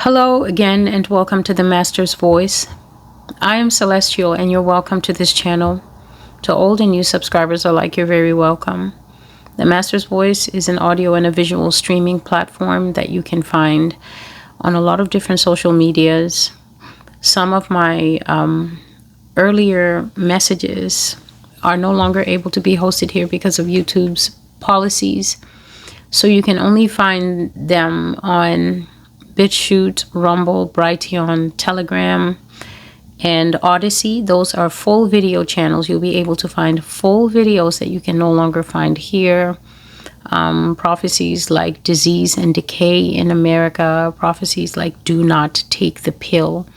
Hello again and welcome to the Master's Voice. I am Celestial and you're welcome to this channel. To old and new subscribers alike, you're very welcome. The Master's Voice is an audio and a visual streaming platform that you can find on a lot of different social medias. Some of my earlier messages are no longer able to be hosted here because of YouTube's policies. So you can only find them on BitChute, Rumble, Brighteon, Telegram, and Odyssey. Those are full video channels. You'll be able to find full videos that you can no longer find here. Prophecies like disease and decay in America, prophecies like do not take the pill.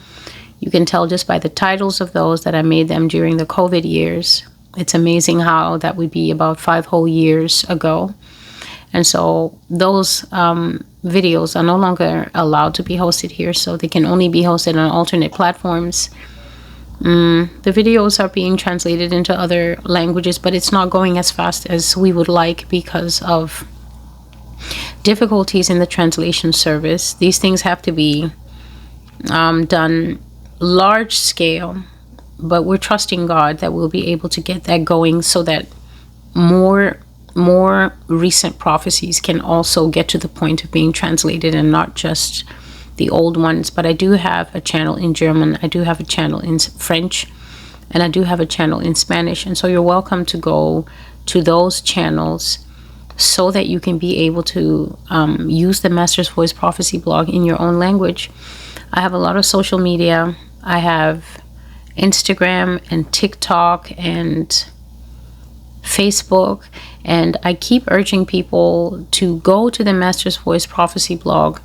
You can tell just by the titles of those that I made them during the COVID years. It's amazing how that would be about 5 whole years ago. And so those videos are no longer allowed to be hosted here, so they can only be hosted on alternate platforms. The videos are being translated into other languages, but it's not going as fast as we would like because of difficulties in the translation service. These things have to be done large scale, but we're trusting God that we'll be able to get that going so that more recent prophecies can also get to the point of being translated and not just the old ones. But I do have a channel in German, I do have a channel in French, and I do have a channel in Spanish. And so you're welcome to go to those channels so that you can be able to use the Master's Voice Prophecy blog in your own language. I have a lot of social media. I have Instagram and TikTok and Facebook, and I keep urging people to go to the Master's Voice Prophecy blog.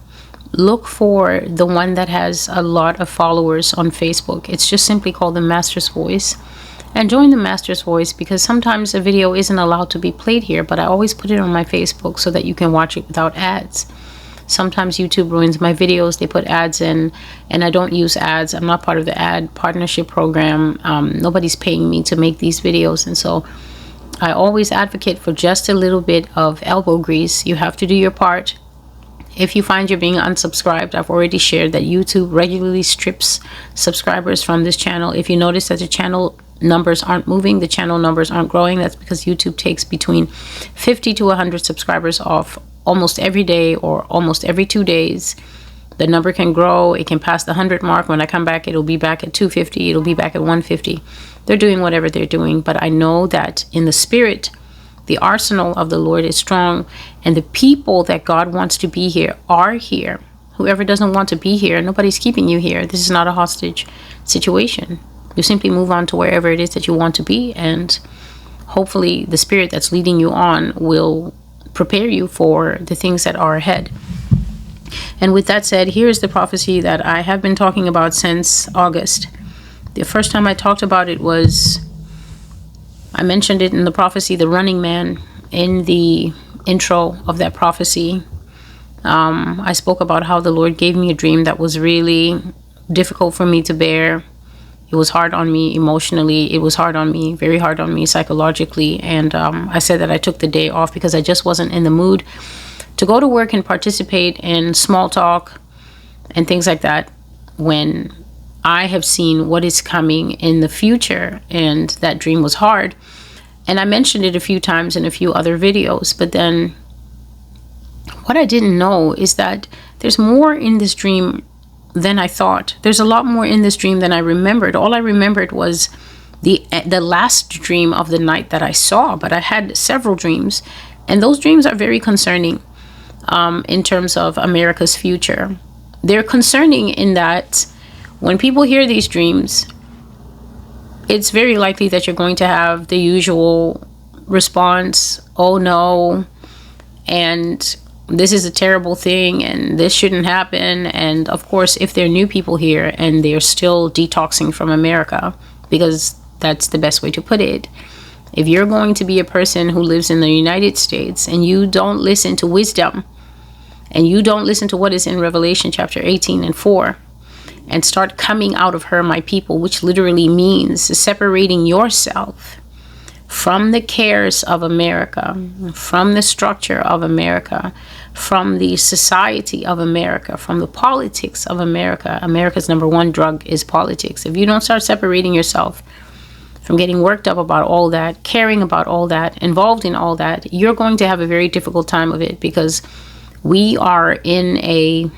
Look for the one that has a lot of followers on Facebook. It's just simply called the Master's Voice, and join the Master's Voice because sometimes a video isn't allowed to be played here, but I always put it on my Facebook so that you can watch it without ads. Sometimes YouTube ruins my videos. They put ads in and I don't use ads. I'm not part of the ad partnership program. Nobody's paying me to make these videos, and so I always advocate for just a little bit of elbow grease. You have to do your part. If you find you're being unsubscribed, I've already shared that YouTube regularly strips subscribers from this channel. If you notice that the channel numbers aren't moving, the channel numbers aren't growing, that's because YouTube takes between 50 to 100 subscribers off almost every day or almost every 2 days. The number can grow. It can pass the 100 mark. When I come back, it'll be back at 250. It'll be back at 150. They're doing whatever they're doing. But I know that in the spirit, the arsenal of the Lord is strong. And the people that God wants to be here are here. Whoever doesn't want to be here, nobody's keeping you here. This is not a hostage situation. You simply move on to wherever it is that you want to be. And hopefully the spirit that's leading you on will prepare you for the things that are ahead. And with that said, here's the prophecy that I have been talking about since August. The first time I talked about it was, I mentioned it in the prophecy, the running man, in the intro of that prophecy. I spoke about how the Lord gave me a dream that was really difficult for me to bear. It was hard on me emotionally. It was hard on me, very hard on me psychologically. And I said that I took the day off because I just wasn't in the mood to go to work and participate in small talk and things like that when I have seen what is coming in the future. And that dream was hard. And I mentioned it a few times in a few other videos. But then what I didn't know is that there's more in this dream than I thought. There's a lot more in this dream than I remembered. All I remembered was the last dream of the night that I saw. But I had several dreams. And those dreams are very concerning. In terms of America's future. They're concerning in that when people hear these dreams, it's very likely that you're going to have the usual response, oh no, and this is a terrible thing, and this shouldn't happen. And of course, if there are new people here and they're still detoxing from America, because that's the best way to put it, if you're going to be a person who lives in the United States and you don't listen to wisdom, and you don't listen to what is in Revelation chapter 18 and 4, and start coming out of her, my people, which literally means separating yourself from the cares of America, from the structure of America, from the society of America, from the politics of America. America's number one drug is politics. If you don't start separating yourself from getting worked up about all that, caring about all that, involved in all that, you're going to have a very difficult time of it, because we are in a,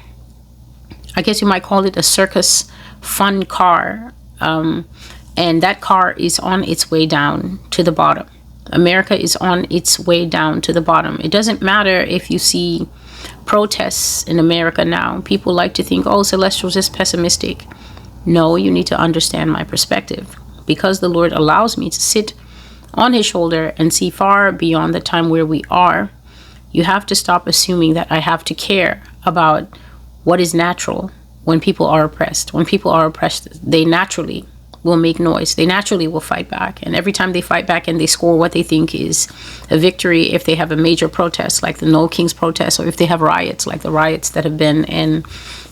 I guess you might call it a circus fun car. And that car is on its way down to the bottom. America is on its way down to the bottom. It doesn't matter if you see protests in America now. People like to think, oh, Celestial's just pessimistic. No, you need to understand my perspective. Because the Lord allows me to sit on his shoulder and see far beyond the time where we are, you have to stop assuming that I have to care about what is natural when people are oppressed. When people are oppressed, they naturally will make noise. They naturally will fight back. And every time they fight back and they score what they think is a victory, if they have a major protest like the No Kings protest, or if they have riots like the riots that have been in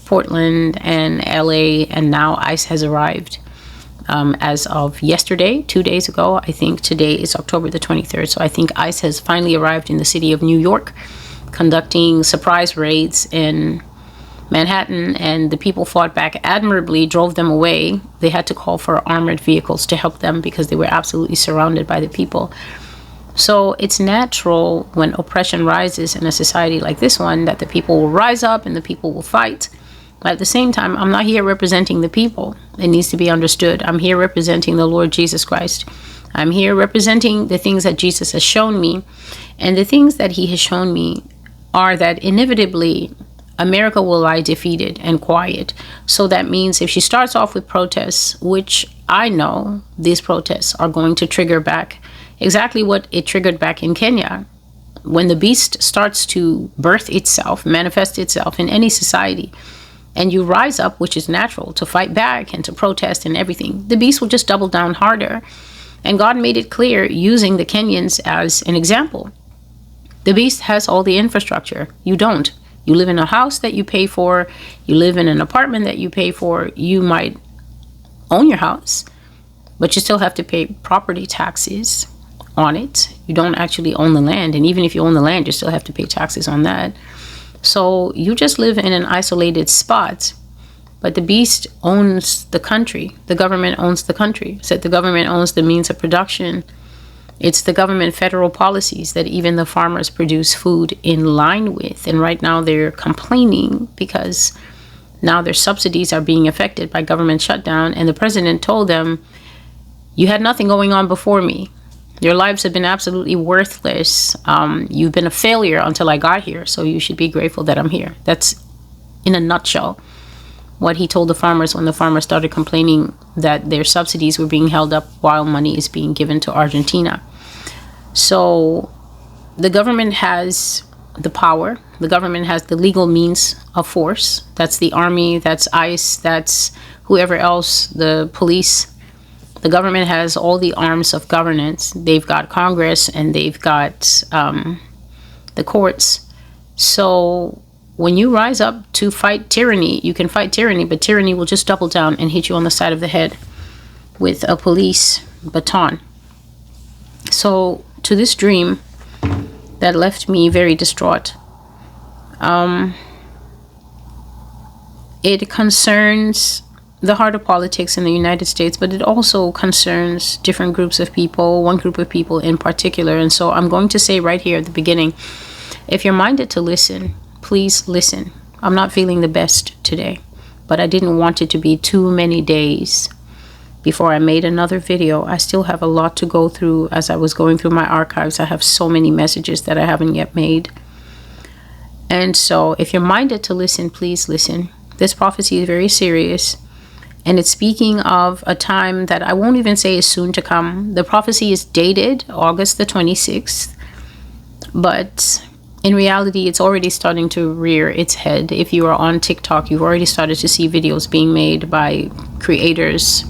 Portland and LA, and now ICE has arrived as of yesterday, 2 days ago. I think today is October the 23rd. So I think ICE has finally arrived in the city of New York, conducting surprise raids in Manhattan, and the people fought back admirably, drove them away. They had to call for armored vehicles to help them because they were absolutely surrounded by the people. So it's natural when oppression rises in a society like this one that the people will rise up and the people will fight. But at the same time, I'm not here representing the people. It needs to be understood. I'm here representing the Lord Jesus Christ. I'm here representing the things that Jesus has shown me. And the things that he has shown me are that inevitably America will lie defeated and quiet. So that means if she starts off with protests, which I know these protests are going to trigger back exactly what it triggered back in Kenya. When the beast starts to birth itself, manifest itself in any society, and you rise up, which is natural, to fight back and to protest and everything, the beast will just double down harder. And God made it clear using the Kenyans as an example. The beast has all the infrastructure. You don't. You live in a house that you pay for. You live in an apartment that you pay for. You might own your house, but you still have to pay property taxes on it. You don't actually own the land. And even if you own the land, you still have to pay taxes on that. So you just live in an isolated spot. But the beast owns the country. The government owns the country. So the government owns the means of production. It's the government federal policies that even the farmers produce food in line with. And right now they're complaining because now their subsidies are being affected by government shutdown. And the president told them, you had nothing going on before me. Your lives have been absolutely worthless. You've been a failure until I got here. So you should be grateful that I'm here. That's in a nutshell what he told the farmers when the farmers started complaining that their subsidies were being held up while money is being given to Argentina. So the government has the power. The government has the legal means of force. That's the army, that's ICE, that's whoever else, the police. The government has all the arms of governance. They've got Congress and they've got the courts. So when you rise up to fight tyranny, you can fight tyranny, but tyranny will just double down and hit you on the side of the head with a police baton. So to this dream that left me very distraught, it concerns the heart of politics in the United States, but it also concerns different groups of people, one group of people in particular. And so I'm going to say right here at the beginning, if you're minded to listen, please listen. I'm not feeling the best today, but I didn't want it to be too many days before I made another video. I still have a lot to go through. As I was going through my archives, I have so many messages that I haven't yet made. And so if you're minded to listen, please listen. This prophecy is very serious. And it's speaking of a time that I won't even say is soon to come. The prophecy is dated August the 26th. But in reality, it's already starting to rear its head. If you are on TikTok, you've already started to see videos being made by creators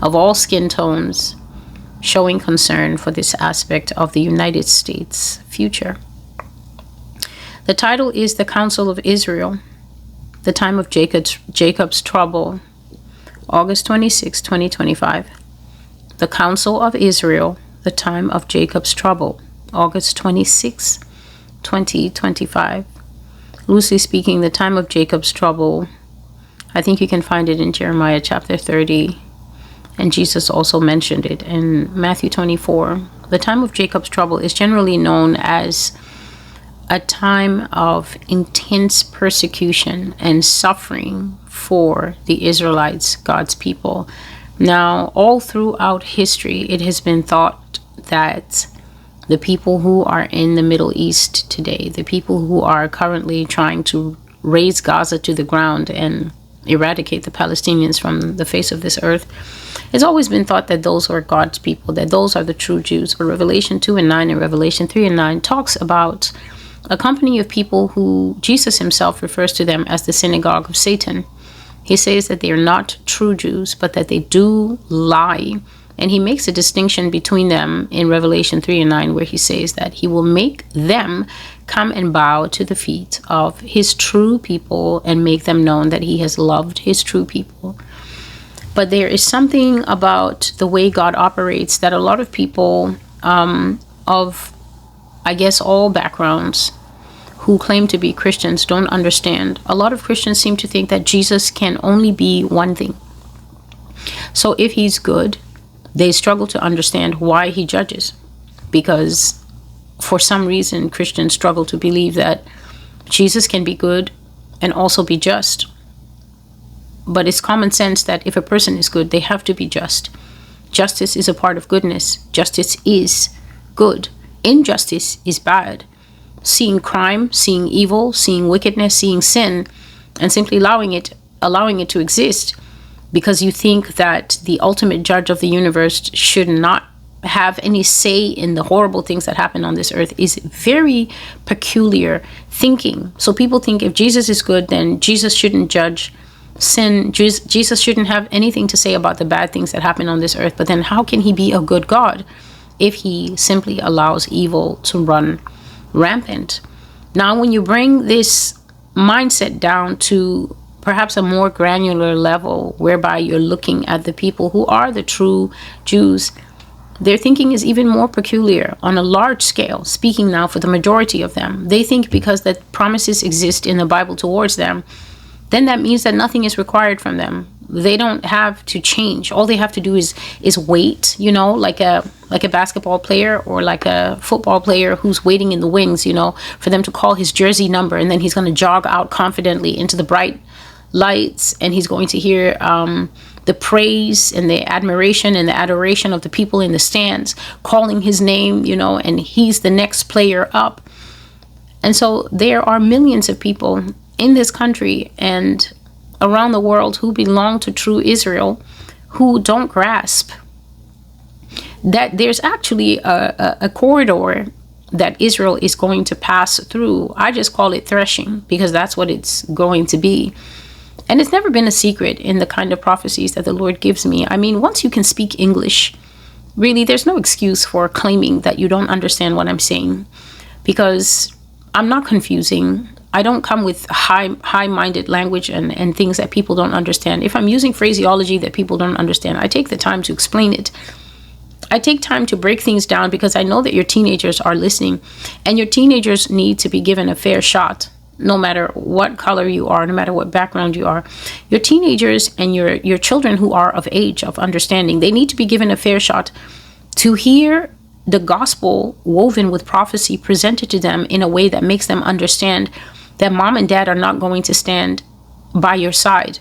of all skin tones showing concern for this aspect of the United States future. The title is The Council of Israel, the time of Jacob's trouble, August 26, 2025. The Council of Israel, the time of Jacob's trouble, August 26, 2025. Loosely speaking, the time of Jacob's trouble, I think you can find it in Jeremiah chapter 30, and Jesus also mentioned it in Matthew 24. The time of Jacob's trouble is generally known as a time of intense persecution and suffering for the Israelites, God's people. Now, all throughout history, it has been thought that the people who are in the Middle East today, the people who are currently trying to raze Gaza to the ground and eradicate the Palestinians from the face of this earth, it's always been thought that those are God's people, that those are the true Jews. But Revelation 2 and 9 and Revelation 3 and 9 talks about a company of people who Jesus himself refers to them as the synagogue of Satan. He says that they are not true Jews, but that they do lie. And he makes a distinction between them in Revelation 3 and 9, where he says that he will make them come and bow to the feet of his true people and make them known that he has loved his true people. But there is something about the way God operates that a lot of people of, I guess, all backgrounds who claim to be Christians don't understand. A lot of Christians seem to think that Jesus can only be one thing. So if he's good, they struggle to understand why he judges, because for some reason Christians struggle to believe that Jesus can be good and also be just. But it's common sense that if a person is good, they have to be just. Justice is a part of goodness. Justice is good. Injustice is bad. Seeing crime, seeing evil, seeing wickedness, seeing sin, and simply allowing it to exist because you think that the ultimate judge of the universe should not have any say in the horrible things that happen on this earth is very peculiar thinking. So people think if Jesus is good, then Jesus shouldn't judge sin. Jesus shouldn't have anything to say about the bad things that happen on this earth. But then how can he be a good God if he simply allows evil to run rampant? Now, when you bring this mindset down to perhaps a more granular level, whereby you're looking at the people who are the true Jews, their thinking is even more peculiar on a large scale. Speaking now for the majority of them, they think because that promises exist in the Bible towards them, then that means that nothing is required from them. They don't have to change. All they have to do is wait, like a basketball player or like a football player who's waiting in the wings, for them to call his jersey number, and then he's going to jog out confidently into the bright lights, and he's going to hear the praise and the admiration and the adoration of the people in the stands calling his name, and he's the next player up. And so there are millions of people in this country and around the world who belong to true Israel who don't grasp that there's actually a corridor that Israel is going to pass through. I just call it threshing because that's what it's going to be. And it's never been a secret in the kind of prophecies that the Lord gives me. I mean, once you can speak English, really, there's no excuse for claiming that you don't understand what I'm saying, because I'm not confusing. I don't come with high-minded language and things that people don't understand. If I'm using phraseology that people don't understand, I take the time to explain it. I take time to break things down because I know that your teenagers are listening, and your teenagers need to be given a fair shot. No matter what color you are, no matter what background you are, your teenagers and your children who are of age, of understanding, they need to be given a fair shot to hear the gospel woven with prophecy presented to them in a way that makes them understand that mom and dad are not going to stand by your side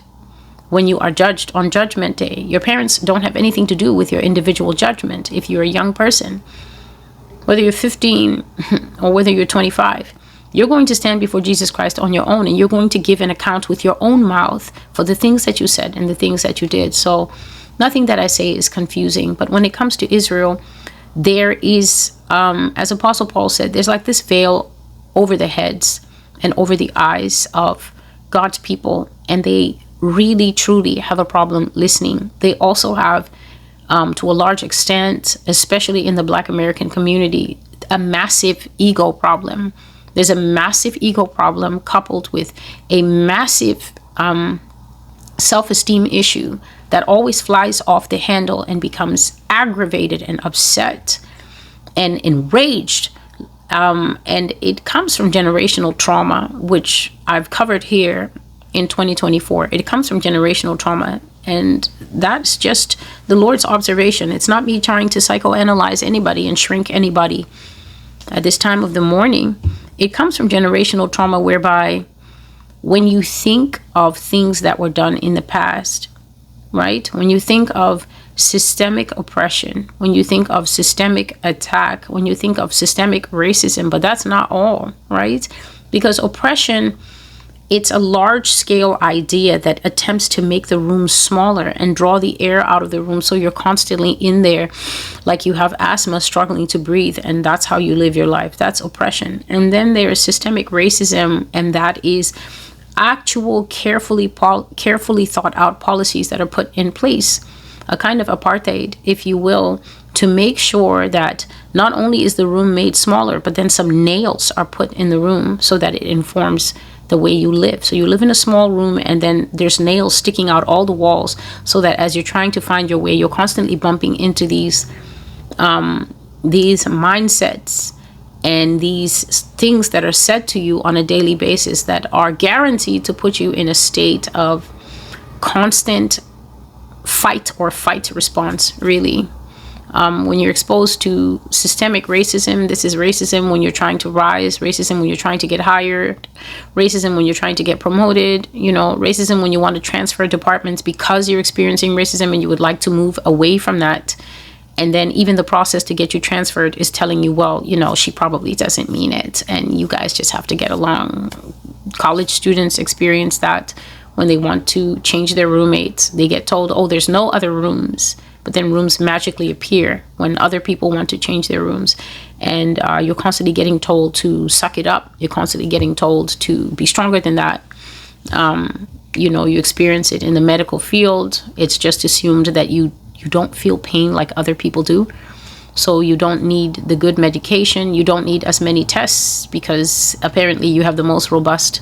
when you are judged on Judgment Day. Your parents don't have anything to do with your individual judgment. If you're a young person, whether you're 15 or whether you're 25, you're going to stand before Jesus Christ on your own, and you're going to give an account with your own mouth for the things that you said and the things that you did. So nothing that I say is confusing. But when it comes to Israel, there is, as Apostle Paul said, there's like this veil over the heads and over the eyes of God's people, and they really, truly have a problem listening. They also have, to a large extent, especially in the Black American community, a massive ego problem. There's a massive ego problem coupled with a massive self-esteem issue that always flies off the handle and becomes aggravated and upset and enraged. And it comes from generational trauma, which I've covered here in 2024. It comes from generational trauma. And that's just the Lord's observation. It's not me trying to psychoanalyze anybody and shrink anybody at this time of the morning. It comes from generational trauma, whereby when you think of things that were done in the past, right? When you think of systemic oppression, when you think of systemic attack, when you think of systemic racism, but that's not all, right? Because oppression, it's a large scale idea that attempts to make the room smaller and draw the air out of the room, so you're constantly in there like you have asthma, struggling to breathe, and that's how you live your life. That's oppression. And then there is systemic racism, and that is actual carefully thought out policies that are put in place, a kind of apartheid, if you will, to make sure that not only is the room made smaller, but then some nails are put in the room so that it informs the way you live. So you live in a small room, and then there's nails sticking out all the walls, so that as you're trying to find your way, you're constantly bumping into these mindsets and these things that are said to you on a daily basis that are guaranteed to put you in a state of constant fight or fight response, really. When you're exposed to systemic racism, this is racism when you're trying to rise, racism when you're trying to get hired, racism when you're trying to get promoted, racism when you want to transfer departments because you're experiencing racism and you would like to move away from that. And then even the process to get you transferred is telling you, well, she probably doesn't mean it, and you guys just have to get along. College students experience that when they want to change their roommates. They get told, oh, there's no other rooms. But then rooms magically appear when other people want to change their rooms. And you're constantly getting told to suck it up. You're constantly getting told to be stronger than that. You experience it in the medical field. It's just assumed that you don't feel pain like other people do. So you don't need the good medication. You don't need as many tests because apparently you have the most robust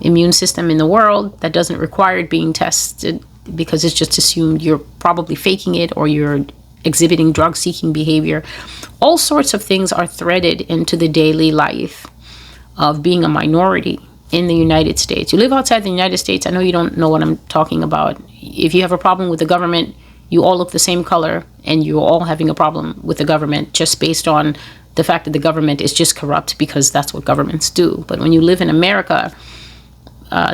immune system in the world that doesn't require being tested, because it's just assumed you're probably faking it or you're exhibiting drug-seeking behavior. All sorts of things are threaded into the daily life of being a minority in the United States. You live outside the United States, I know you don't know what I'm talking about. If you have a problem with the government, you all look the same color, and you're all having a problem with the government just based on the fact that the government is just corrupt, because that's what governments do. But when you live in America,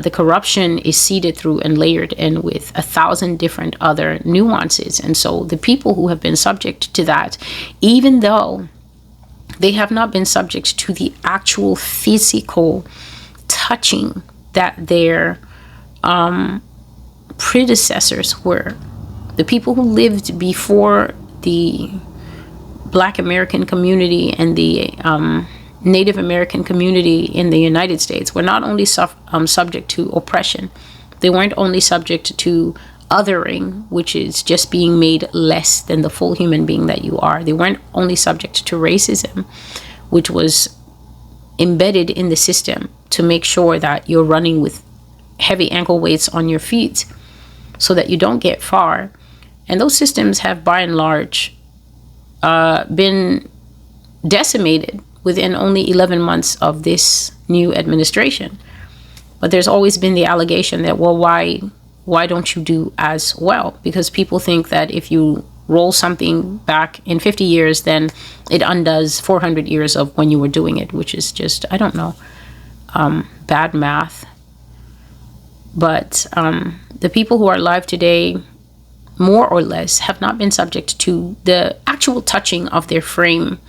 the corruption is seeded through and layered in with 1,000 different other nuances. And so the people who have been subject to that, even though they have not been subject to the actual physical touching that their predecessors were, the people who lived before the Black American community and the Native American community in the United States were not only subject to oppression, they weren't only subject to othering, which is just being made less than the full human being that you are. They weren't only subject to racism, which was embedded in the system to make sure that you're running with heavy ankle weights on your feet so that you don't get far. And those systems have, by and large, been decimated within only 11 months of this new administration. But there's always been the allegation that, well, why don't you do as well? Because people think that if you roll something back in 50 years, then it undoes 400 years of when you were doing it, which is just, I don't know, bad math. But the people who are alive today, more or less, have not been subject to the actual touching of their frame.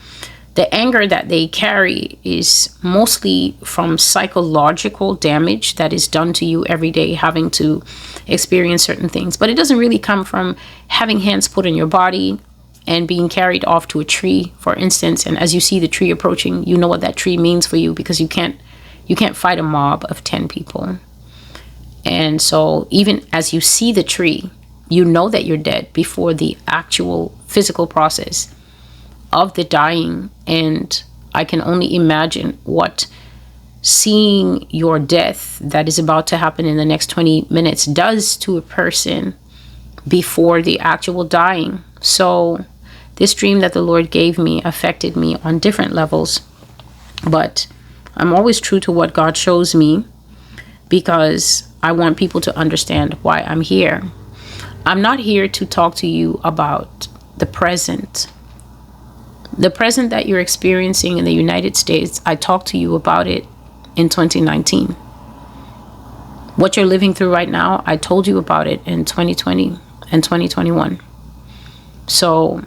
The anger that they carry is mostly from psychological damage that is done to you every day, having to experience certain things. But it doesn't really come from having hands put on your body and being carried off to a tree, for instance. And as you see the tree approaching, you know what that tree means for you, because you can't fight a mob of 10 people. And so even as you see the tree, you know that you're dead before the actual physical process of the dying. And I can only imagine what seeing your death that is about to happen in the next 20 minutes does to a person before the actual dying. So This dream that the Lord gave me affected me on different levels, but I'm always true to what God shows me because I want people to understand why I'm here. I'm not here to talk to you about the present. The present that you're experiencing in the United States, I talked to you about it in 2019. What you're living through right now, I told you about it in 2020 and 2021. So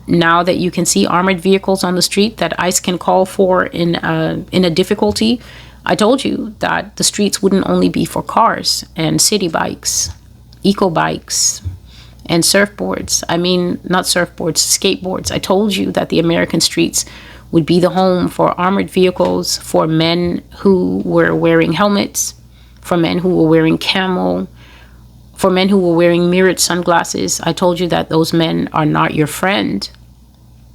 now that you can see armored vehicles on the street that ICE can call for in a difficulty, I told you that the streets wouldn't only be for cars and city bikes, eco bikes, and surfboards. I mean, not surfboards, skateboards. I told you that the American streets would be the home for armored vehicles, for men who were wearing helmets, for men who were wearing camo, for men who were wearing mirrored sunglasses. I told you that those men are not your friend.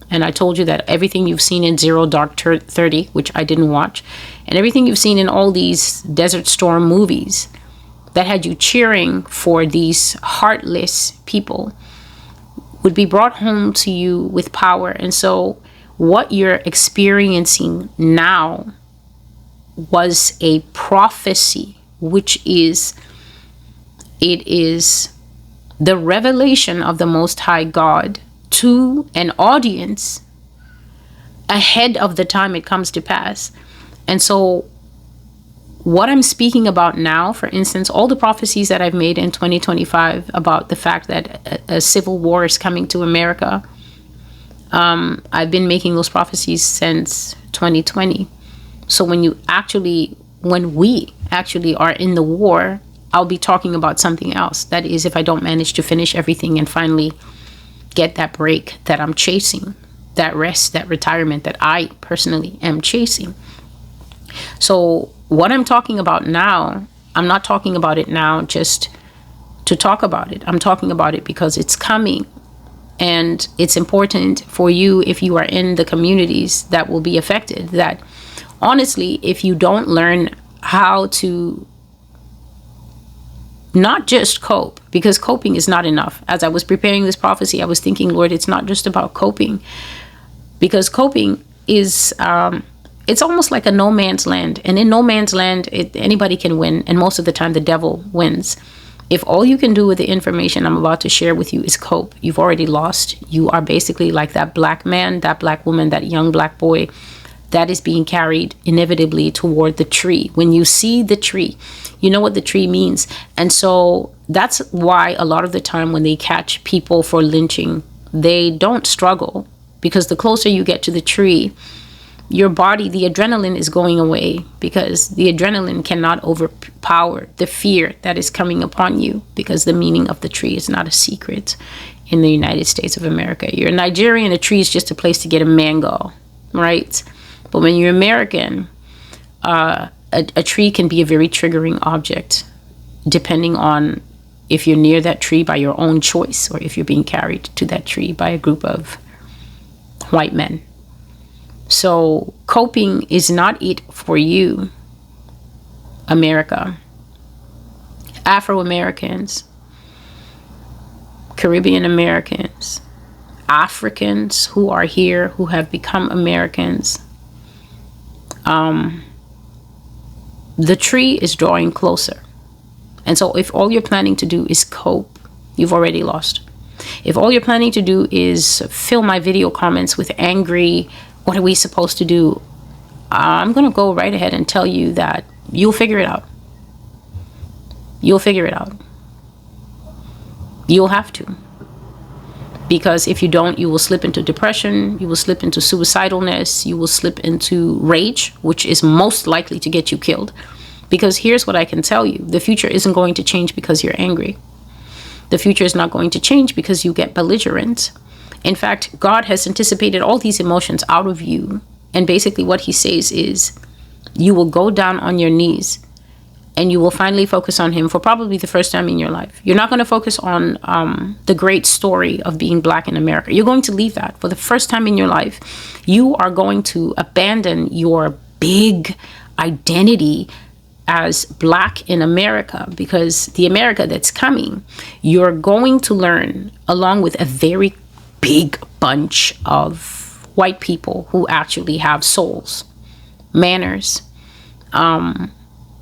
And I told you that everything you've seen in Zero Dark 30, which I didn't watch, and everything you've seen in all these Desert Storm movies that had you cheering for these heartless people would be brought home to you with power. And so what you're experiencing now was a prophecy, which is, it is the revelation of the Most High God to an audience ahead of the time it comes to pass. And so what I'm speaking about now, for instance, all the prophecies that I've made in 2025 about the fact that a civil war is coming to America, I've been making those prophecies since 2020. So when we actually are in the war, I'll be talking about something else. That is, if I don't manage to finish everything and finally get that break that I'm chasing, that rest, that retirement that I personally am chasing. So what I'm talking about now, I'm not talking about it now just to talk about it. I'm talking about it because it's coming. And it's important for you, if you are in the communities that will be affected, that honestly, if you don't learn how to not just cope, because coping is not enough. As I was preparing this prophecy, I was thinking, Lord, it's not just about coping, because coping is, it's almost like a no man's land. And in no man's land, anybody can win. And most of the time, the devil wins. If all you can do with the information I'm about to share with you is cope, you've already lost. You are basically like that black man, that black woman, that young black boy that is being carried inevitably toward the tree. When you see the tree, you know what the tree means. And so that's why a lot of the time when they catch people for lynching, they don't struggle, because the closer you get to the tree, your body, the adrenaline is going away, because the adrenaline cannot overpower the fear that is coming upon you, because the meaning of the tree is not a secret in the United States of America. You're a Nigerian, a tree is just a place to get a mango, right? But when you're American, a tree can be a very triggering object, depending on if you're near that tree by your own choice, or if you're being carried to that tree by a group of white men. So coping is not it for you, America. Afro-Americans, Caribbean Americans, Africans who are here, who have become Americans. The tree is drawing closer. And so if all you're planning to do is cope, you've already lost. If all you're planning to do is fill my video comments with angry, what are we supposed to do? I'm going to go right ahead and tell you that you'll figure it out. You'll figure it out. You'll have to. Because if you don't, you will slip into depression, you will slip into suicidalness, you will slip into rage, which is most likely to get you killed. Because here's what I can tell you. The future isn't going to change because you're angry. The future is not going to change because you get belligerent. In fact, God has anticipated all these emotions out of you. And basically what he says is, you will go down on your knees and you will finally focus on him for probably the first time in your life. You're not going to focus on the great story of being black in America. You're going to leave that. For the first time in your life, you are going to abandon your big identity as black in America, because the America that's coming, you're going to learn, along with a very big bunch of white people who actually have souls, manners,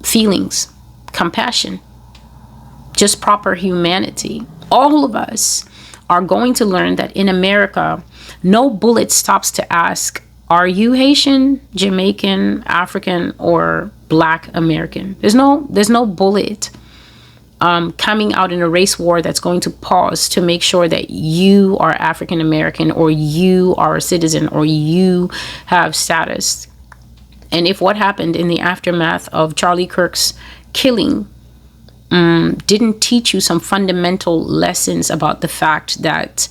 feelings, compassion, just proper humanity. All of us are going to learn that in America, no bullet stops to ask, are you Haitian, Jamaican, African, or Black American? There's no bullet coming out in a race war that's going to pause to make sure that you are African American, or you are a citizen, or you have status. And if what happened in the aftermath of Charlie Kirk's killing didn't teach you some fundamental lessons about the fact that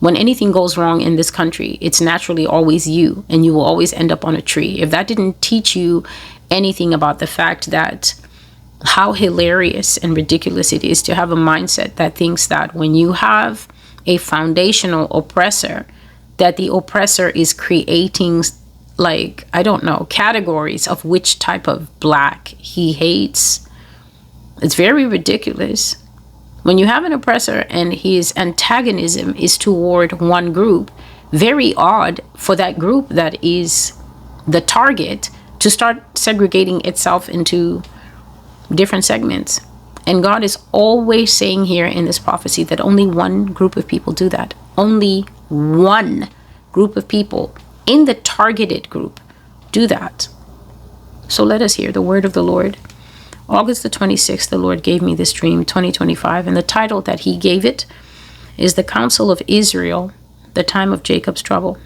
when anything goes wrong in this country, it's naturally always you, and you will always end up on a tree. If that didn't teach you anything about the fact that how hilarious and ridiculous it is to have a mindset that thinks that when you have a foundational oppressor, that the oppressor is creating, like, I don't know, categories of which type of Black he hates. It's very ridiculous. When you have an oppressor and his antagonism is toward one group, very odd for that group that is the target to start segregating itself into different segments. And God is always saying here in this prophecy that only one group of people do that. Only one group of people in the targeted group do that. So let us hear the word of the Lord. August the 26th, the Lord gave me this dream, 2025, and the title that he gave it is The Council of Israel, the Time of Jacob's Trouble.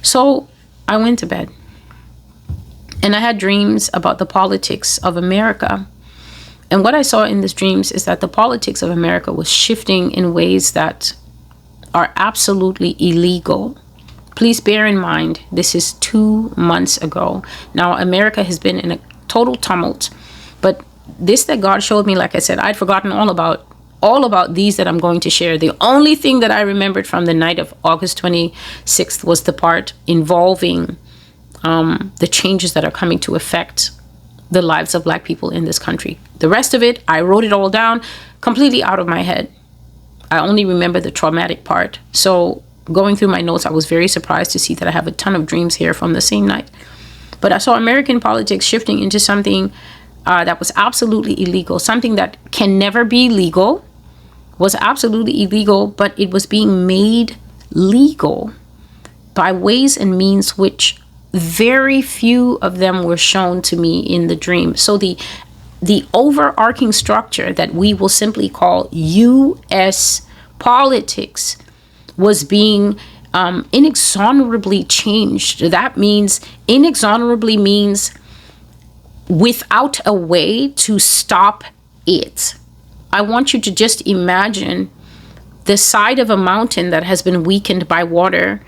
So I went to bed, and I had dreams about the politics of America. And what I saw in these dreams is that the politics of America was shifting in ways that are absolutely illegal. Please bear in mind, this is 2 months ago. Now, America has been in a total tumult. But this that God showed me, like I said, I'd forgotten all about these that I'm going to share. The only thing that I remembered from the night of August 26th was the part involving the changes that are coming to affect the lives of Black people in this country. The rest of it, I wrote it all down completely out of my head. I only remember the traumatic part. So going through my notes, I was very surprised to see that I have a ton of dreams here from the same night. But I saw American politics shifting into something that was absolutely illegal, something that can never be legal, was absolutely illegal, but it was being made legal by ways and means which very few of them were shown to me in the dream. So the overarching structure that we will simply call U.S. politics was being inexorably changed. That means inexorably means without a way to stop it. I want you to just imagine the side of a mountain that has been weakened by water,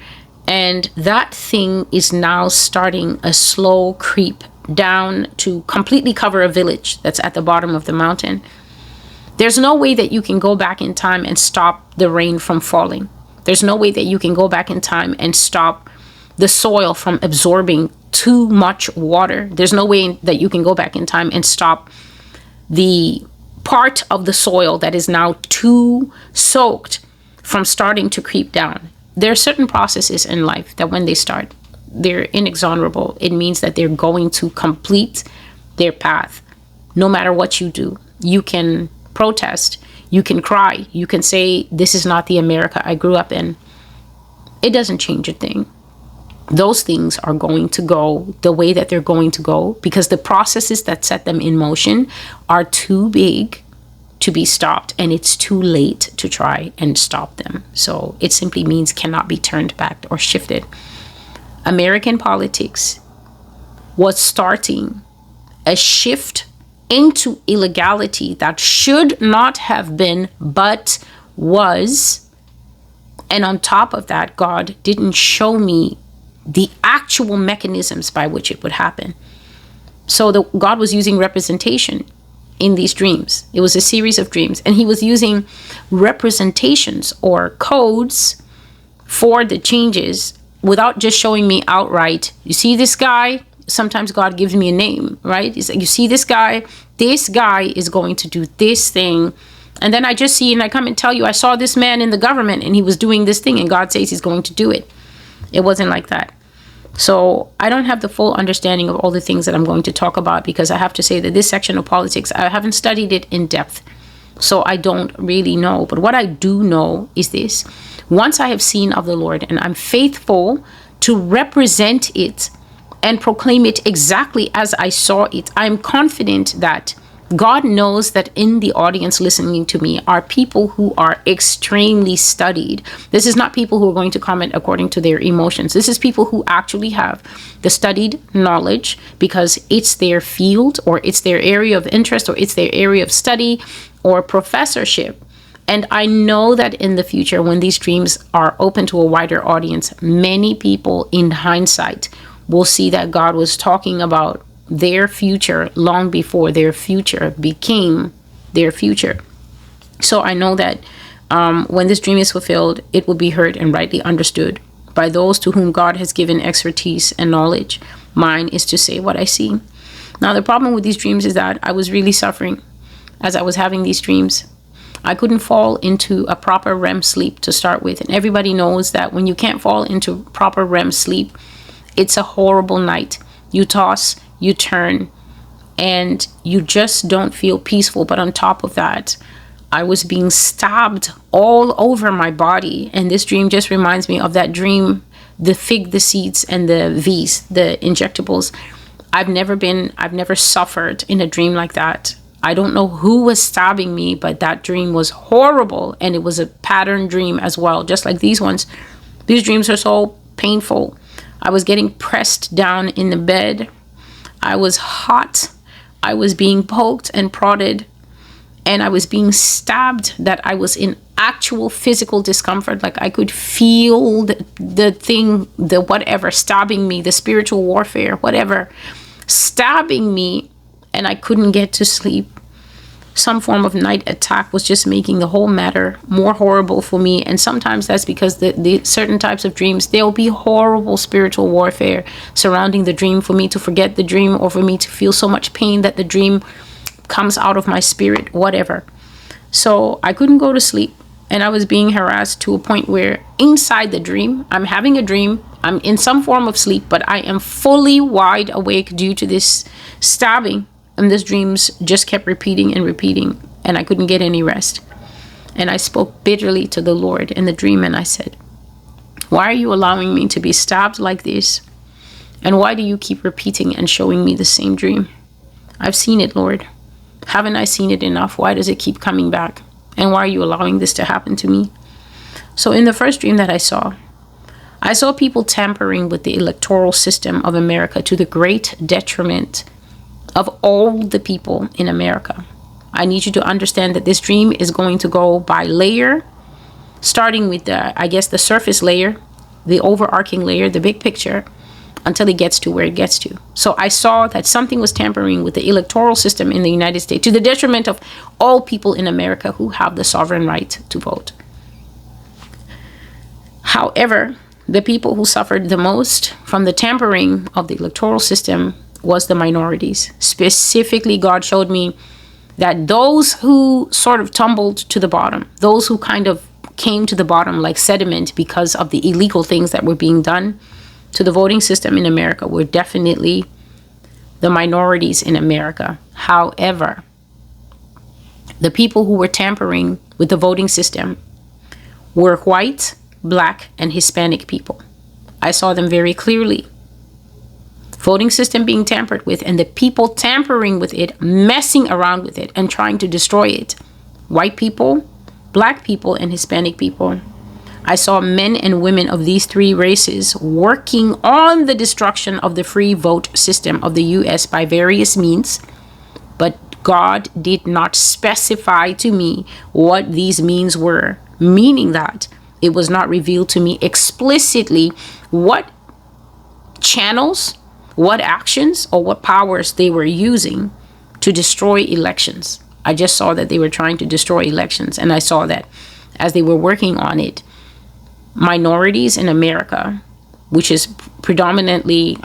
and that thing is now starting a slow creep down to completely cover a village that's at the bottom of the mountain. There's no way that you can go back in time and stop the rain from falling. There's no way that you can go back in time and stop the soil from absorbing too much water. There's no way that you can go back in time and stop the part of the soil that is now too soaked from starting to creep down. There are certain processes in life that when they start, they're inexorable. It means that they're going to complete their path. No matter what you do, you can protest, you can cry, you can say, this is not the America I grew up in. It doesn't change a thing. Those things are going to go the way that they're going to go because the processes that set them in motion are too big to be stopped, and it's too late to try and stop them. So it simply means cannot be turned back or shifted. American politics was starting a shift into illegality that should not have been, but was. And on top of that, God didn't show me the actual mechanisms by which it would happen. So God was using representation in these dreams. It was a series of dreams, and he was using representations or codes for the changes without just showing me outright, you see this guy? Sometimes God gives me a name, right? He's like, you see this guy is going to do this thing And then I just see, and I come and tell you, I saw this man in the government and he was doing this thing and God says he's going to do it. It wasn't like that. So I don't have the full understanding of all the things that I'm going to talk about, because I have to say that this section of politics, I haven't studied it in depth. So I don't really know. But what I do know is this: once I have seen of the Lord and I'm faithful to represent it and proclaim it exactly as I saw it, I'm confident that God knows that in the audience listening to me are people who are extremely studied. This is not people who are going to comment according to their emotions. This is people who actually have the studied knowledge, because it's their field, or it's their area of interest, or it's their area of study or professorship. And I know that in the future, when these dreams are open to a wider audience, many people in hindsight will see that God was talking about their future long before their future became their future. So I know that when this dream is fulfilled, it will be heard and rightly understood by those to whom God has given expertise and knowledge. Mine is to say what I see. Now, the problem with these dreams is that I was really suffering as I was having these dreams. I couldn't fall into a proper REM sleep to start with. And everybody knows that when you can't fall into proper REM sleep, it's a horrible night. You toss, you turn, and you just don't feel peaceful. But on top of that, I was being stabbed all over my body. And this dream just reminds me of that dream, the fig, the seeds, and the V's, the injectables. I've never suffered in a dream like that. I don't know who was stabbing me, but that dream was horrible. And it was a pattern dream as well, just like these ones. These dreams are so painful. I was getting pressed down in the bed. I was hot. I was being poked and prodded, and I was being stabbed, that I was in actual physical discomfort. Like I could feel the thing, the whatever stabbing me, the spiritual warfare, whatever stabbing me, and I couldn't get to sleep. Some form of night attack was just making the whole matter more horrible for me. And sometimes that's because the certain types of dreams, there'll be horrible spiritual warfare surrounding the dream for me to forget the dream, or for me to feel so much pain that the dream comes out of my spirit, whatever. So I couldn't go to sleep, and I was being harassed to a point where inside the dream, I'm having a dream, I'm in some form of sleep, but I am fully wide awake due to this stabbing. And these dreams just kept repeating and repeating, and I couldn't get any rest. And I spoke bitterly to the Lord in the dream, and I said, why are you allowing me to be stabbed like this? And why do you keep repeating and showing me the same dream? I've seen it, Lord. Haven't I seen it enough? Why does it keep coming back? And why are you allowing this to happen to me? So in the first dream that I saw people tampering with the electoral system of America to the great detriment of all the people in America. I need you to understand that this dream is going to go by layer, starting with the surface layer, the overarching layer, the big picture, until it gets to where it gets to. So I saw that something was tampering with the electoral system in the United States to the detriment of all people in America who have the sovereign right to vote. However, the people who suffered the most from the tampering of the electoral system was the minorities. Specifically, God showed me that those who sort of tumbled to the bottom, those who kind of came to the bottom like sediment because of the illegal things that were being done to the voting system in America, were definitely the minorities in America. However, the people who were tampering with the voting system were white, black, and Hispanic people. I saw them very clearly. Voting system being tampered with, and the people tampering with it, messing around with it and trying to destroy it. White people, black people, and Hispanic people. I saw men and women of these three races working on the destruction of the free vote system of the US by various means, but God did not specify to me what these means were, meaning that it was not revealed to me explicitly what channels, what actions, or what powers they were using to destroy elections. I just saw that they were trying to destroy elections, and I saw that as they were working on it, minorities in America, which is predominantly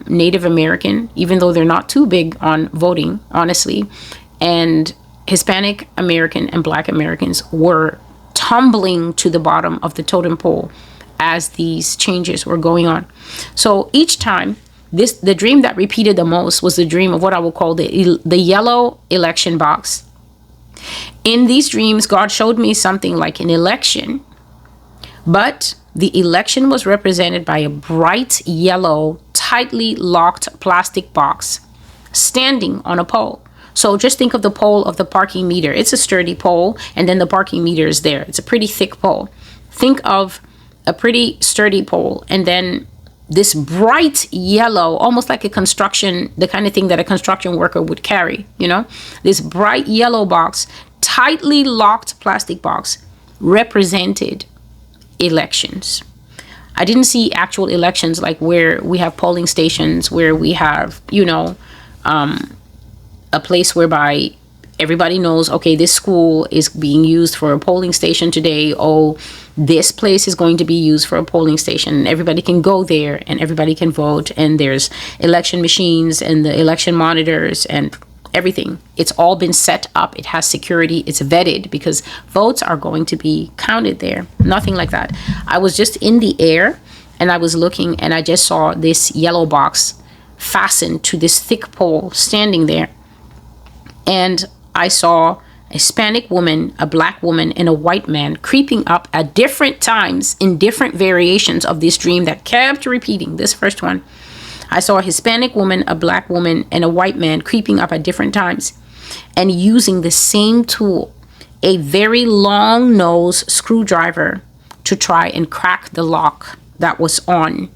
Native American, even though they're not too big on voting, honestly, and Hispanic American and Black Americans were tumbling to the bottom of the totem pole as these changes were going on. So each time, the dream that repeated the most was the dream of what I will call the yellow election box. In these dreams, God showed me something like an election, but the election was represented by a bright yellow, tightly locked plastic box standing on a pole. So just think of the pole of the parking meter. It's a sturdy pole, and then the parking meter is there. It's a pretty thick pole. Think of a pretty sturdy pole, and then this bright yellow, almost like a construction, the kind of thing that a construction worker would carry, this bright yellow box, tightly locked plastic box, represented elections. I didn't see actual elections like where we have polling stations, where we have, a place whereby everybody knows, okay, this school is being used for a polling station today. Oh, this place is going to be used for a polling station. Everybody can go there and everybody can vote. And there's election machines and the election monitors and everything. It's all been set up. It has security. It's vetted because votes are going to be counted there. Nothing like that. I was just in the air and I was looking and I just saw this yellow box fastened to this thick pole standing there. And I saw a Hispanic woman, a Black woman, and a white man creeping up at different times in different variations of this dream that kept repeating. This first one, I saw a Hispanic woman, a Black woman, and a white man creeping up at different times and using the same tool, a very long nose screwdriver, to try and crack the lock that was on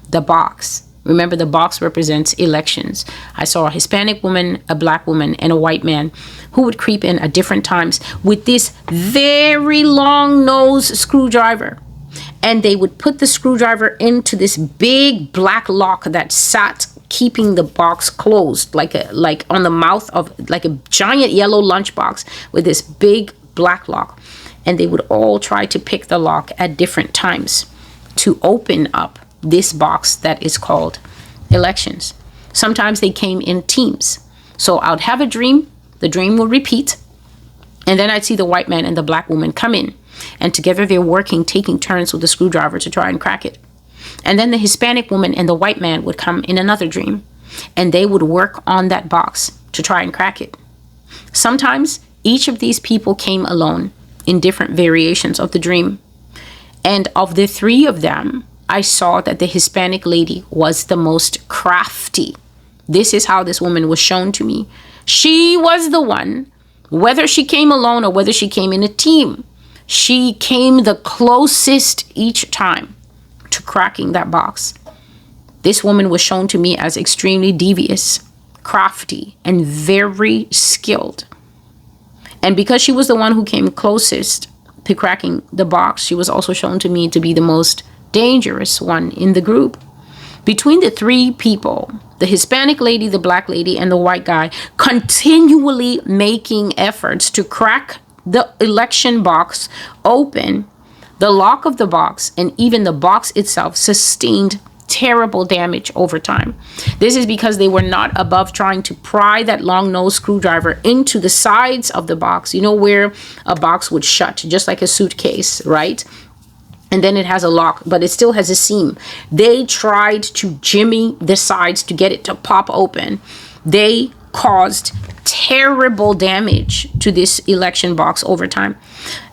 the box. Remember, the box represents elections. I saw a Hispanic woman, a Black woman, and a white man who would creep in at different times with this very long nose screwdriver. And they would put the screwdriver into this big black lock that sat keeping the box closed, like on the mouth of like a giant yellow lunchbox with this big black lock. And they would all try to pick the lock at different times to open up this box that is called elections. Sometimes they came in teams. So I'd have a dream, the dream will repeat, and then I'd see the white man and the Black woman come in, and together they're working, taking turns with the screwdriver to try and crack it. And then the Hispanic woman and the white man would come in another dream, and they would work on that box to try and crack it. Sometimes each of these people came alone in different variations of the dream. And of the three of them, I saw that the Hispanic lady was the most crafty. This is how this woman was shown to me. She was the one, whether she came alone or whether she came in a team, she came the closest each time to cracking that box. This woman was shown to me as extremely devious, crafty, and very skilled. And because she was the one who came closest to cracking the box, she was also shown to me to be the most dangerous one in the group. Between the three people, the Hispanic lady, the Black lady, and the white guy, continually making efforts to crack the election box open, the lock of the box, and even the box itself sustained terrible damage over time. This is because they were not above trying to pry that long nose screwdriver into the sides of the box, where a box would shut, just like a suitcase, right? And then it has a lock, but it still has a seam. They tried to jimmy the sides to get it to pop open. They caused terrible damage to this election box over time.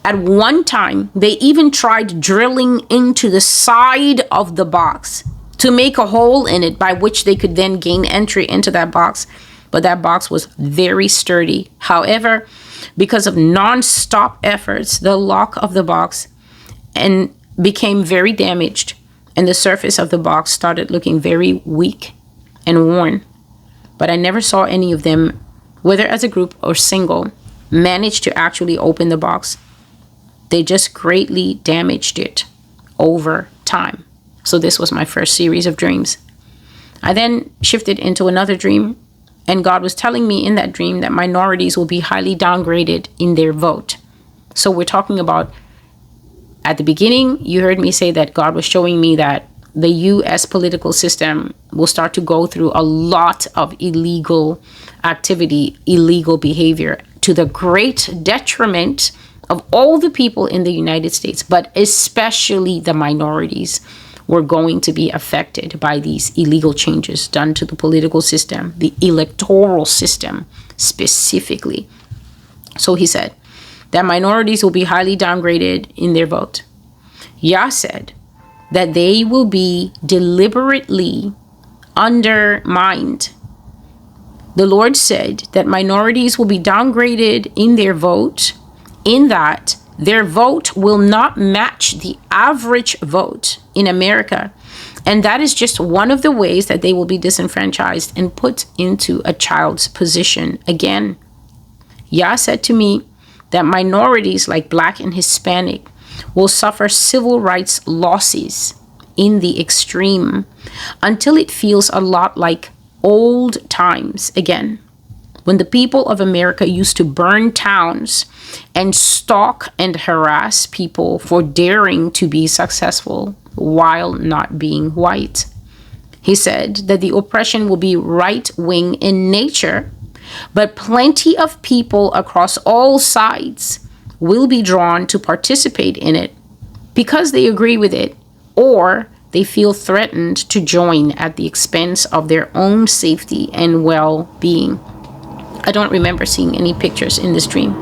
At one time, they even tried drilling into the side of the box to make a hole in it by which they could then gain entry into that box. But that box was very sturdy. However, because of non-stop efforts, the lock of the box became very damaged, and the surface of the box started looking very weak and worn. But I never saw any of them, whether as a group or single, manage to actually open the box. They just greatly damaged it over time. So this was my first series of dreams. I then shifted into another dream, and God was telling me in that dream that minorities will be highly downgraded in their vote. So we're talking about, at the beginning, you heard me say that God was showing me that the U.S. political system will start to go through a lot of illegal activity, illegal behavior to the great detriment of all the people in the United States, but especially the minorities, were going to be affected by these illegal changes done to the political system, the electoral system specifically. So he said that minorities will be highly downgraded in their vote. Yah said that they will be deliberately undermined. The Lord said that minorities will be downgraded in their vote, in that their vote will not match the average vote in America. And that is just one of the ways that they will be disenfranchised and put into a child's position again. Yah said to me that minorities like Black and Hispanic will suffer civil rights losses in the extreme until it feels a lot like old times again, when the people of America used to burn towns and stalk and harass people for daring to be successful while not being white. He said that the oppression will be right-wing in nature, but plenty of people across all sides will be drawn to participate in it because they agree with it, or they feel threatened to join at the expense of their own safety and well-being. I don't remember seeing any pictures in this dream.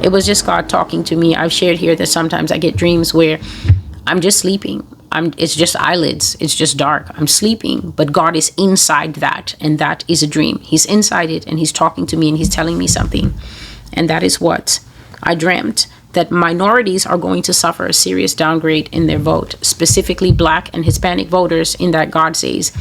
It was just God talking to me. I've shared here that sometimes I get dreams where I'm just sleeping. It's just eyelids. It's just dark. I'm sleeping, but God is inside that, and that is a dream. He's inside it, and he's talking to me, and he's telling me something. And that is what I dreamt, that minorities are going to suffer a serious downgrade in their vote, specifically Black and Hispanic voters, in that God says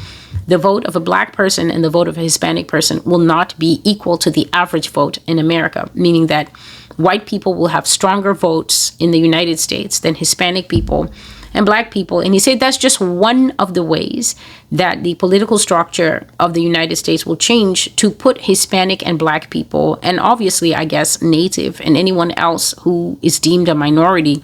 the vote of a Black person and the vote of a Hispanic person will not be equal to the average vote in America, meaning that white people will have stronger votes in the United States than Hispanic people and Black people. And he said that's just one of the ways that the political structure of the United States will change to put Hispanic and Black people, and obviously, I guess, Native and anyone else who is deemed a minority,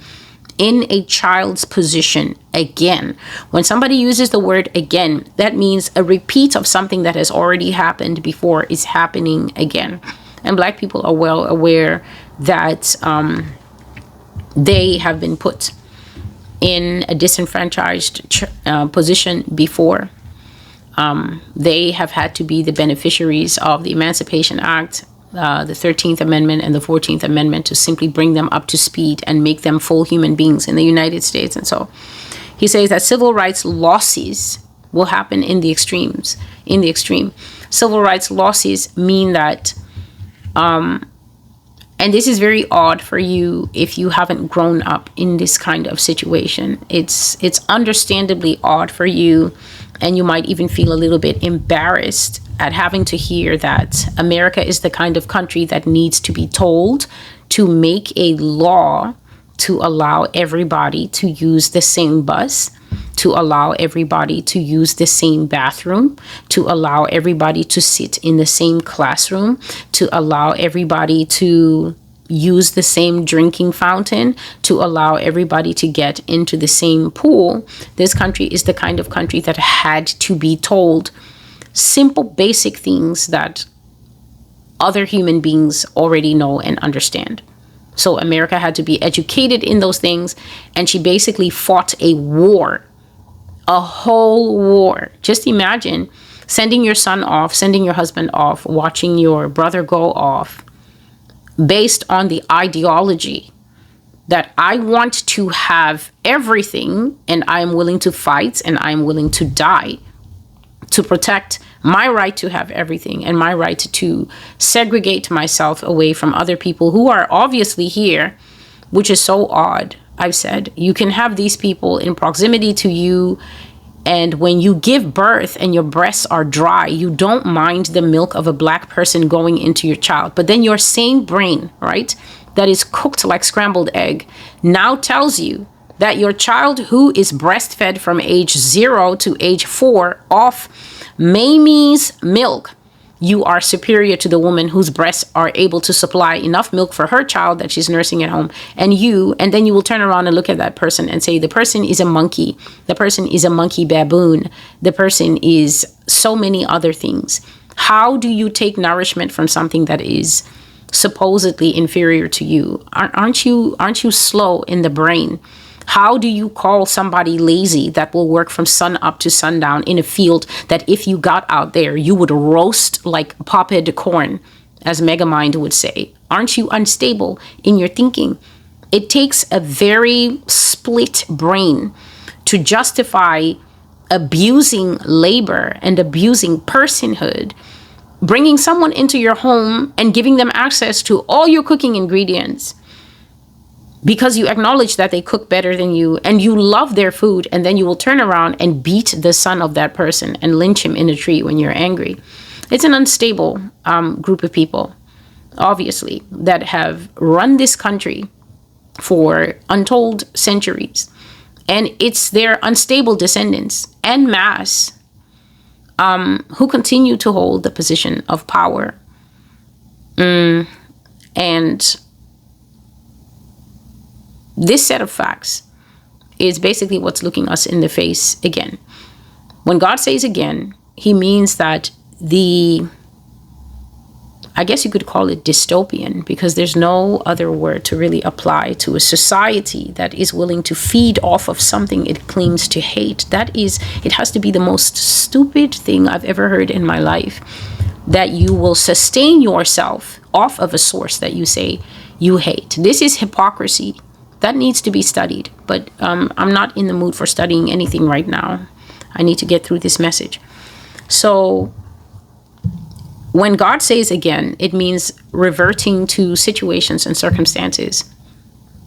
in a child's position again. When somebody uses the word again, that means a repeat of something that has already happened before is happening again. And Black people are well aware that they have been put in a disenfranchised position before. They have had to be the beneficiaries of the Emancipation Act, the 13th Amendment and the 14th Amendment, to simply bring them up to speed and make them full human beings in the United States. And so he says that civil rights losses will happen in the extremes. In the extreme, civil rights losses mean that and this is very odd for you if you haven't grown up in this kind of situation. It's understandably odd for you, and you might even feel a little bit embarrassed at having to hear that America is the kind of country that needs to be told to make a law to allow everybody to use the same bus, to allow everybody to use the same bathroom, to allow everybody to sit in the same classroom, to allow everybody to use the same drinking fountain, to allow everybody to get into the same pool. This country is the kind of country that had to be told simple, basic things that other human beings already know and understand. So America had to be educated in those things, and she basically fought a war. A whole war. Just imagine sending your son off, sending your husband off, watching your brother go off based on the ideology that I want to have everything, and I am willing to fight and I am willing to die to protect my right to have everything and my right to segregate myself away from other people who are obviously here, which is so odd. I've said you can have these people in proximity to you, and when you give birth and your breasts are dry, you don't mind the milk of a Black person going into your child. But then your sane brain, right, that is cooked like scrambled egg, now tells you that your child who is breastfed from age 0 to age 4 off Mamie's milk, you are superior to the woman whose breasts are able to supply enough milk for her child that she's nursing at home. And then you will turn around and look at that person and say, the person is a monkey. The person is a monkey baboon. The person is so many other things. How do you take nourishment from something that is supposedly inferior to you? Aren't you slow in the brain? How do you call somebody lazy that will work from sun up to sundown in a field that if you got out there, you would roast like Papa de corn, as Megamind would say? Aren't you unstable in your thinking? It takes a very split brain to justify abusing labor and abusing personhood, bringing someone into your home and giving them access to all your cooking ingredients because you acknowledge that they cook better than you and you love their food, and then you will turn around and beat the son of that person and lynch him in a tree when you're angry. It's an unstable group of people, obviously, that have run this country for untold centuries. And it's their unstable descendants en masse who continue to hold the position of power. And this set of facts is basically what's looking us in the face again. When God says again, he means that I guess you could call it dystopian, because there's no other word to really apply to a society that is willing to feed off of something it claims to hate. It has to be the most stupid thing I've ever heard in my life, that you will sustain yourself off of a source that you say you hate. This is hypocrisy. That needs to be studied, but I'm not in the mood for studying anything right now. I need to get through this message. So when God says again, it means reverting to situations and circumstances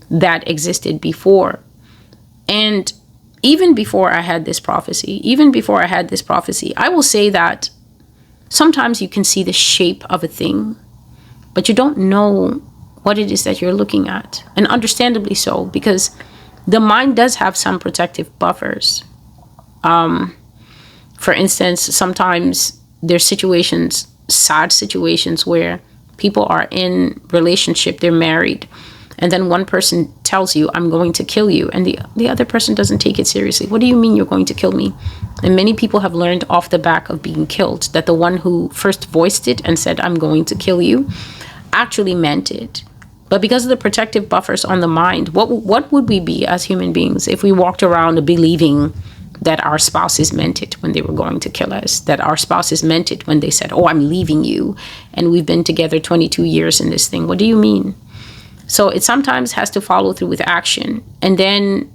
that existed before. And even before I had this prophecy, I will say that sometimes you can see the shape of a thing, but you don't know what it is that you're looking at. And understandably so, because the mind does have some protective buffers. For instance, sometimes there's situations, sad situations, where people are in relationship, they're married, and then one person tells you, I'm going to kill you, and the other person doesn't take it seriously. What do you mean you're going to kill me? And many people have learned off the back of being killed that the one who first voiced it and said, I'm going to kill you, actually meant it. But because of the protective buffers on the mind, what would we be as human beings if we walked around believing that our spouses meant it when they were going to kill us, that our spouses meant it when they said, oh, I'm leaving you, and we've been together 22 years in this thing? What do you mean? So it sometimes has to follow through with action, and then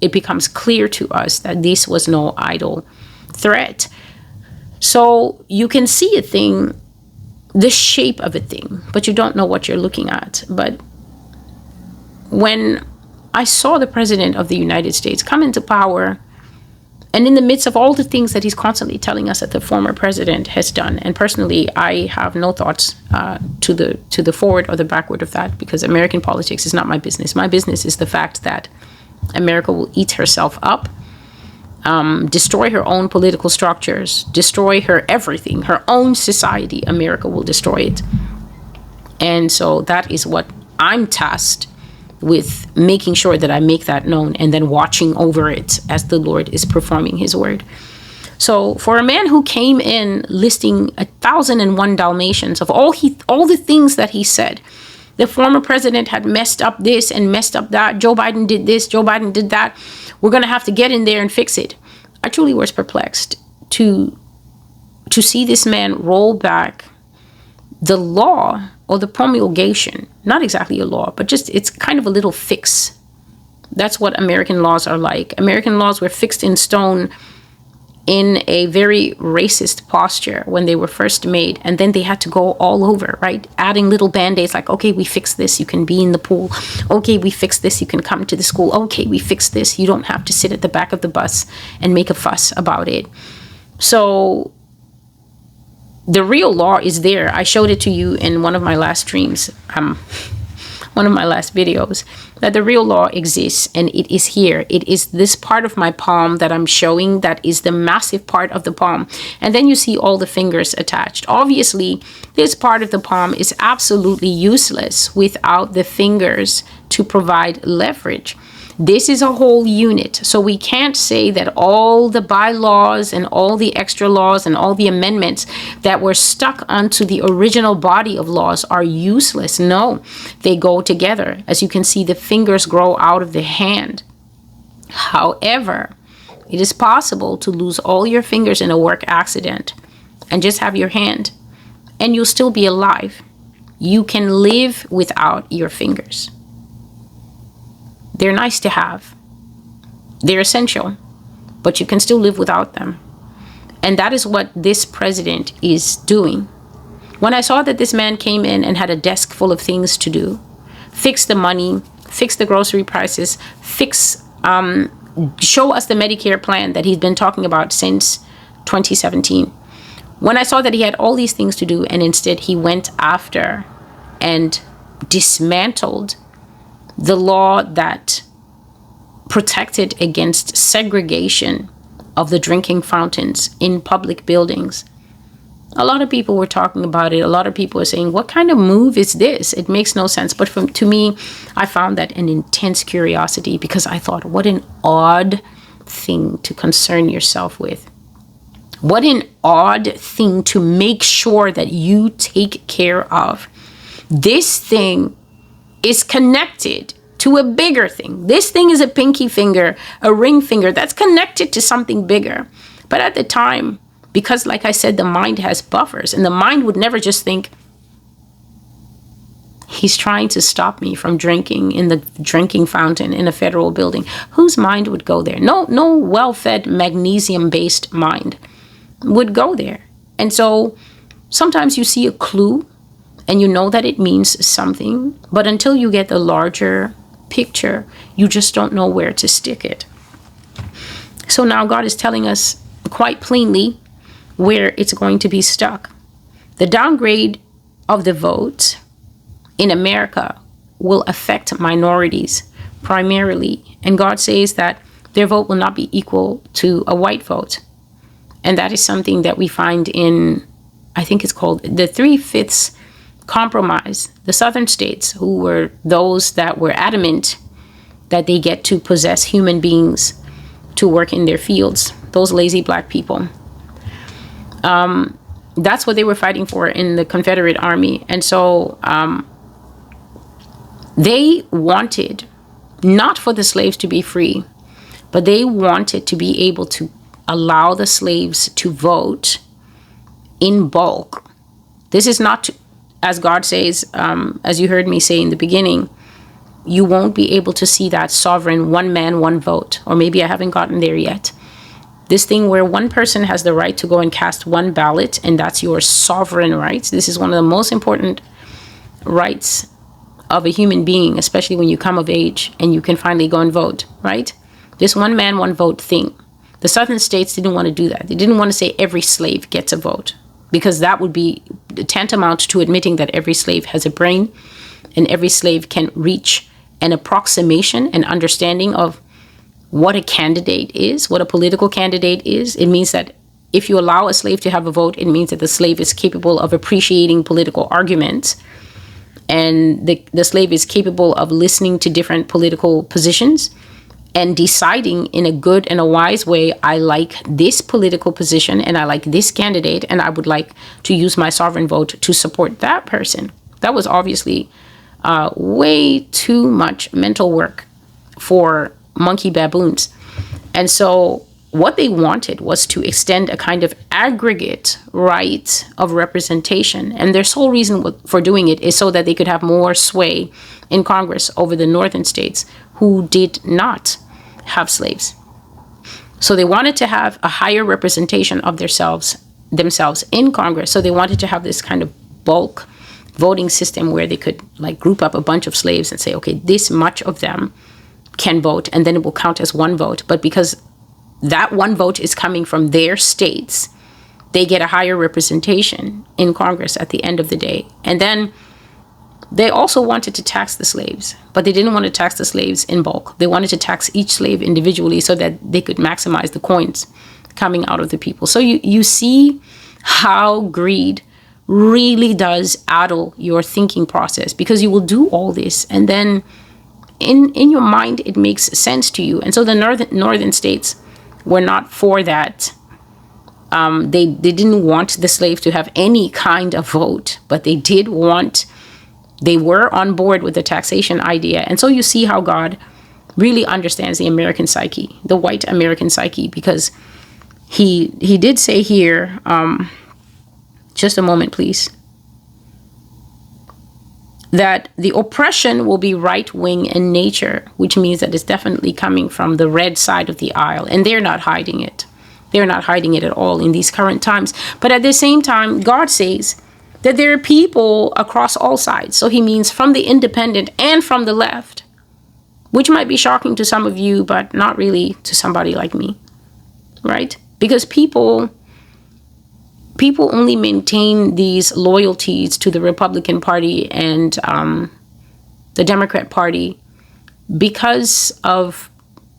it becomes clear to us that this was no idle threat. So you can see a thing, the shape of a thing, but you don't know what you're looking at. But when I saw the president of the United States come into power, and in the midst of all the things that he's constantly telling us that the former president has done, and personally, I have no thoughts to the forward or the backward of that, because American politics is not my business. My business is the fact that America will eat herself up, destroy her own political structures, destroy her everything, her own society. America will destroy it. And so that is what I'm tasked with, making sure that I make that known, and then watching over it as the Lord is performing his word. So for a man who came in listing 1,001 Dalmatians of all the things that he said, the former president had messed up this and messed up that, Joe Biden did this, Joe Biden did that, we're going to have to get in there and fix it. I truly was perplexed to see this man roll back the law, or the promulgation, not exactly a law, but just it's kind of a little fix. That's what American laws are like. American laws were fixed in stone in a very racist posture when they were first made, and then they had to go all over, right? Adding little band-aids like, okay, we fixed this, you can be in the pool. Okay, we fixed this, you can come to the school. Okay, we fixed this, you don't have to sit at the back of the bus and make a fuss about it. So the real law is there. I showed it to you in one of my last streams, one of my last videos, that the real law exists, and it is here. It is this part of my palm that I'm showing, that is the massive part of the palm. And then you see all the fingers attached. Obviously, this part of the palm is absolutely useless without the fingers to provide leverage. This is a whole unit. So we can't say that all the bylaws and all the extra laws and all the amendments that were stuck onto the original body of laws are useless. No, they go together. As you can see, the fingers grow out of the hand. However, it is possible to lose all your fingers in a work accident and just have your hand, and you'll still be alive. You can live without your fingers. They're nice to have. They're essential, but you can still live without them. And that is what this president is doing. When I saw that this man came in and had a desk full of things to do, fix the money, fix the grocery prices, show us the Medicare plan that he's been talking about since 2017. When I saw that he had all these things to do, and instead he went after and dismantled the law that protected against segregation of the drinking fountains in public buildings. A lot of people were talking about it. A lot of people are saying, what kind of move is this? It makes no sense. But to me, I found that an intense curiosity, because I thought, what an odd thing to concern yourself with. What an odd thing to make sure that you take care of. This thing is connected to a bigger thing. This thing is a pinky finger, a ring finger that's connected to something bigger. But at the time, because like I said, the mind has buffers, and the mind would never just think, he's trying to stop me from drinking in the drinking fountain in a federal building. Whose mind would go there? No well-fed, magnesium-based mind would go there. And so sometimes you see a clue and you know that it means something, but until you get the larger picture, you just don't know where to stick it. So now God is telling us quite plainly where it's going to be stuck. The downgrade of the vote in America will affect minorities primarily. And God says that their vote will not be equal to a white vote. And that is something that we find in, I think it's called the 3/5 compromise. The southern states, who were those that were adamant that they get to possess human beings to work in their fields, those lazy black people. That's what they were fighting for in the Confederate Army. And so they wanted not for the slaves to be free, but they wanted to be able to allow the slaves to vote in bulk. This is not, as God says, as you heard me say in the beginning, you won't be able to see that sovereign one man, one vote. Or maybe I haven't gotten there yet. This thing where one person has the right to go and cast one ballot, and that's your sovereign rights. This is one of the most important rights of a human being, especially when you come of age and you can finally go and vote, right? This one man, one vote thing. The southern states didn't want to do that. They didn't want to say every slave gets a vote, because that would be tantamount to admitting that every slave has a brain and every slave can reach an approximation, an understanding of what a candidate is, what a political candidate is. It means that if you allow a slave to have a vote, it means that the slave is capable of appreciating political arguments, and the slave is capable of listening to different political positions and deciding in a good and a wise way, I like this political position and I like this candidate, and I would like to use my sovereign vote to support that person. That was obviously way too much mental work for monkey baboons. And so what they wanted was to extend a kind of aggregate right of representation. And their sole reason for doing it is so that they could have more sway in Congress over the northern states who did not have slaves. So they wanted to have a higher representation of themselves in Congress. So they wanted to have this kind of bulk voting system where they could like group up a bunch of slaves and say, okay, this much of them can vote, and then it will count as one vote. But because that one vote is coming from their states, they get a higher representation in Congress at the end of the day. And then they also wanted to tax the slaves, but they didn't want to tax the slaves in bulk. They wanted to tax each slave individually so that they could maximize the coins coming out of the people. So you see how greed really does addle your thinking process, because you will do all this and then in your mind, it makes sense to you. And so the northern states were not for that. They didn't want the slave to have any kind of vote, but they were on board with the taxation idea. And so you see how God really understands the American psyche, the white American psyche, because he did say here, just a moment, please, that the oppression will be right-wing in nature, which means that it's definitely coming from the red side of the aisle, and they're not hiding it. They're not hiding it at all in these current times. But at the same time, God says that there are people across all sides. So he means from the independent and from the left, which might be shocking to some of you, but not really to somebody like me, right? Because people only maintain these loyalties to the Republican Party and the Democrat Party because of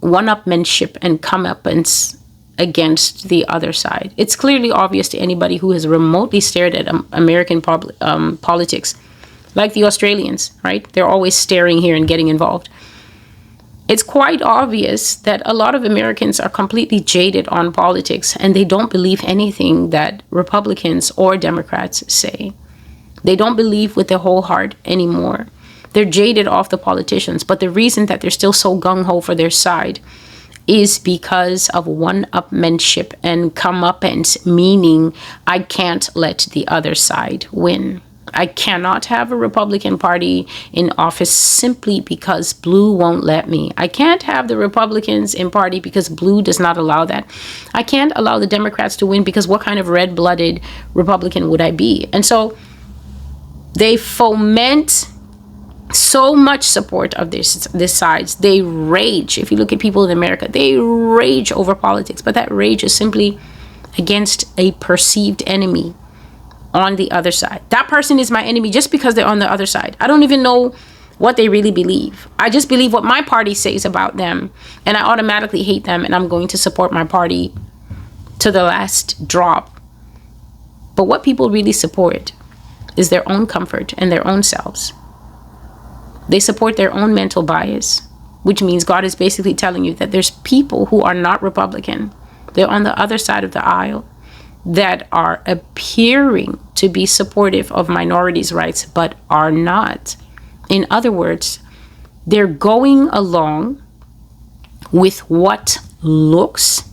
one-upmanship and comeuppance against the other side. It's clearly obvious to anybody who has remotely stared at American politics, like the Australians, right? They're always staring here and getting involved. It's quite obvious that a lot of Americans are completely jaded on politics, and they don't believe anything that Republicans or Democrats say. They don't believe with their whole heart anymore. They're jaded off the politicians, but the reason that they're still so gung-ho for their side is because of one-upmanship and comeuppance, meaning I can't let the other side win. I cannot have a Republican Party in office simply because blue won't let me. I can't have the Republicans in party because blue does not allow that. I can't allow the Democrats to win because what kind of red-blooded Republican would I be? And so they foment so much support of this sides. They rage. If you look at people in America, they rage over politics, but that rage is simply against a perceived enemy on the other side. That person is my enemy just because they're on the other side. I don't even know what they really believe. I just believe what my party says about them, and I automatically hate them, and I'm going to support my party to the last drop. But what people really support is their own comfort and their own selves. They support their own mental bias, which means God is basically telling you that there's people who are not Republican. They're on the other side of the aisle that are appearing to be supportive of minorities' rights, but are not. In other words, they're going along with what looks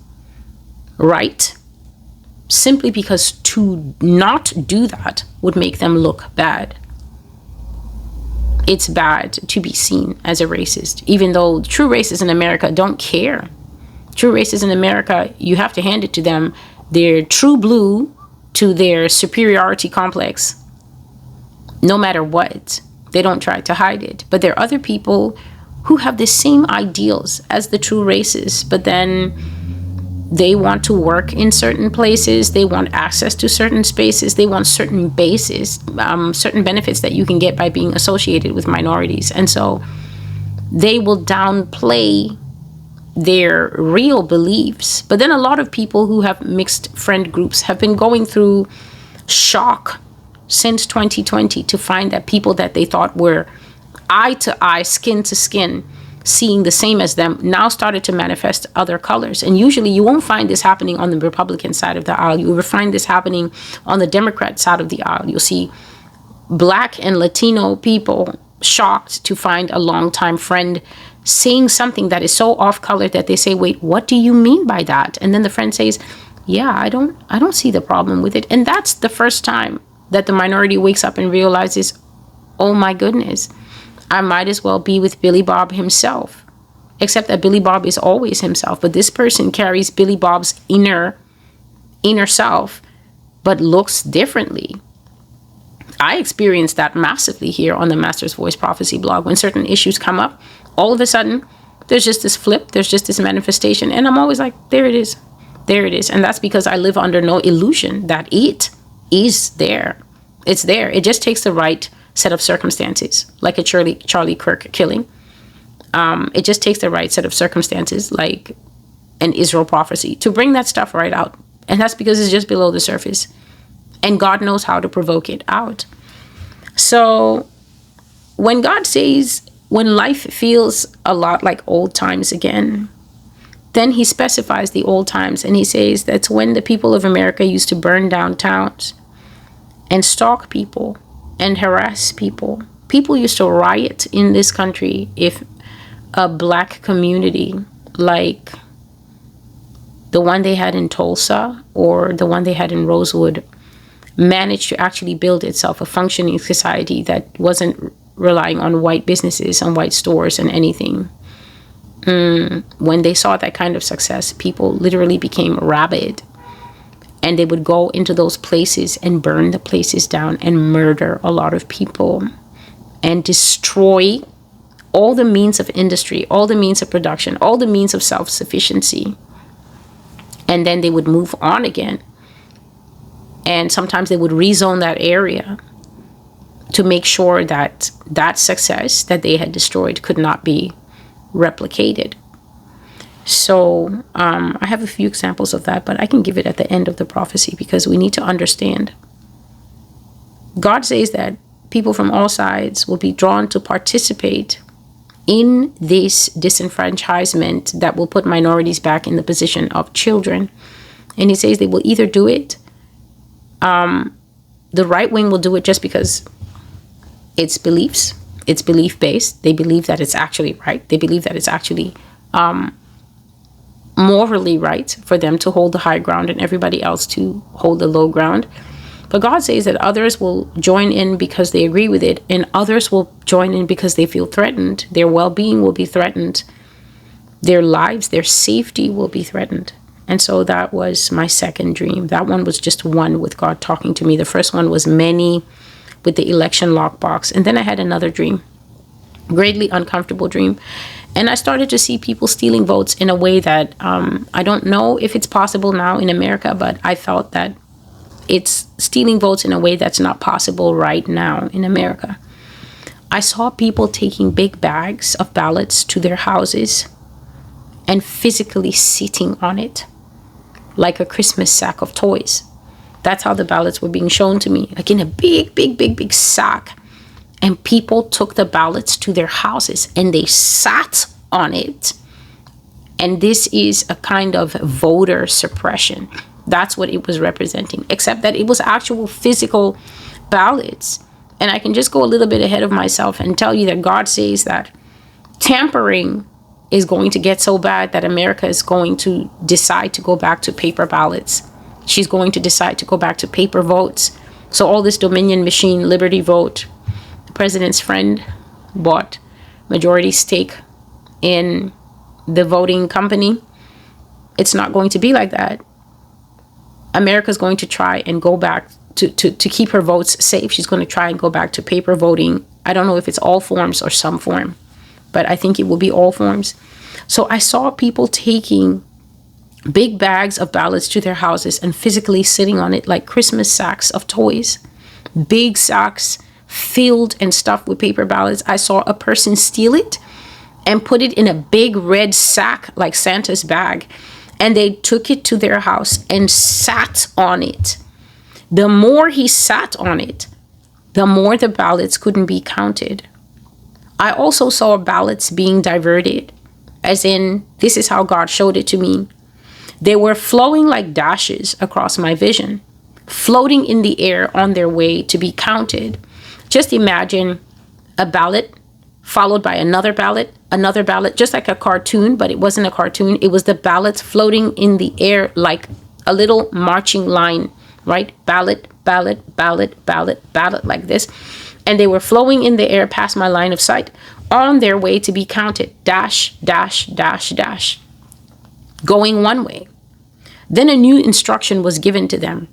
right, simply because to not do that would make them look bad. It's bad to be seen as a racist, even though true racists in America don't care. True racists in America, you have to hand it to them. They're true blue to their superiority complex. No matter what, they don't try to hide it. But there are other people who have the same ideals as the true racists, but then they want to work in certain places. They want access to certain spaces. They want certain bases, certain benefits that you can get by being associated with minorities. And so they will downplay their real beliefs. But then a lot of people who have mixed friend groups have been going through shock since 2020 to find that people that they thought were eye to eye, skin to skin, seeing the same as them, now started to manifest other colors. And usually you won't find this happening on the Republican side of the aisle. You will find this happening on the Democrat side of the aisle. You'll see Black and Latino people shocked to find a longtime friend saying something that is so off color that they say, wait, what do you mean by that? And then the friend says, yeah, I don't see the problem with it. And that's the first time that the minority wakes up and realizes, oh my goodness, I might as well be with Billy Bob himself, except that Billy Bob is always himself. But this person carries Billy Bob's inner self, but looks differently. I experienced that massively here on the Master's Voice Prophecy blog. When certain issues come up, all of a sudden, there's just this flip, there's just this manifestation. And I'm always like, there it is. There it is. And that's because I live under no illusion that it is there. It's there. It just takes the right set of circumstances, like a Charlie Kirk killing. It just takes the right set of circumstances, like an Israel prophecy, to bring that stuff right out. And that's because it's just below the surface. And God knows how to provoke it out. So when God says when life feels a lot like old times again, then he specifies the old times, and he says that's when the people of America used to burn down towns and stalk people and harass people. People used to riot in this country if a black community like the one they had in Tulsa or the one they had in Rosewood managed to actually build itself a functioning society that wasn't relying on white businesses, on white stores and anything. When they saw that kind of success, people literally became rabid, and they would go into those places and burn the places down and murder a lot of people and destroy all the means of industry, all the means of production, all the means of self-sufficiency. And then they would move on again. And sometimes they would rezone that area to make sure that that success that they had destroyed could not be replicated. So I have a few examples of that, but I can give it at the end of the prophecy, because we need to understand. God says that people from all sides will be drawn to participate in this disenfranchisement that will put minorities back in the position of children. And he says they will either do it, the right wing will do it just because it's beliefs, it's belief-based. They believe that it's actually right. They believe that it's actually morally right for them to hold the high ground and everybody else to hold the low ground. But God says that others will join in because they agree with it, and others will join in because they feel threatened. Their well-being will be threatened. Their lives, their safety will be threatened. And so that was my second dream. That one was just one with God talking to me. The first one was many with the election lockbox. And then I had another dream, greatly uncomfortable dream. And I started to see people stealing votes in a way that I don't know if it's possible now in America, but I felt that it's stealing votes in a way that's not possible right now in America. I saw people taking big bags of ballots to their houses and physically sitting on it like a Christmas sack of toys. That's how the ballots were being shown to me, like in a big sack. And people took the ballots to their houses and they sat on it. And this is a kind of voter suppression. That's what it was representing, except that it was actual physical ballots. And I can just go a little bit ahead of myself and tell you that God says that tampering is going to get so bad that America is going to decide to go back to paper ballots. She's going to decide to go back to paper votes. So all this Dominion machine, Liberty Vote, the president's friend bought majority stake in the voting company. It's not going to be like that. America's going to try and go back to keep her votes safe. She's going to try and go back to paper voting. I don't know if it's all forms or some form, but I think it will be all forms. So I saw people taking big bags of ballots to their houses and physically sitting on it like Christmas sacks of toys. Big sacks filled and stuffed with paper ballots. I saw a person steal it and put it in a big red sack like Santa's bag. And they took it to their house and sat on it. The more he sat on it, the more the ballots couldn't be counted. I also saw ballots being diverted, as in, this is how God showed it to me. They were flowing like dashes across my vision, floating in the air on their way to be counted. Just imagine a ballot followed by another ballot, just like a cartoon, but it wasn't a cartoon. It was the ballots floating in the air like a little marching line, right? Ballot, ballot, ballot, ballot, ballot, like this. And they were flowing in the air past my line of sight on their way to be counted. Dash, dash, dash, dash. Going one way. Then a new instruction was given to them.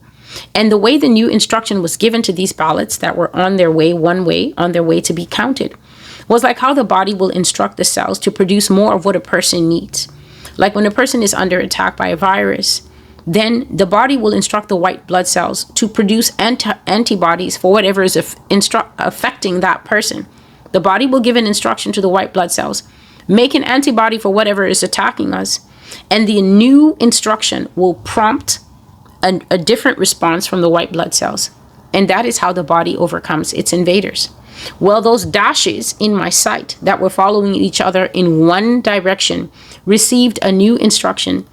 And the way the new instruction was given to these ballots that were on their way, one way, on their way to be counted, was like how the body will instruct the cells to produce more of what a person needs. Like when a person is under attack by a virus, then the body will instruct the white blood cells to produce antibodies for whatever is affecting that person. The body will give an instruction to the white blood cells, make an antibody for whatever is attacking us, and the new instruction will prompt a different response from the white blood cells. And that is how the body overcomes its invaders. Well, those dashes in my sight that were following each other in one direction received a new instruction,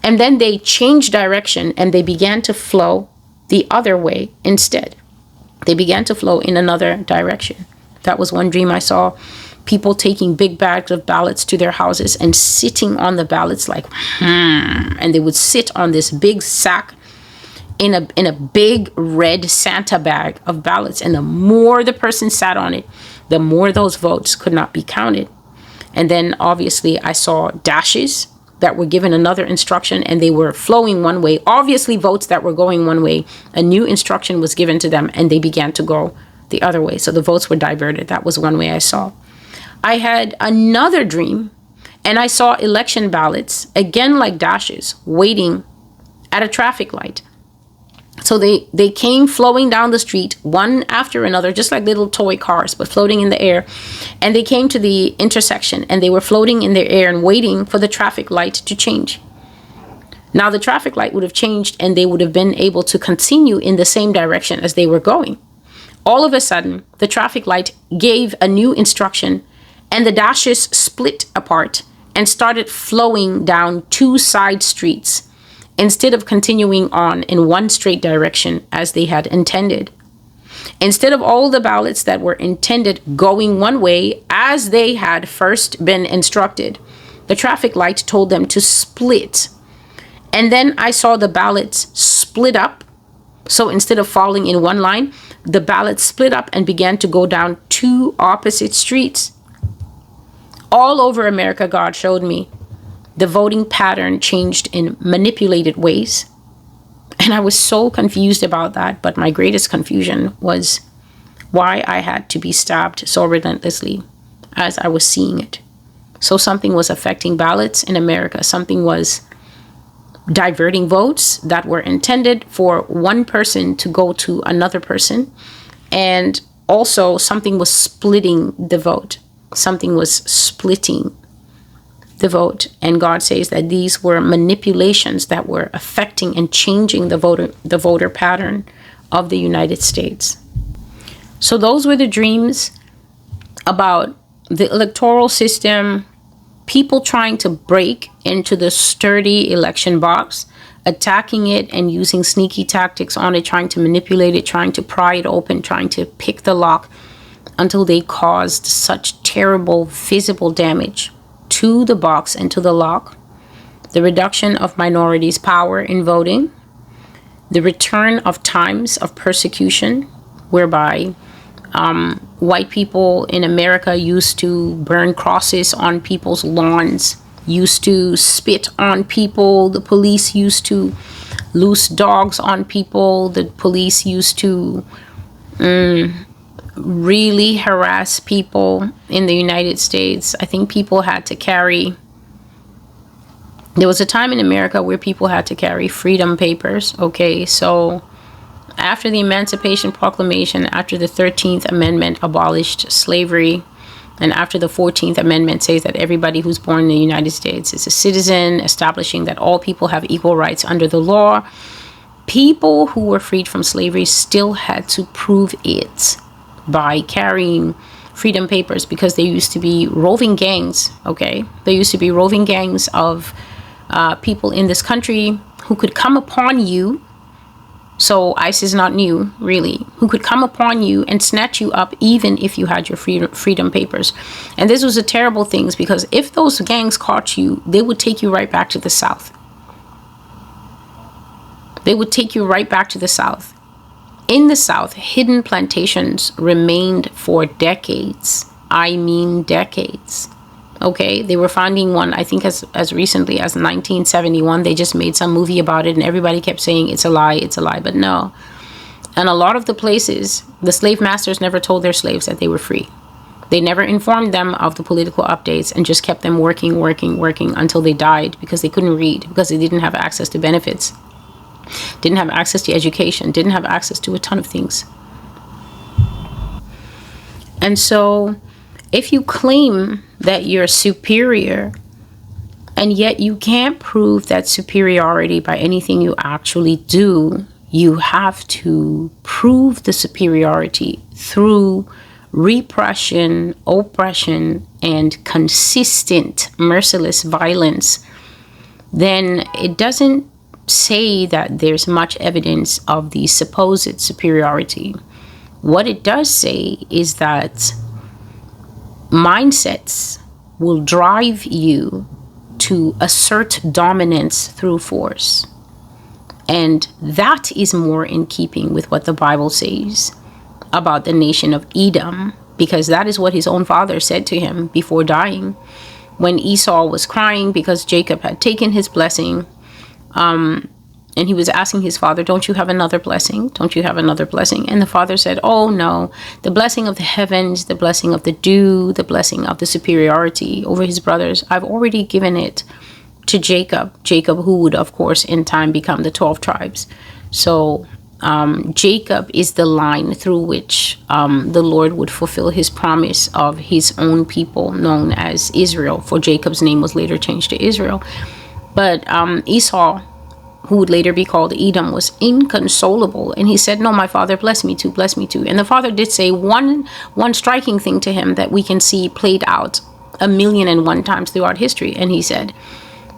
and then they changed direction and they began to flow the other way instead. They began to flow in another direction. That was one dream I saw. People taking big bags of ballots to their houses and sitting on the ballots like, and they would sit on this big sack in a big red Santa bag of ballots. And the more the person sat on it, the more those votes could not be counted. And then obviously I saw dashes that were given another instruction and they were flowing one way. Obviously votes that were going one way, a new instruction was given to them and they began to go the other way. So the votes were diverted. That was one way I saw. I had another dream and I saw election ballots, again like dashes, waiting at a traffic light. So they came flowing down the street, one after another, just like little toy cars, but floating in the air. And they came to the intersection and they were floating in the air and waiting for the traffic light to change. Now the traffic light would have changed and they would have been able to continue in the same direction as they were going. All of a sudden, the traffic light gave a new instruction and the dashes split apart and started flowing down two side streets, instead of continuing on in one straight direction as they had intended. Instead of all the ballots that were intended going one way as they had first been instructed, the traffic light told them to split. And then I saw the ballots split up. So instead of falling in one line, the ballots split up and began to go down two opposite streets. All over America, God showed me the voting pattern changed in manipulated ways. And I was so confused about that. But my greatest confusion was why I had to be stabbed so relentlessly as I was seeing it. So something was affecting ballots in America. Something was diverting votes that were intended for one person to go to another person. And also something was splitting the vote. Something was splitting the vote. And God says that these were manipulations that were affecting and changing the voter pattern of the United States. So those were the dreams about the electoral system, people trying to break into the sturdy election box, attacking it and using sneaky tactics on it, trying to manipulate it, trying to pry it open, trying to pick the lock until they caused such terrible visible damage to the box and to the lock. The reduction of minorities' power in voting, the return of times of persecution, whereby white people in America used to burn crosses on people's lawns, used to spit on people. The police used to loose dogs on people. The police used to really harass people in the United States. I think people had to carry, there was a time in America where people had to carry freedom papers. Okay, so after the Emancipation Proclamation, after the 13th Amendment abolished slavery, and after the 14th Amendment says that everybody who's born in the United States is a citizen, establishing that all people have equal rights under the law, people who were freed from slavery still had to prove it by carrying freedom papers, because there used to be roving gangs. Okay, there used to be roving gangs of people in this country who could come upon you. So ICE is not new, really, who could come upon you and snatch you up even if you had your freedom papers. And this was a terrible thing, because if those gangs caught you, they would take you right back to the South. They would take you right back to the South. In the South, hidden plantations remained for decades. I mean decades. Okay, they were finding one, I think as recently as 1971. They just made some movie about it and everybody kept saying it's a lie, but no. And a lot of the places, the slave masters never told their slaves that they were free. They never informed them of the political updates and just kept them working until they died, because they couldn't read, because they didn't have access to benefits, didn't have access to education, didn't have access to a ton of things. And so if you claim that you're superior, and yet you can't prove that superiority by anything you actually do, you have to prove the superiority through repression, oppression, and consistent merciless violence, then it doesn't say that there's much evidence of the supposed superiority. What it does say is that mindsets will drive you to assert dominance through force. And that is more in keeping with what the Bible says about the nation of Edom, because that is what his own father said to him before dying. When Esau was crying because Jacob had taken his blessing, and he was asking his father, don't you have another blessing? Don't you have another blessing? And the father said, oh no, the blessing of the heavens, the blessing of the dew, the blessing of the superiority over his brothers, I've already given it to Jacob. Jacob, who would, of course, in time become the 12 tribes. So Jacob is the line through which the Lord would fulfill his promise of his own people known as Israel, for Jacob's name was later changed to Israel. But Esau, who would later be called Edom, was inconsolable. And he said, no, my father, bless me too, bless me too. And the father did say one striking thing to him that we can see played out 1,000,001 times throughout history. And he said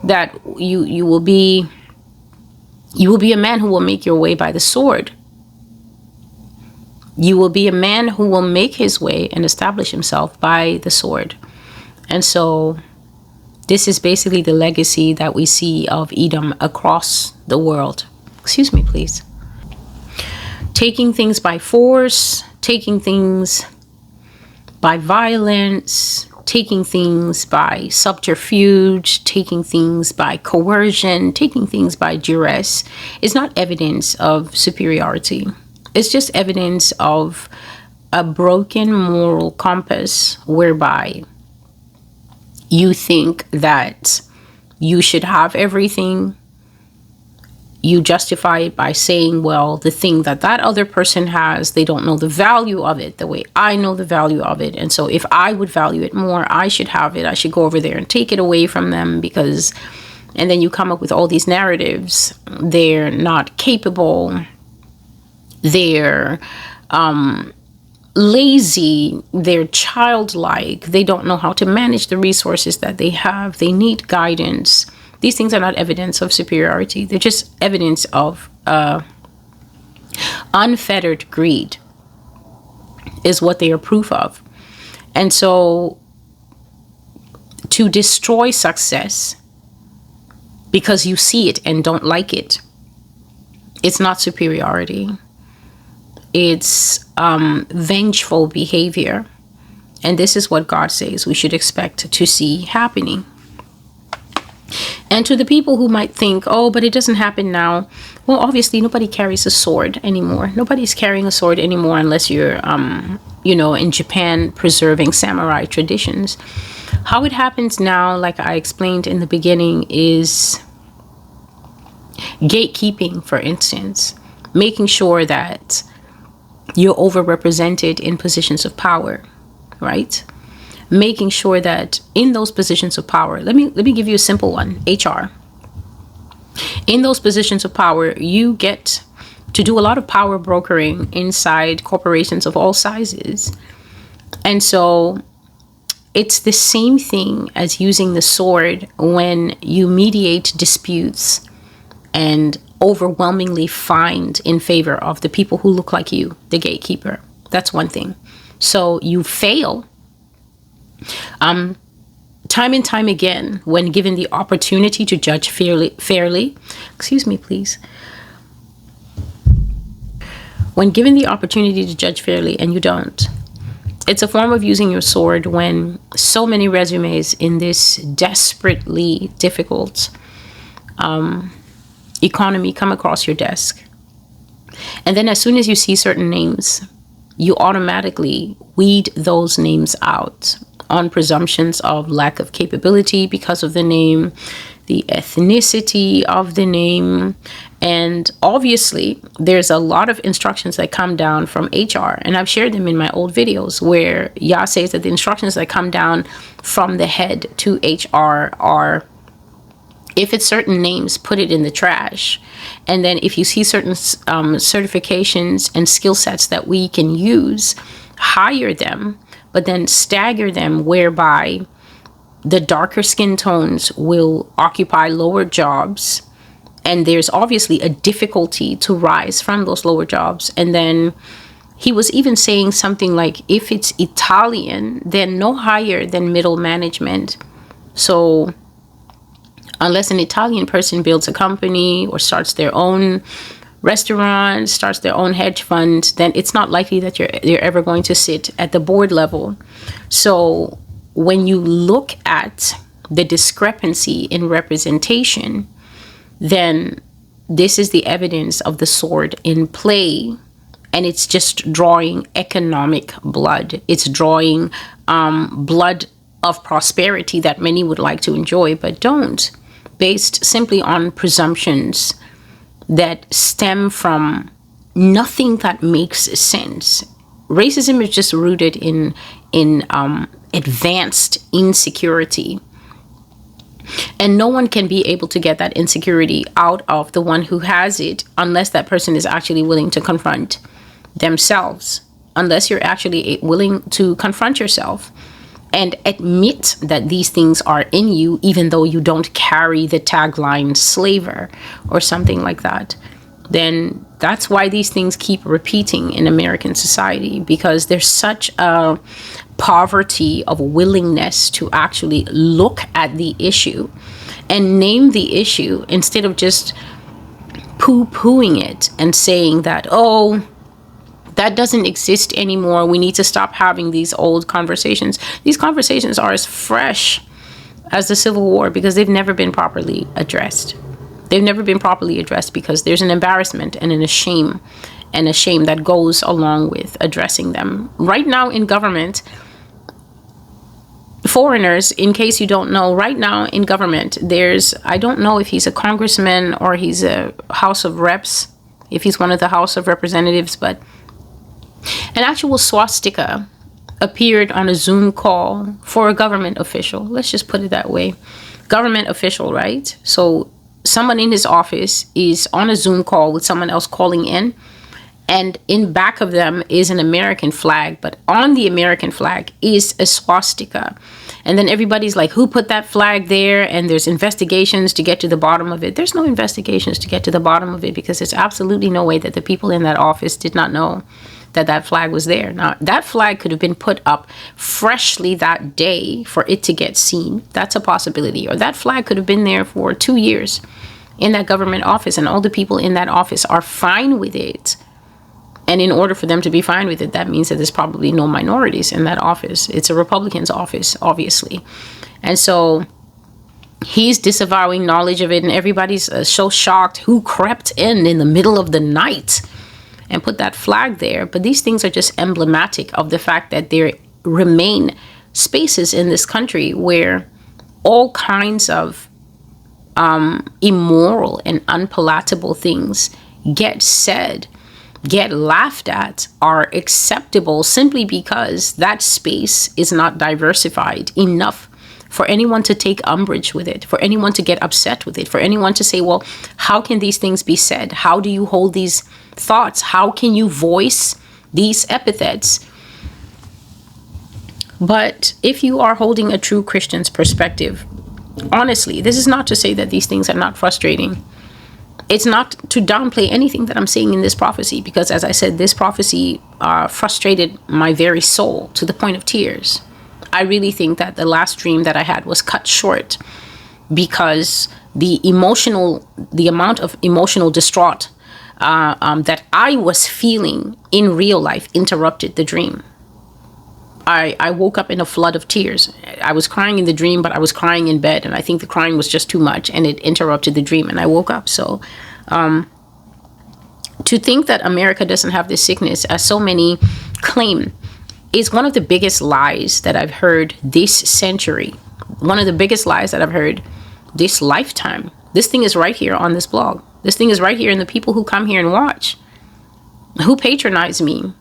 that you will be a man who will make your way by the sword. You will be a man who will make his way and establish himself by the sword. And so this is basically the legacy that we see of Edom across the world. Excuse me, please. Taking things by force, taking things by violence, taking things by subterfuge, taking things by coercion, taking things by duress is not evidence of superiority. It's just evidence of a broken moral compass whereby you think that you should have everything. You justify it by saying, well, the thing that other person has, they don't know the value of it the way I know the value of it. And so if I would value it more, I should have it. I should go over there and take it away from them because, and then you come up with all these narratives. They're not capable. They're lazy, they're childlike, they don't know how to manage the resources that they have, they need guidance. These things are not evidence of superiority. They're just evidence of unfettered greed is what they are proof of. And so to destroy success because you see it and don't like it, it's not superiority. It's vengeful behavior. And this is what God says we should expect to see happening. And to the people who might think, oh, but it doesn't happen now. Well, obviously, nobody carries a sword anymore. Nobody's carrying a sword anymore unless you're, in Japan preserving samurai traditions. How it happens now, like I explained in the beginning, is gatekeeping, for instance, making sure that you're overrepresented in positions of power, right? Making sure that in those positions of power, let me give you a simple one, HR. In those positions of power, you get to do a lot of power brokering inside corporations of all sizes. And so it's the same thing as using the sword when you mediate disputes and overwhelmingly find in favor of the people who look like you, the gatekeeper. That's one thing. So you fail time and time again when given the opportunity to judge fairly. Excuse me, please. When given the opportunity to judge fairly and you don't. It's a form of using your sword when so many resumes in this desperately difficult economy come across your desk. And then as soon as you see certain names, you automatically weed those names out on presumptions of lack of capability because of the name, the ethnicity of the name. And obviously, there's a lot of instructions that come down from HR, and I've shared them in my old videos where Yah says that the instructions that come down from the head to HR are, if it's certain names, put it in the trash. And then if you see certain certifications and skill sets that we can use, hire them, but then stagger them, whereby the darker skin tones will occupy lower jobs. And there's obviously a difficulty to rise from those lower jobs. And then he was even saying something like, if it's Italian, then no higher than middle management. So unless an Italian person builds a company or starts their own restaurant, starts their own hedge fund, then it's not likely that you're ever going to sit at the board level. So when you look at the discrepancy in representation, then this is the evidence of the sword in play. And it's just drawing economic blood. It's drawing blood of prosperity that many would like to enjoy, but don't, based simply on presumptions that stem from nothing that makes sense. Racism is just rooted in advanced insecurity. And no one can be able to get that insecurity out of the one who has it unless that person is actually willing to confront themselves, unless you're actually willing to confront yourself and admit that these things are in you, even though you don't carry the tagline slaver or something like that. Then that's why these things keep repeating in American society, because there's such a poverty of willingness to actually look at the issue and name the issue, instead of just poo-pooing it and saying that, oh, that doesn't exist anymore. We need to stop having these old conversations. These conversations are as fresh as the Civil War because they've never been properly addressed. They've never been properly addressed because there's an embarrassment and a shame that goes along with addressing them. Right now in government, foreigners, in case you don't know, right now in government, there's, I don't know if he's a congressman or he's a House of Reps, if he's one of the House of Representatives, but an actual swastika appeared on a Zoom call for a government official. Let's just put it that way. Government official, right? So someone in his office is on a Zoom call with someone else calling in, and in back of them is an American flag, but on the American flag is a swastika. And then everybody's like, who put that flag there? And there's investigations to get to the bottom of it. There's no investigations to get to the bottom of it, because there's absolutely no way that the people in that office did not know that that flag was there. Now, that flag could have been put up freshly that day for it to get seen. That's a possibility. Or that flag could have been there for 2 years in that government office, and all the people in that office are fine with it. And in order for them to be fine with it, that means that there's probably no minorities in that office. It's a Republican's office, obviously. And so he's disavowing knowledge of it, and everybody's so shocked. Who crept in the middle of the night and put that flag there? But these things are just emblematic of the fact that there remain spaces in this country where all kinds of immoral and unpalatable things get said, get laughed at, are acceptable, simply because that space is not diversified enough for anyone to take umbrage with it, for anyone to get upset with it, for anyone to say, well, how can these things be said? How do you hold these thoughts? How can you voice these epithets? But if you are holding a true Christian's perspective, honestly, this is not to say that these things are not frustrating. It's not to downplay anything that I'm saying in this prophecy, because as I said, this prophecy frustrated my very soul to the point of tears. I really think that the last dream that I had was cut short because the amount of emotional distraught that I was feeling in real life interrupted the dream. I woke up in a flood of tears. I was crying in the dream, but I was crying in bed, and I think the crying was just too much, and it interrupted the dream, and I woke up. So to think that America doesn't have this sickness, as so many claim, is one of the biggest lies that I've heard this century. One of the biggest lies that I've heard this lifetime. This thing is right here on this blog. This thing is right here in the people who come here and watch, who patronize me.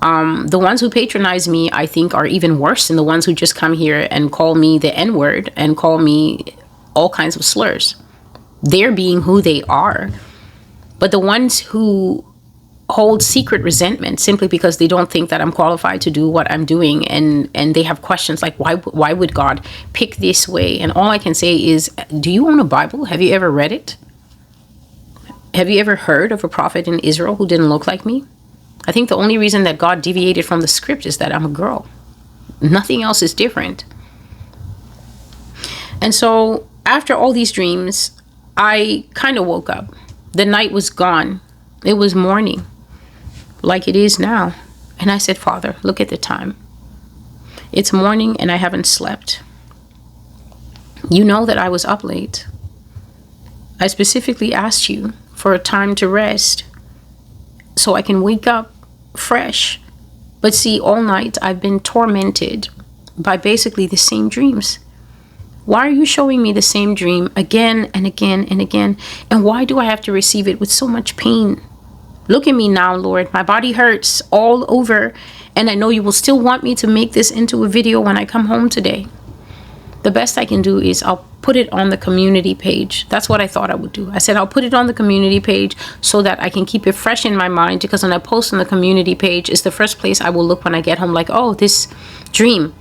The ones who patronize me, I think, are even worse than the ones who just come here and call me the N-word and call me all kinds of slurs. They're being who they are. But the ones who hold secret resentment simply because they don't think that I'm qualified to do what I'm doing, and they have questions like, why would God pick this way? And all I can say is, do you own a Bible? Have you ever read it? Have you ever heard of a prophet in Israel who didn't look like me? I think the only reason that God deviated from the script is that I'm a girl. Nothing else is different. And so after all these dreams, I kind of woke up. The night was gone. It was morning, like it is now. And I said, Father, look at the time. It's morning and I haven't slept. You know that I was up late. I specifically asked you for a time to rest so I can wake up fresh. But see, all night I've been tormented by basically the same dreams. Why are you showing me the same dream again and again and again? And why do I have to receive it with so much pain? Look at me now, Lord. My body hurts all over. And I know you will still want me to make this into a video when I come home today. The best I can do is I'll put it on the community page. That's what I thought I would do. I said I'll put it on the community page so that I can keep it fresh in my mind, because when I post on the community page, it's the first place I will look when I get home, like, oh, this dream.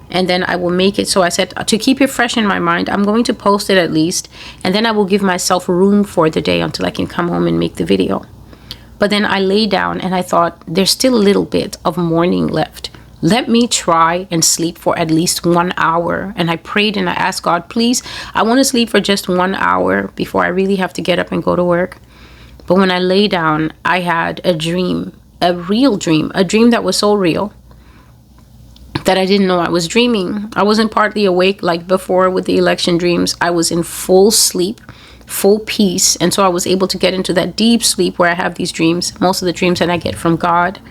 And then I will make it. So I said, to keep it fresh in my mind, I'm going to post it at least. And then I will give myself room for the day until I can come home and make the video. But then I lay down and I thought, there's still a little bit of morning left. Let me try and sleep for at least 1 hour. And I prayed and I asked God, please, I want to sleep for just 1 hour before I really have to get up and go to work. But when I lay down, I had a dream, a real dream, a dream that was so real that I didn't know I was dreaming. I wasn't partly awake like before with the election dreams. I was in full sleep, full peace. And so I was able to get into that deep sleep where I have these dreams, most of the dreams that I get from God.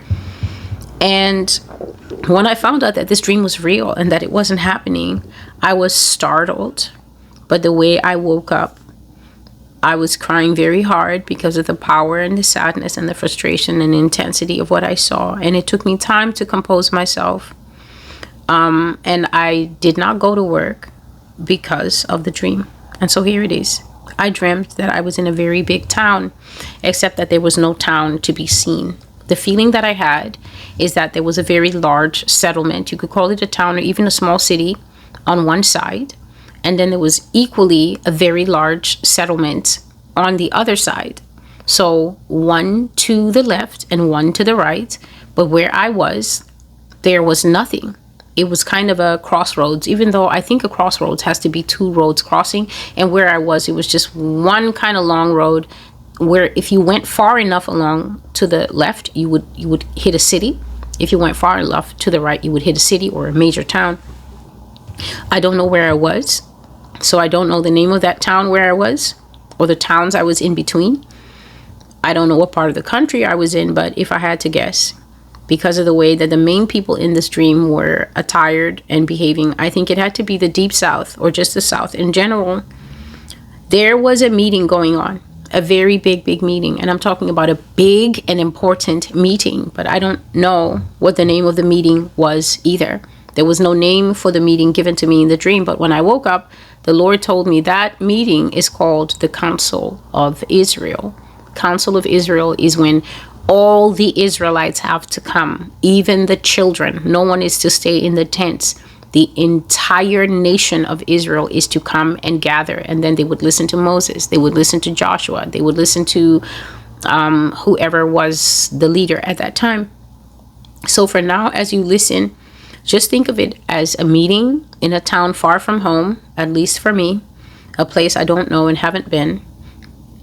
And when I found out that this dream was real and that it wasn't happening, I was startled. But the way I woke up, I was crying very hard because of the power and the sadness and the frustration and intensity of what I saw. And it took me time to compose myself. And I did not go to work because of the dream. And so here it is. I dreamt that I was in a very big town, except that there was no town to be seen. The feeling that I had is that there was a very large settlement. You could call it a town or even a small city on one side. And then there was equally a very large settlement on the other side. So one to the left and one to the right. But where I was, there was nothing. It was kind of a crossroads, even though I think a crossroads has to be two roads crossing. And where I was, it was just one kind of long road where if you went far enough along to the left, you would hit a city. If you went far enough to the right, you would hit a city or a major town. I don't know where I was. So I don't know the name of that town where I was or the towns I was in between. I don't know what part of the country I was in, but if I had to guess, because of the way that the main people in this dream were attired and behaving, I think it had to be the Deep South or just the South in general. There was a meeting going on, a very big meeting. And I'm talking about a big and important meeting, but I don't know what the name of the meeting was either. There was no name for the meeting given to me in the dream. But when I woke up, the Lord told me that meeting is called the Council of Israel. Council of Israel is when all the Israelites have to come, even the children. No one is to stay in the tents. The entire nation of Israel is to come and gather. And then they would listen to Moses. They would listen to Joshua. They would listen to whoever was the leader at that time. So for now, as you listen, just think of it as a meeting in a town far from home, at least for me, a place I don't know and haven't been.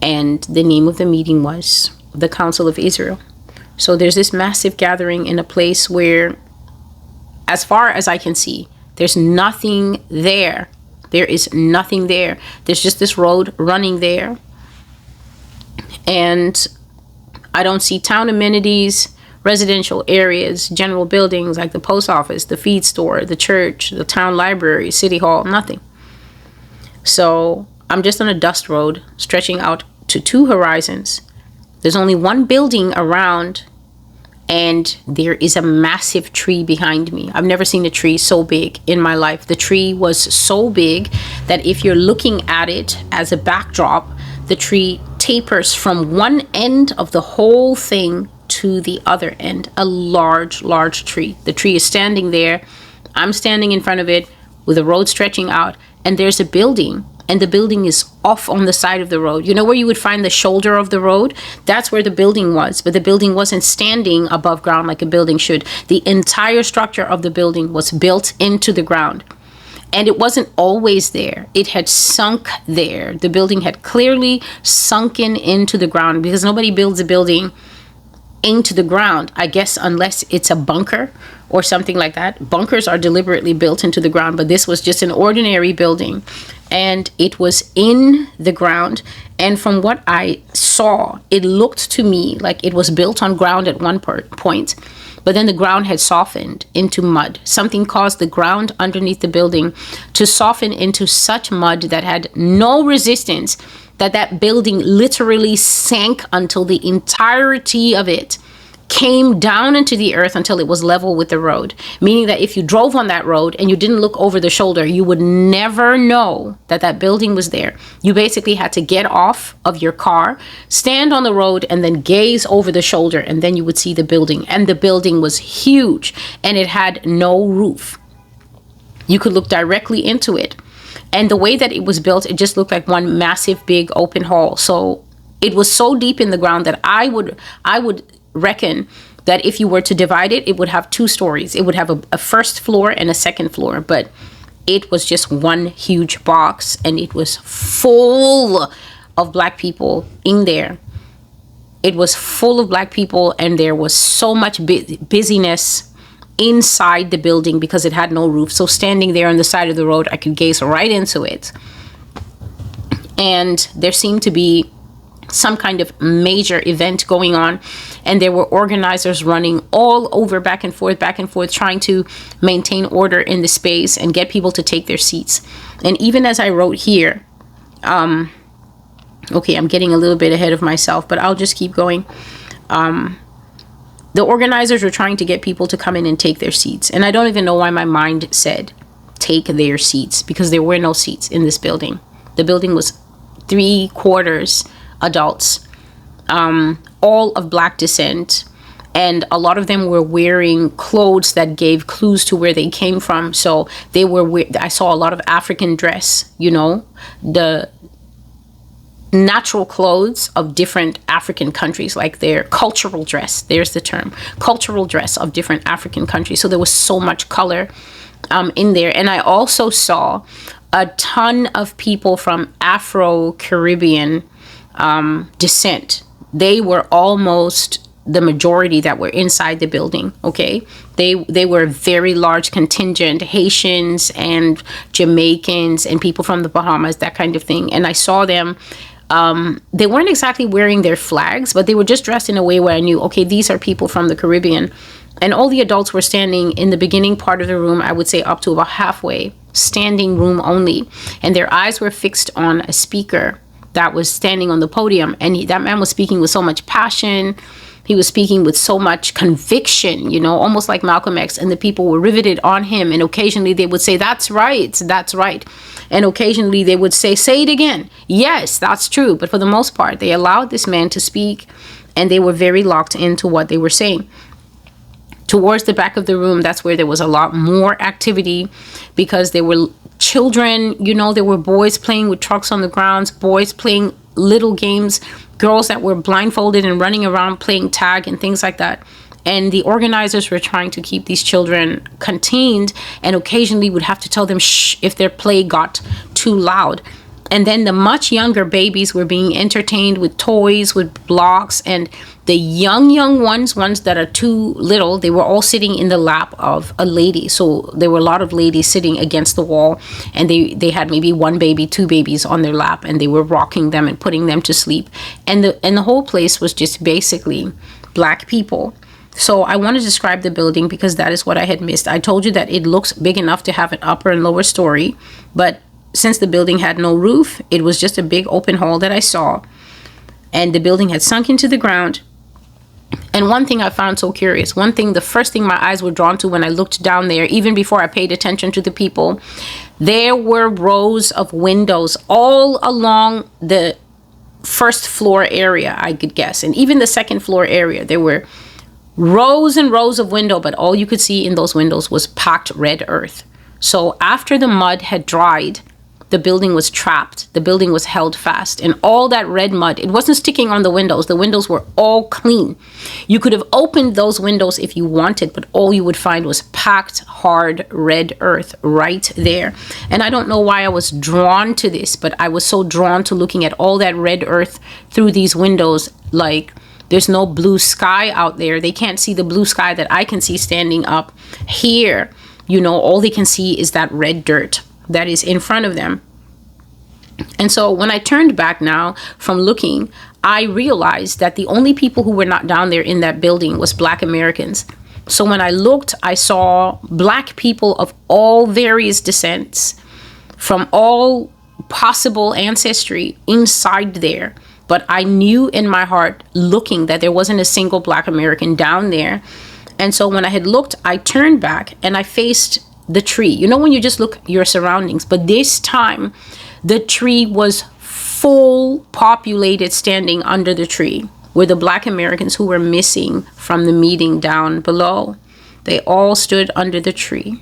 And the name of the meeting was the Council of Israel. So there's this massive gathering in a place where, as far as I can see, there's nothing there. There is nothing there. There's just this road running there. And I don't see town amenities, residential areas, general buildings like the post office, the feed store, the church, the town library, city hall, nothing. So I'm just on a dust road stretching out to two horizons. There's only one building around, and there is a massive tree behind me. I've never seen a tree so big in my life. The tree was so big that if you're looking at it as a backdrop, the tree tapers from one end of the whole thing to the other end, a large tree. The tree is standing there. I'm standing in front of it with the road stretching out, and there's a building, and the building is off on the side of the road. You know where you would find the shoulder of the road? That's where the building was, but the building wasn't standing above ground like a building should. The entire structure of the building was built into the ground. And it wasn't always there. It had sunk there. The building had clearly sunken into the ground, because nobody builds a building into the ground, I guess, unless it's a bunker or something like that. Bunkers are deliberately built into the ground, but this was just an ordinary building, and it was in the ground. And from what I saw, it looked to me like it was built on ground at one point, but then the ground had softened into mud. Something caused the ground underneath the building to soften into such mud that had no resistance, that building literally sank until the entirety of it came down into the earth until it was level with the road. Meaning that if you drove on that road and you didn't look over the shoulder, you would never know that building was there. You basically had to get off of your car, stand on the road, and then gaze over the shoulder, and then you would see the building. And the building was huge, and it had no roof. You could look directly into it. And the way that it was built, it just looked like one massive big open hall. So it was so deep in the ground that I would reckon that if you were to divide it, it would have two stories. It would have a first floor and a second floor, but it was just one huge box, and it was full of Black people in there. It was full of Black people, and there was so much busyness inside the building because it had no roof. So standing there on the side of the road, I could gaze right into it. And there seemed to be some kind of major event going on, and there were organizers running all over, back and forth, trying to maintain order in the space and get people to take their seats. And even as I wrote here, okay, I'm getting a little bit ahead of myself, but I'll just keep going. The organizers were trying to get people to come in and take their seats. And I don't even know why my mind said take their seats, because there were no seats in this building. The building was 3/4 adults, all of Black descent, and a lot of them were wearing clothes that gave clues to where they came from. So they were, I saw a lot of African dress, you know, the natural clothes of different African countries, like their cultural dress. There's the term, cultural dress of different African countries. So there was so much color in there. And I also saw a ton of people from Afro-Caribbean descent. They were almost the majority that were inside the building. Okay, they were a very large contingent, Haitians and Jamaicans and people from the Bahamas, that kind of thing. And I saw them. They weren't exactly wearing their flags, but they were just dressed in a way where I knew, okay, these are people from the Caribbean. And all the adults were standing in the beginning part of the room, I would say up to about halfway, standing room only. And their eyes were fixed on a speaker that was standing on the podium. And that man was speaking with so much passion. He was speaking with so much conviction, you know, almost like Malcolm X. And the people were riveted on him. And occasionally they would say, that's right, that's right. And occasionally they would say it again. Yes, that's true. But for the most part, they allowed this man to speak, and they were very locked into what they were saying. Towards the back of the room, that's where there was a lot more activity, because there were children, you know, there were boys playing with trucks on the grounds, boys playing little games, girls that were blindfolded and running around playing tag and things like that. And the organizers were trying to keep these children contained, and occasionally would have to tell them shh if their play got too loud. And then the much younger babies were being entertained with toys, with blocks, and the young ones that are too little, they were all sitting in the lap of a lady. So there were a lot of ladies sitting against the wall, and they had maybe one baby, two babies on their lap, and they were rocking them and putting them to sleep. And the whole place was just basically Black people. So I want to describe the building because that is what I had missed. I told you that it looks big enough to have an upper and lower story, but since the building had no roof, it was just a big open hall that I saw, and the building had sunk into the ground. And one thing I found so curious, the first thing my eyes were drawn to when I looked down there, even before I paid attention to the people, there were rows of windows all along the first floor area, I could guess. And even the second floor area, there were rows and rows of window, but all you could see in those windows was packed red earth. So after the mud had dried, the building was trapped. The building was held fast. And all that red mud, it wasn't sticking on the windows. The windows were all clean. You could have opened those windows if you wanted, but all you would find was packed, hard, red earth right there. And I don't know why I was drawn to this, but I was so drawn to looking at all that red earth through these windows. Like, there's no blue sky out there. They can't see the blue sky that I can see standing up here. You know, all they can see is that red dirt that is in front of them. And so when I turned back now from looking, I realized that the only people who were not down there in that building was Black Americans. So when I looked, I saw Black people of all various descents, from all possible ancestry inside there. But I knew in my heart, looking, that there wasn't a single Black American down there. And so when I had looked, I turned back and I faced the tree. You know, when you just look at your surroundings, but this time the tree was full populated. Standing under the tree were the Black Americans who were missing from the meeting down below. They all stood under the tree.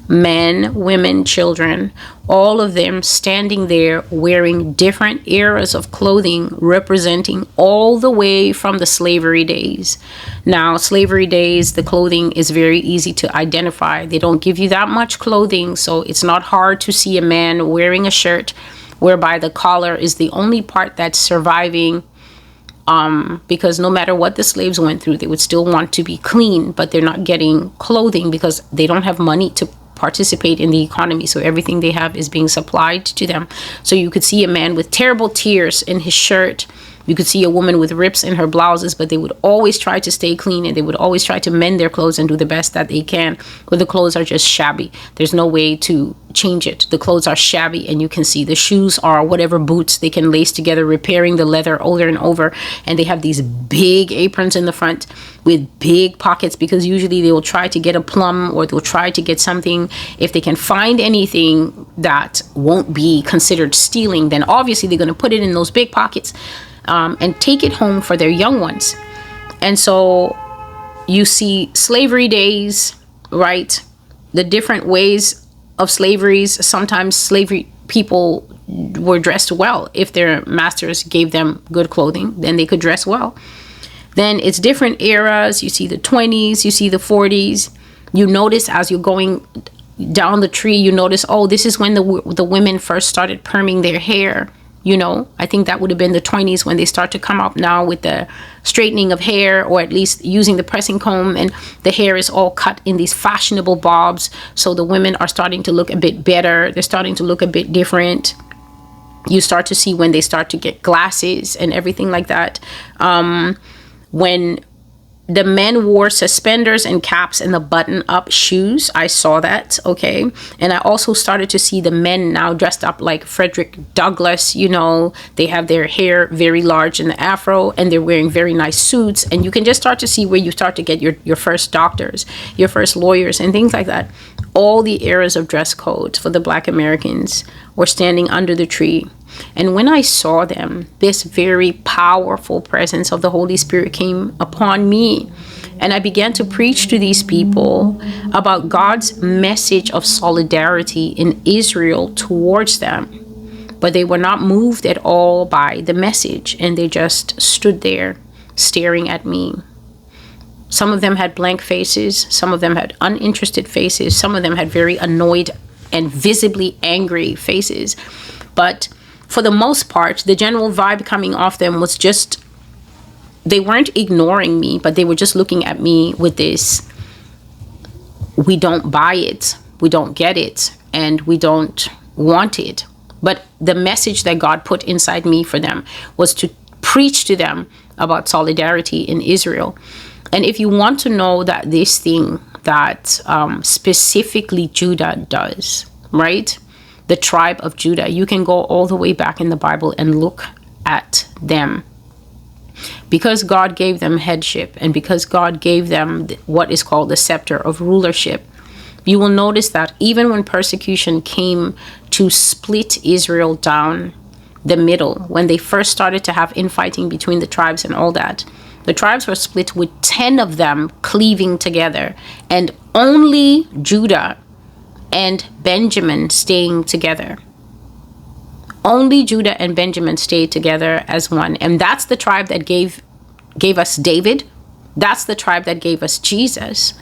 Men, women, children, all of them standing there wearing different eras of clothing, representing all the way from the slavery days. Now, slavery days, the clothing is very easy to identify. They don't give you that much clothing, so it's not hard to see a man wearing a shirt whereby the collar is the only part that's surviving. Because no matter what the slaves went through, they would still want to be clean, but they're not getting clothing because they don't have money to participate in the economy. So everything they have is being supplied to them. So you could see a man with terrible tears in his shirt. You could see a woman with rips in her blouses, but they would always try to stay clean, and they would always try to mend their clothes and do the best that they can. But the clothes are just shabby. There's no way to change it. The clothes are shabby, and you can see the shoes are whatever boots they can lace together, repairing the leather over and over. And they have these big aprons in the front with big pockets, because usually they will try to get a plum, or they'll try to get something. If they can find anything that won't be considered stealing, then obviously they're going to put it in those big pockets. And take it home for their young ones. And so you see slavery days, right? The different ways of slaveries. Sometimes slavery people were dressed well. If their masters gave them good clothing, then they could dress well. Then it's different eras. You see the 20s, you see the 40s. You notice as you're going down the tree, you notice, oh, this is when the women first started perming their hair. You know, I think that would have been the 20s when they start to come up now with the straightening of hair, or at least using the pressing comb, and the hair is all cut in these fashionable bobs. So the women are starting to look a bit better. They're starting to look a bit different. You start to see when they start to get glasses and everything like that. When the men wore suspenders and caps and the button-up shoes, I saw that, okay? And I also started to see the men now dressed up like Frederick Douglass. You know, they have their hair very large in the afro, and they're wearing very nice suits. And you can just start to see where you start to get your first doctors, your first lawyers, and things like that. All the eras of dress code for the Black Americans were standing under the tree. And when I saw them, this very powerful presence of the Holy Spirit came upon me. And I began to preach to these people about God's message of solidarity in Israel towards them. But they were not moved at all by the message, and they just stood there staring at me. Some of them had blank faces. Some of them had uninterested faces. Some of them had very annoyed and visibly angry faces. But for the most part, the general vibe coming off them was just, they weren't ignoring me, but they were just looking at me with this, we don't buy it, we don't get it, and we don't want it. But the message that God put inside me for them was to preach to them about solidarity in Israel. And if you want to know that this thing that specifically Judah does, right? The tribe of Judah, you can go all the way back in the Bible and look at them. Because God gave them headship, and because God gave them what is called the scepter of rulership, you will notice that even when persecution came to split Israel down, the middle, when they first started to have infighting between the tribes and all that, the tribes were split with 10 of them cleaving together, and only Judah and Benjamin staying together. Only Judah and Benjamin stayed together as one. And that's the tribe that gave us David. That's the tribe that gave us Jesus.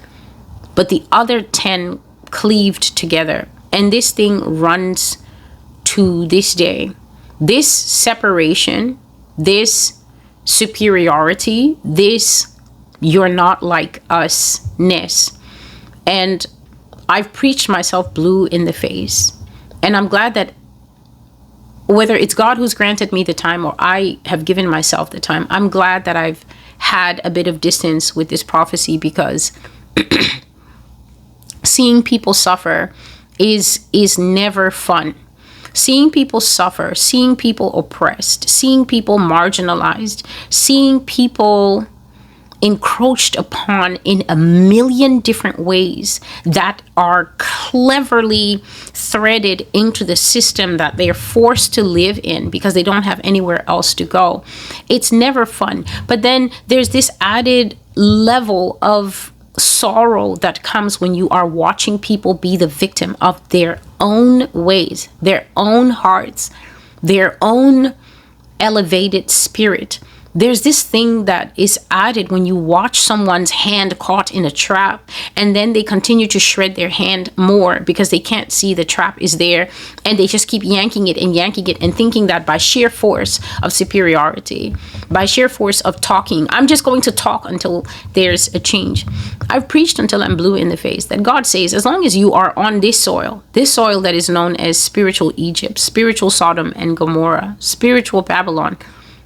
But the other 10 cleaved together. And this thing runs to this day. This separation, this superiority, this you're not like us-ness. And I've preached myself blue in the face. And I'm glad that whether it's God who's granted me the time or I have given myself the time, I'm glad that I've had a bit of distance with this prophecy, because seeing people suffer is never fun. Seeing people suffer, seeing people oppressed, seeing people marginalized, seeing people encroached upon in a million different ways that are cleverly threaded into the system that they're forced to live in because they don't have anywhere else to go. It's never fun. But then there's this added level of sorrow that comes when you are watching people be the victim of their own ways, their own hearts, their own elevated spirit. There's this thing that is added when you watch someone's hand caught in a trap, and then they continue to shred their hand more because they can't see the trap is there, and they just keep yanking it and thinking that by sheer force of superiority, by sheer force of talking, I'm just going to talk until there's a change. I've preached until I'm blue in the face that God says, as long as you are on this soil that is known as spiritual Egypt, spiritual Sodom and Gomorrah, spiritual Babylon,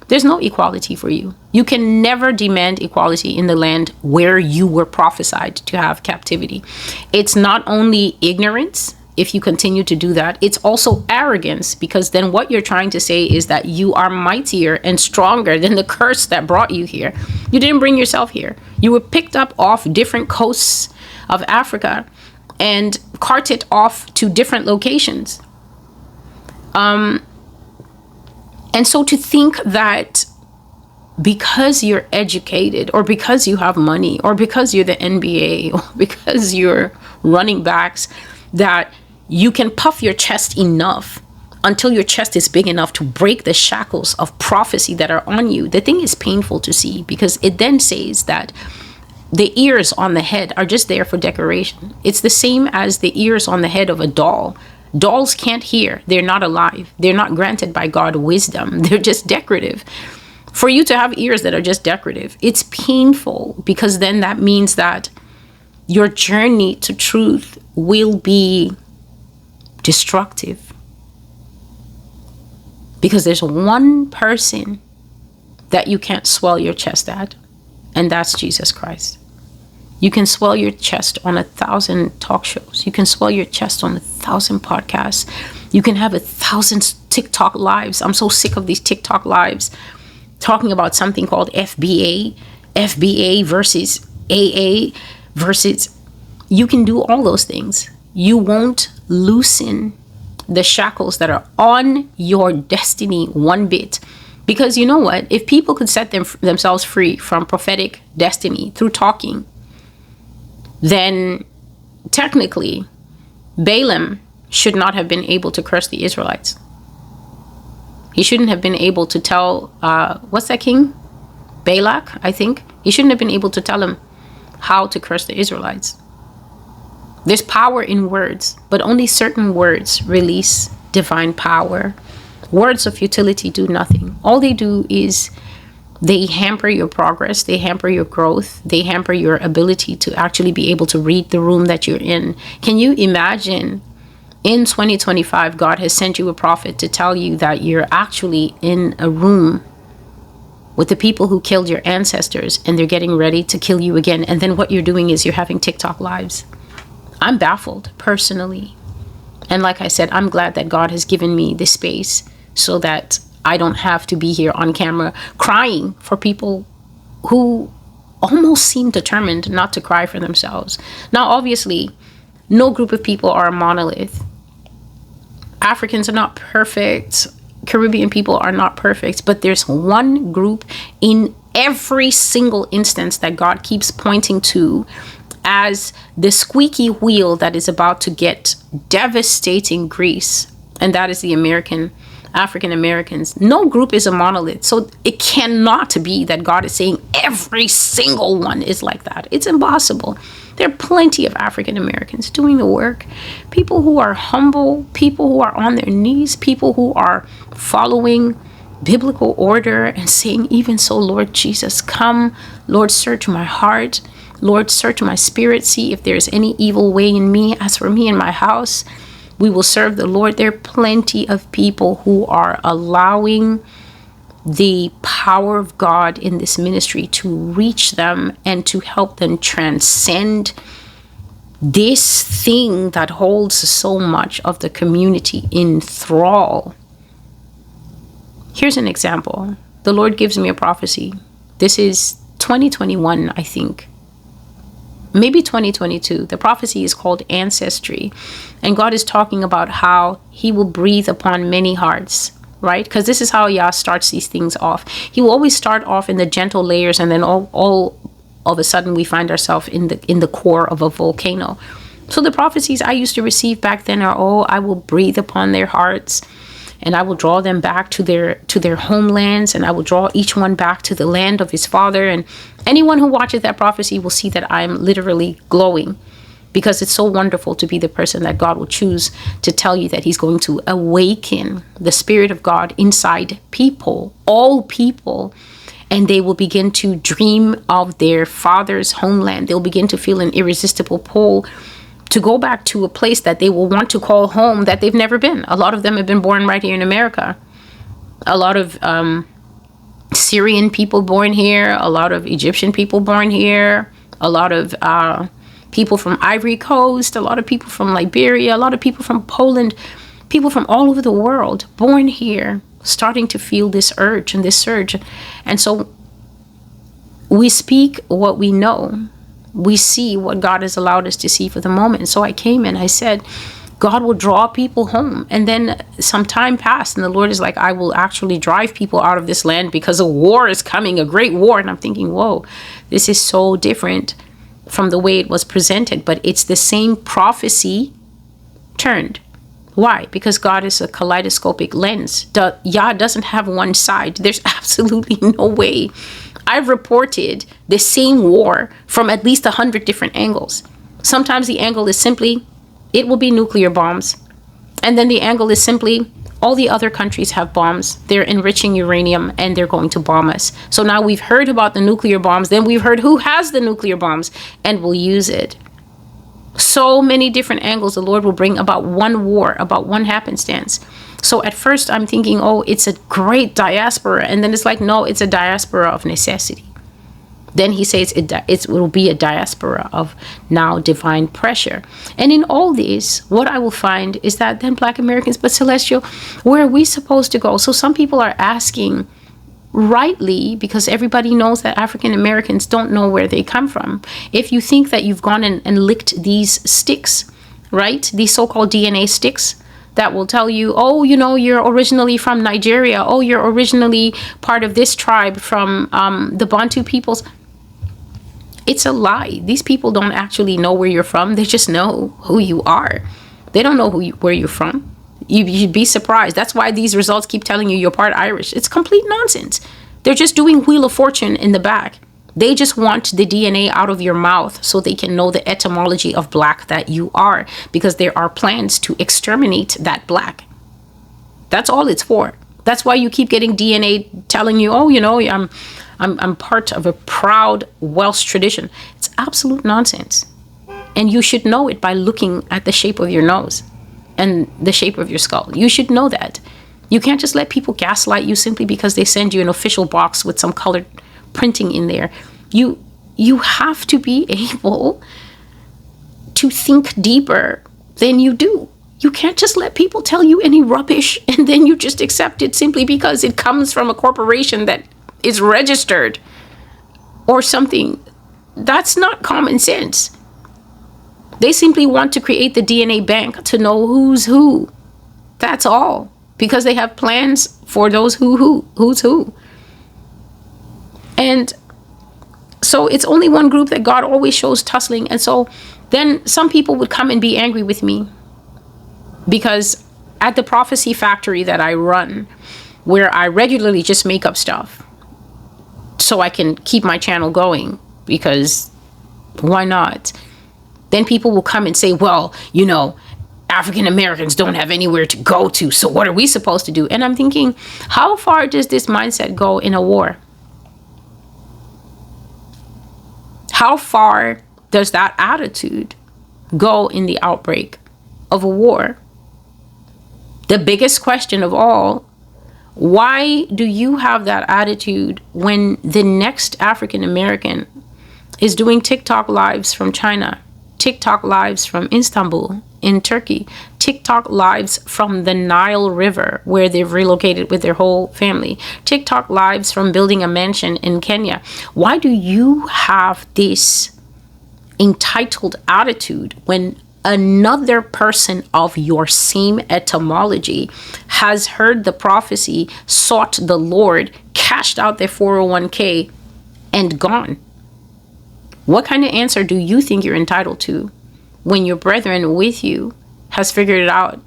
there's no equality for you. You can never demand equality in the land where you were prophesied to have captivity. It's not only ignorance, if you continue to do that, it's also arrogance, because then what you're trying to say is that you are mightier and stronger than the curse that brought you here. You didn't bring yourself here. You were picked up off different coasts of Africa and carted off to different locations. And so to think that because you're educated, or because you have money, or because you're the NBA, or because you're running backs, that you can puff your chest enough until your chest is big enough to break the shackles of prophecy that are on you. The thing is painful to see, because it then says that the ears on the head are just there for decoration. It's the same as the ears on the head of a doll. Dolls can't hear. They're not alive. They're not granted by God wisdom. They're just decorative. For you to have ears that are just decorative, it's painful, because then that means that your journey to truth will be destructive. Because there's one person that you can't swell your chest at, and that's Jesus Christ. You can swell your chest on 1,000 talk shows. You can swell your chest on 1,000 podcasts. You can have 1,000 TikTok lives. I'm so sick of these TikTok lives talking about something called FBA versus AA versus. You can do all those things. You won't loosen the shackles that are on your destiny one bit. Because you know what? If people could set themselves free from prophetic destiny through talking, then technically Balaam should not have been able to curse the Israelites. He shouldn't have been able to tell, what's that king? Balak, I think. He shouldn't have been able to tell him how to curse the Israelites. There's power in words, but only certain words release divine power. Words of futility do nothing. All they do is they hamper your progress, they hamper your growth, they hamper your ability to actually be able to read the room that you're in. Can you imagine in 2025, God has sent you a prophet to tell you that you're actually in a room with the people who killed your ancestors, and they're getting ready to kill you again. And then what you're doing is you're having TikTok lives. I'm baffled personally. And like I said, I'm glad that God has given me this space so that I don't have to be here on camera crying for people who almost seem determined not to cry for themselves. Now, obviously, no group of people are a monolith. Africans are not perfect. Caribbean people are not perfect, but there's one group in every single instance that God keeps pointing to as the squeaky wheel that is about to get devastating grease, and that is the African Americans. No group is a monolith, so it cannot be that God is saying every single one is like that. It's impossible. There are plenty of African Americans doing the work, people who are humble, people who are on their knees, people who are following biblical order and saying, even so, Lord Jesus, come, Lord, search my heart, Lord, search my spirit, see if there's any evil way in me. As for me and my house, we will serve the Lord. There are plenty of people who are allowing the power of God in this ministry to reach them and to help them transcend this thing that holds so much of the community in thrall. Here's an example. The Lord gives me a prophecy. This is 2021, I think. Maybe 2022. The prophecy is called Ancestry. And God is talking about how he will breathe upon many hearts, right? Because this is how Yah starts these things off. He will always start off in the gentle layers, and then all of a sudden we find ourselves in the core of a volcano. So the prophecies I used to receive back then are, oh, I will breathe upon their hearts, and I will draw them back to their homelands, and I will draw each one back to the land of his father. And anyone who watches that prophecy will see that I'm literally glowing, because it's so wonderful to be the person that God will choose to tell you that he's going to awaken the Spirit of God inside people, all people, and they will begin to dream of their father's homeland. They'll begin to feel an irresistible pull to go back to a place that they will want to call home that they've never been. A lot of them have been born right here in America. A lot of Syrian people born here, a lot of Egyptian people born here, a lot of people from Ivory Coast, a lot of people from Liberia, a lot of people from Poland, people from all over the world born here, starting to feel this urge and this surge. And so we speak what we know. We see what God has allowed us to see for the moment. So I came and I said, God will draw people home. And then some time passed, and the Lord is like, I will actually drive people out of this land because a war is coming, a great war. And I'm thinking, whoa, this is so different from the way it was presented, but it's the same prophecy turned. Why? Because God is a kaleidoscopic lens. Yah doesn't have one side. There's absolutely no way. I've reported the same war from at least 100 different angles. Sometimes the angle is simply, it will be nuclear bombs. And then the angle is simply, all the other countries have bombs. They're enriching uranium and they're going to bomb us. So now we've heard about the nuclear bombs. Then we've heard who has the nuclear bombs and will use it. So many different angles the Lord will bring about one war, about one happenstance. So at first I'm thinking, oh, it's a great diaspora. And then it's like, no, it's a diaspora of necessity. Then he says it will be a diaspora of now divine pressure. And in all this, what I will find is that then Black Americans, but Celestial, where are we supposed to go? So some people are asking, rightly, because everybody knows that African Americans don't know where they come from. If you think that you've gone and licked these sticks, right? These so-called DNA sticks that will tell you, oh, you know, you're originally from Nigeria. Oh, you're originally part of this tribe from the Bantu peoples. It's a lie. These people don't actually know where you're from. They just know who you are. They don't know where you're from. You'd be surprised. That's why these results keep telling you you're part Irish. It's complete nonsense. They're just doing Wheel of Fortune in the back. They just want the DNA out of your mouth so they can know the etymology of black that you are, because there are plans to exterminate that black. That's all it's for. That's why you keep getting DNA telling you, oh, you know, I'm part of a proud Welsh tradition. It's absolute nonsense. And you should know it by looking at the shape of your nose and the shape of your skull. You should know that. You can't just let people gaslight you simply because they send you an official box with some colored printing in there. You have to be able to think deeper than you do. You can't just let people tell you any rubbish and then you just accept it simply because it comes from a corporation that is registered or something. That's not common sense. They simply want to create the DNA bank to know who's who. That's all. because they have plans for those who's who. And so it's only one group that God always shows tussling. And so then some people would come and be angry with me, because at the prophecy factory that I run, where I regularly just make up stuff so I can keep my channel going, because why not? Then people will come and say, well, you know, African Americans don't have anywhere to go to, so what are we supposed to do? And I'm thinking, how far does this mindset go in a war? How far does that attitude go in the outbreak of a war? The biggest question of all, why do you have that attitude when the next African American is doing TikTok lives from China, TikTok lives from Istanbul in Turkey, TikTok lives from the Nile River where they've relocated with their whole family, TikTok lives from building a mansion in Kenya? Why do you have this entitled attitude when another person of your same etymology has heard the prophecy, sought the Lord, cashed out their 401k, and gone? What kind of answer do you think you're entitled to when your brethren with you has figured it out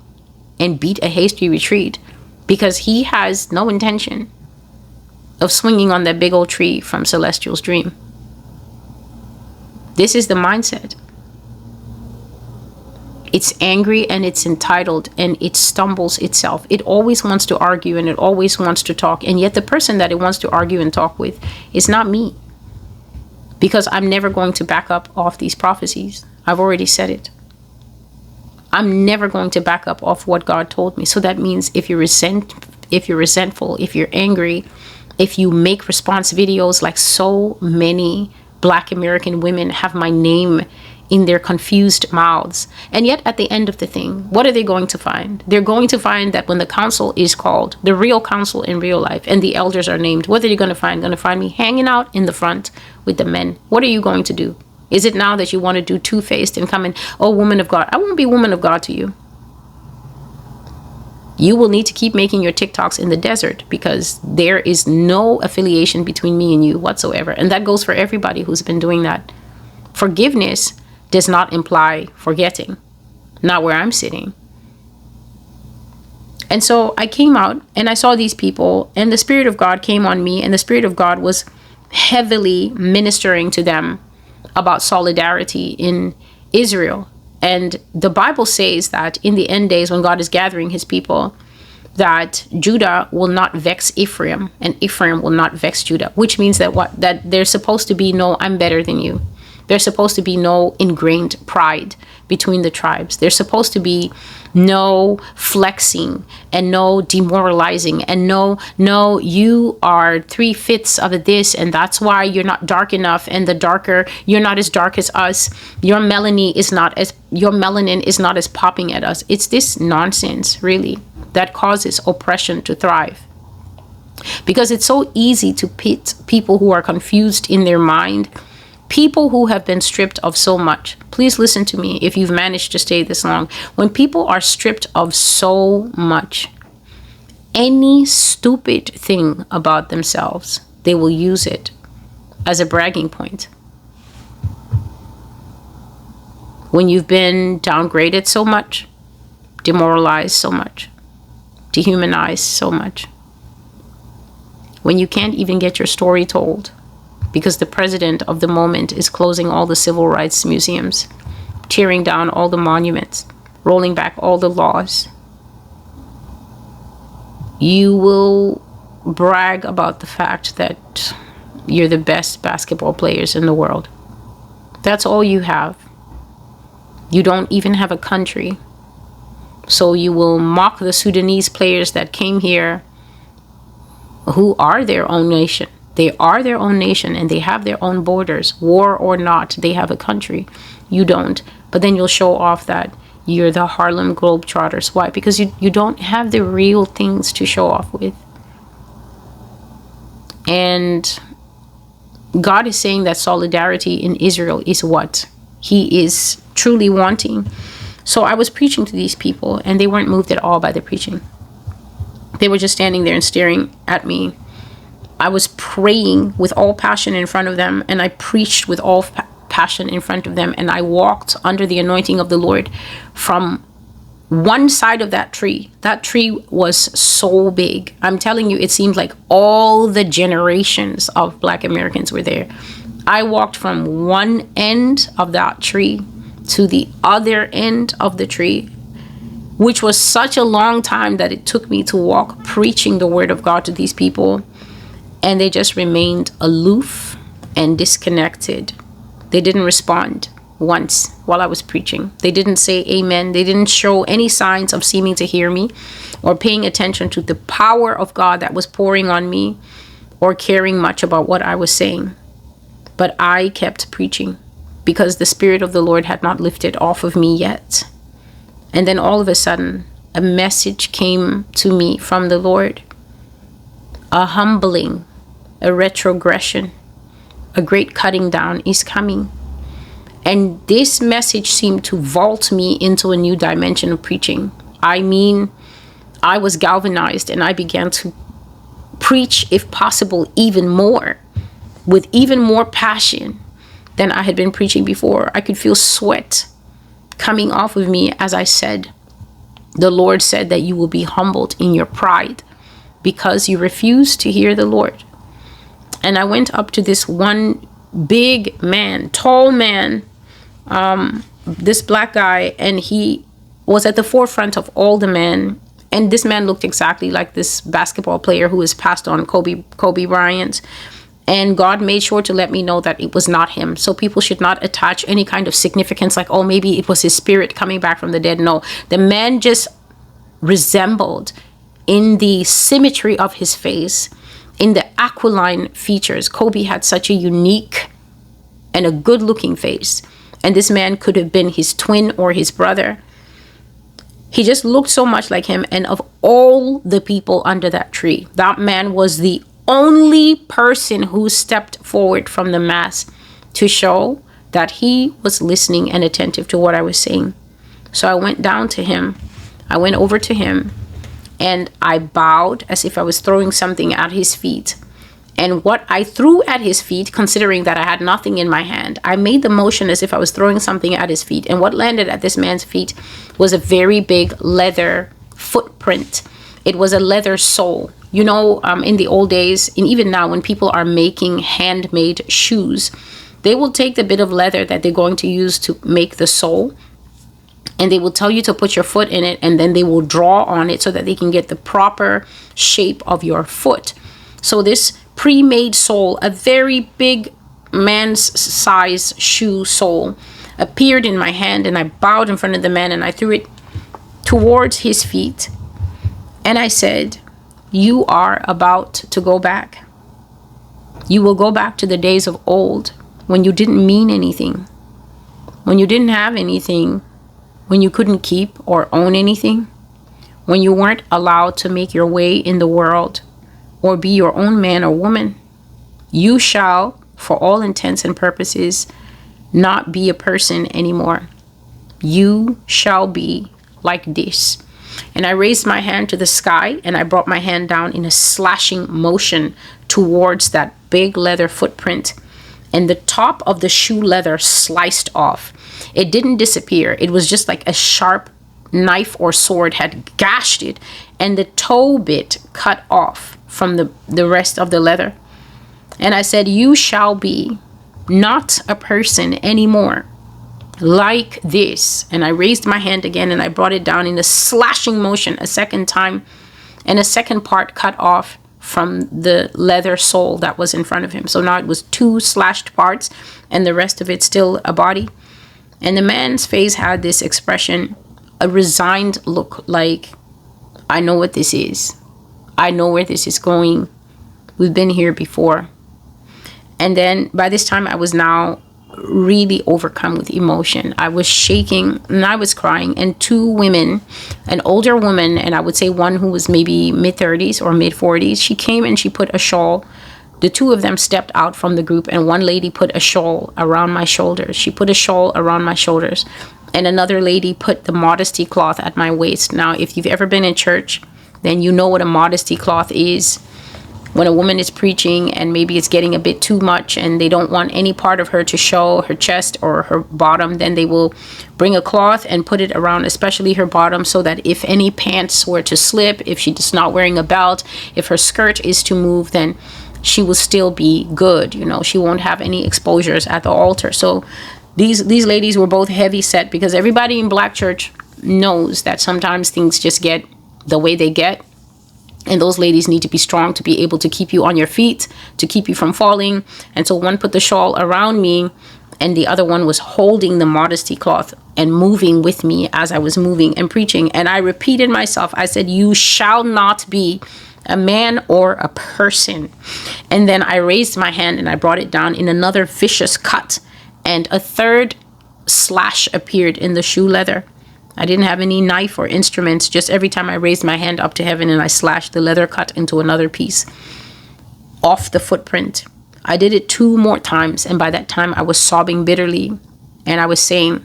and beat a hasty retreat because he has no intention of swinging on that big old tree from Celestial's dream? This is the mindset. It's angry and it's entitled and it stumbles itself. It always wants to argue and it always wants to talk. And yet the person that it wants to argue and talk with is not me, because I'm never going to back up off these prophecies. I've already said it. I'm never going to back up off what God told me. So that means if you're resentful, if you're angry, if you make response videos like so many Black American women have my name in their confused mouths, and yet at the end of the thing, what are they going to find? They're going to find that when the council is called, the real council in real life, and the elders are named, what are you going to find? Going to find me hanging out in the front with the men. What are you going to do? Is it now that you want to do two-faced and come in, oh, woman of God? I won't be woman of God to you. You will need to keep making your TikToks in the desert, because there is no affiliation between me and you whatsoever. And that goes for everybody who's been doing that. Forgiveness does not imply forgetting. Not where I'm sitting. And so I came out and I saw these people, and the Spirit of God came on me, and the Spirit of God was heavily ministering to them about solidarity in Israel. And the Bible says that in the end days, when God is gathering his people, that Judah will not vex Ephraim and Ephraim will not vex Judah, which means that what? That there's supposed to be no I'm better than you. There's supposed to be no ingrained pride between the tribes. There's supposed to be no flexing and no demoralizing and no, you are 3/5 of this and that's why you're not dark enough, and the darker, you're not as dark as us. Your melanin is not as popping at us. It's this nonsense, really, that causes oppression to thrive. Because it's so easy to pit people who are confused in their mind, people who have been stripped of so much. Please listen to me if you've managed to stay this long. When people are stripped of so much, any stupid thing about themselves, they will use it as a bragging point. When you've been downgraded so much, demoralized so much, dehumanized so much, when you can't even get your story told, because the president of the moment is closing all the civil rights museums, tearing down all the monuments, rolling back all the laws, you will brag about the fact that you're the best basketball players in the world. That's all you have. You don't even have a country. So you will mock the Sudanese players that came here, who are their own nation. They are their own nation and they have their own borders. War or not, they have a country. You don't. But then you'll show off that you're the Harlem Globetrotters. Why? Because you don't have the real things to show off with. And God is saying that solidarity in Israel is what he is truly wanting. So I was preaching to these people and they weren't moved at all by the preaching. They were just standing there and staring at me. I was praying with all passion in front of them, and I preached with all passion in front of them, and I walked under the anointing of the Lord from one side of that tree. That tree was so big. I'm telling you, it seemed like all the generations of Black Americans were there. I walked from one end of that tree to the other end of the tree, which was such a long time that it took me to walk preaching the word of God to these people. And they just remained aloof and disconnected. They didn't respond once while I was preaching. They didn't say amen. They didn't show any signs of seeming to hear me or paying attention to the power of God that was pouring on me or caring much about what I was saying. But I kept preaching because the Spirit of the Lord had not lifted off of me yet. And then all of a sudden, a message came to me from the Lord. A humbling, a retrogression, a great cutting down is coming. And this message seemed to vault me into a new dimension of preaching. I mean, I was galvanized and I began to preach, if possible, even more, with even more passion than I had been preaching before. I could feel sweat coming off of me as I said, the Lord said that you will be humbled in your pride because you refuse to hear the Lord. And I went up to this one big man, tall man, this Black guy, and he was at the forefront of all the men. And this man looked exactly like this basketball player who has passed on, Kobe Bryant. And God made sure to let me know that it was not him. So people should not attach any kind of significance like, oh, maybe it was his spirit coming back from the dead. No, the man just resembled in the symmetry of his face, in the aquiline features. Kobe had such a unique and a good looking face. And this man could have been his twin or his brother. He just looked so much like him. And of all the people under that tree, that man was the only person who stepped forward from the mass to show that he was listening and attentive to what I was saying. So I went down to him. I went over to him and I bowed as if I was throwing something at his feet. And what I threw at his feet, considering that I had nothing in my hand, I made the motion as if I was throwing something at his feet. And what landed at this man's feet was a very big leather footprint. It was a leather sole. You know, in the old days, and even now when people are making handmade shoes, they will take the bit of leather that they're going to use to make the sole, and they will tell you to put your foot in it, and then they will draw on it so that they can get the proper shape of your foot. So this pre-made sole, a very big man's size shoe sole, appeared in my hand, and I bowed in front of the man and I threw it towards his feet. And I said, you are about to go back. You will go back to the days of old when you didn't mean anything, when you didn't have anything, when you couldn't keep or own anything, when you weren't allowed to make your way in the world or be your own man or woman. You shall, for all intents and purposes, not be a person anymore. You shall be like this. And I raised my hand to the sky and I brought my hand down in a slashing motion towards that big leather footprint. And the top of the shoe leather sliced off. It didn't disappear. It was just like a sharp knife or sword had gashed it. And the toe bit cut off from the rest of the leather. And I said, you shall be not a person anymore. Like this. And I raised my hand again and I brought it down in a slashing motion a second time, and a second part cut off from the leather sole that was in front of him. So now it was 2 slashed parts and the rest of it still a body. And the man's face had this expression, a resigned look, like, I know what this is. I know where this is going. We've been here before. And then by this time I was now really overcome with emotion. I was shaking and I was crying, and 2 women, an older woman and I would say one who was maybe mid-30s or mid-40s, she came and she put a shawl. The 2 of them stepped out from the group, and one lady put a shawl around my shoulders. She put a shawl around my shoulders, and another lady put the modesty cloth at my waist. Now, if you've ever been in church, then you know what a modesty cloth is. When a woman is preaching and maybe it's getting a bit too much and they don't want any part of her to show, her chest or her bottom, then they will bring a cloth and put it around, especially her bottom, so that if any pants were to slip, if she's not wearing a belt, if her skirt is to move, then she will still be good. You know, she won't have any exposures at the altar. So these ladies were both heavy set, because everybody in Black church knows that sometimes things just get the way they get. And those ladies need to be strong to be able to keep you on your feet, to keep you from falling. And so one put the shawl around me, and the other one was holding the modesty cloth and moving with me as I was moving and preaching. And I repeated myself. I said, "You shall not be a man or a person." And then I raised my hand and I brought it down in another vicious cut. And a third slash appeared in the shoe leather. I didn't have any knife or instruments. Just every time I raised my hand up to heaven and I slashed the leather cut into another piece off the footprint. I did it 2 more times. And by that time I was sobbing bitterly. And I was saying,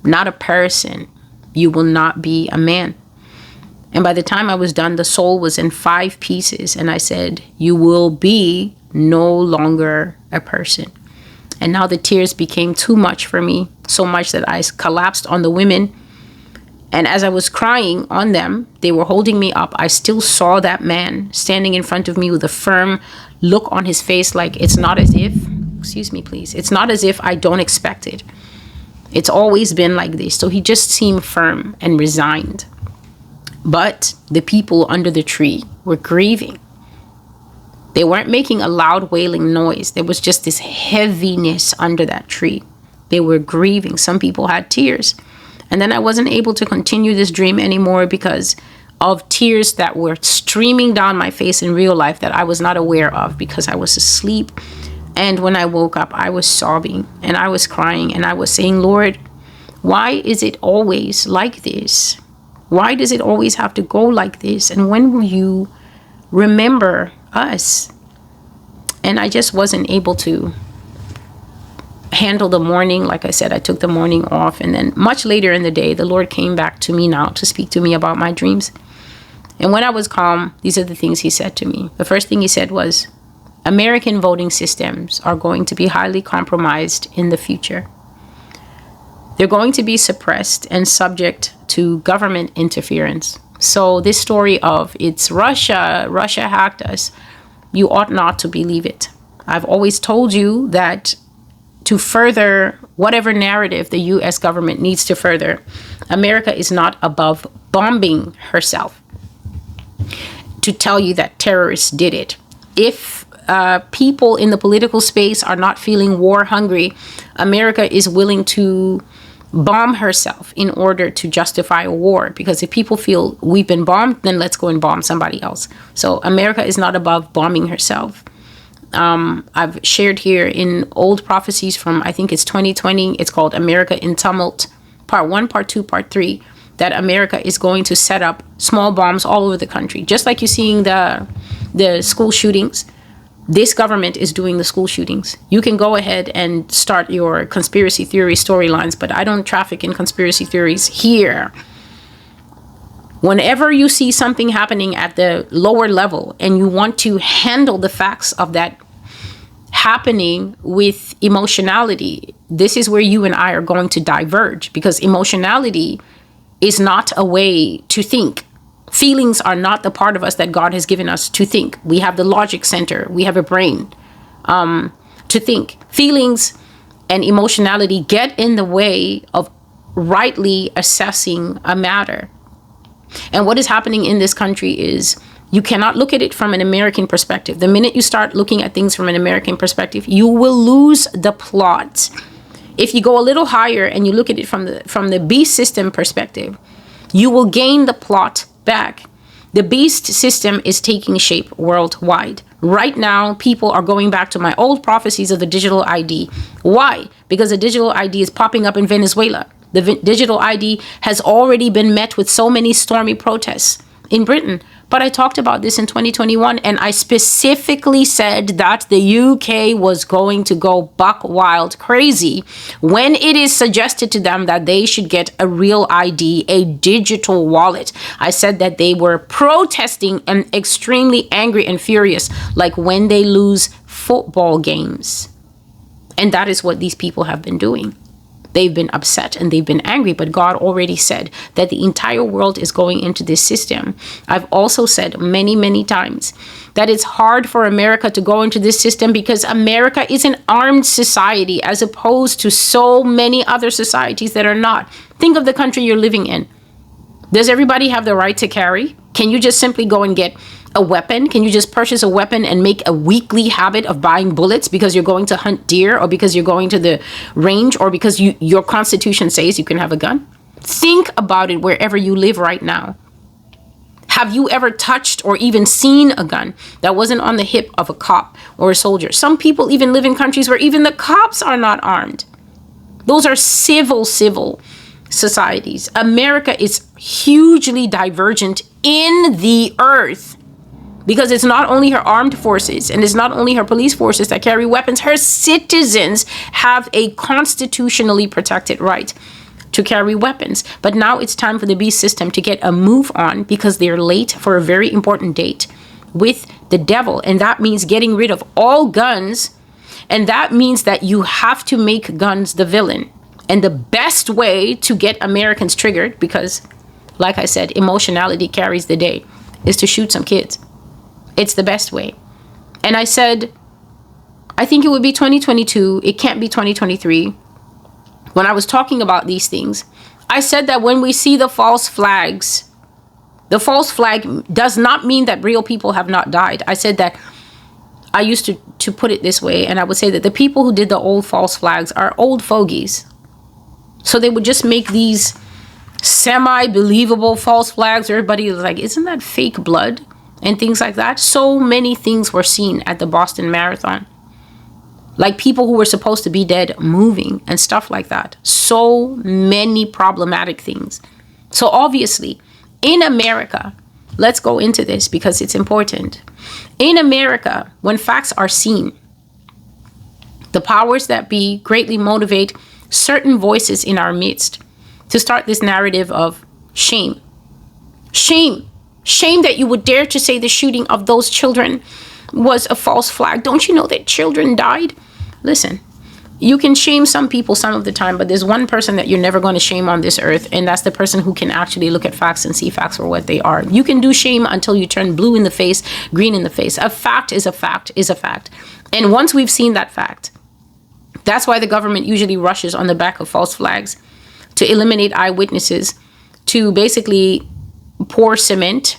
"Not a person. You will not be a man." And by the time I was done, the sole was in 5 pieces. And I said, "You will be no longer a person." And now the tears became too much for me, so much that I collapsed on the women. And as I was crying on them, they were holding me up. I still saw that man standing in front of me with a firm look on his face, like it's not as if, excuse me, please, it's not as if I don't expect it. It's always been like this. So he just seemed firm and resigned. But the people under the tree were grieving. They weren't making a loud wailing noise. There was just this heaviness under that tree. They were grieving. Some people had tears. And then I wasn't able to continue this dream anymore because of tears that were streaming down my face in real life that I was not aware of because I was asleep. And when I woke up, I was sobbing and I was crying and I was saying, "Lord, why is it always like this? Why does it always have to go like this? And when will you remember us?" And I just wasn't able to handle the morning. Like I said, I took the morning off. And then much later in the day, the Lord came back to me now to speak to me about my dreams. And when I was calm, these are the things he said to me. The first thing he said was, American voting systems are going to be highly compromised in the future. They're going to be suppressed and subject to government interference. So this story of it's Russia hacked us, you ought not to believe it. I've always told you that to further whatever narrative the U.S. government needs to further, America is not above bombing herself to tell you that terrorists did it. If people in the political space are not feeling war hungry, America is willing to bomb herself in order to justify a war. Because if people feel we've been bombed, then let's go and bomb somebody else. So America is not above bombing herself. I've shared here in old prophecies from, I think it's 2020. It's called America in Tumult, part 1, part 2, part 3, that America is going to set up small bombs all over the country. Just like you're seeing the school shootings, this government is doing the school shootings. You can go ahead and start your conspiracy theory storylines, but I don't traffic in conspiracy theories here. Whenever you see something happening at the lower level and you want to handle the facts of that happening with emotionality, this is where you and I are going to diverge, because emotionality is not a way to think. Feelings are not the part of us that God has given us to think. We have the logic center. We have a brain to think. Feelings and emotionality get in the way of rightly assessing a matter. And what is happening in this country is you cannot look at it from an American perspective. The minute you start looking at things from an American perspective, you will lose the plot. If you go a little higher and you look at it from the beast system perspective, you will gain the plot back. The beast system is taking shape worldwide. Right now, people are going back to my old prophecies of the digital ID. Why? Because the digital ID is popping up in Venezuela. The digital ID has already been met with so many stormy protests in Britain. But I talked about this in 2021, and I specifically said that the UK was going to go buck wild crazy when it is suggested to them that they should get a real ID, a digital wallet. I said that they were protesting and extremely angry and furious, like when they lose football games. And that is what these people have been doing. They've been upset and they've been angry, but God already said that the entire world is going into this system. I've also said many, many times that it's hard for America to go into this system because America is an armed society as opposed to so many other societies that are not. Think of the country you're living in. Does everybody have the right to carry? Can you just simply go and get a weapon? Can you just purchase a weapon and make a weekly habit of buying bullets because you're going to hunt deer, or because you're going to the range, or because your constitution says you can have a gun? Think about it wherever you live right now. Have you ever touched or even seen a gun that wasn't on the hip of a cop or a soldier? Some people even live in countries where even the cops are not armed. Those are civil societies. America is hugely divergent in the earth, because it's not only her armed forces and it's not only her police forces that carry weapons. Her citizens have a constitutionally protected right to carry weapons. But now it's time for the beast system to get a move on, because they're late for a very important date with the devil. And that means getting rid of all guns. And that means that you have to make guns the villain. And the best way to get Americans triggered, because like I said, emotionality carries the day, is to shoot some kids. It's the best way. And I said, I think it would be 2022. It can't be 2023. When I was talking about these things, I said that when we see the false flags, the false flag does not mean that real people have not died. I said that, I used to put it this way, and I would say that the people who did the old false flags are old fogies. So they would just make these semi-believable false flags. Everybody was like, isn't that fake blood? And things like that. So many things were seen at the Boston Marathon. Like people who were supposed to be dead moving and stuff like that. So many problematic things. So obviously, in America, let's go into this because it's important. In America, when facts are seen, the powers that be greatly motivate certain voices in our midst to start this narrative of shame. Shame. Shame that you would dare to say the shooting of those children was a false flag. Don't you know that children died? Listen, you can shame some people some of the time, but there's one person that you're never going to shame on this earth, and that's the person who can actually look at facts and see facts for what they are. You can do shame until you turn blue in the face, green in the face. A fact is a fact is a fact. And once we've seen that fact, that's why the government usually rushes on the back of false flags to eliminate eyewitnesses, to basically pour cement.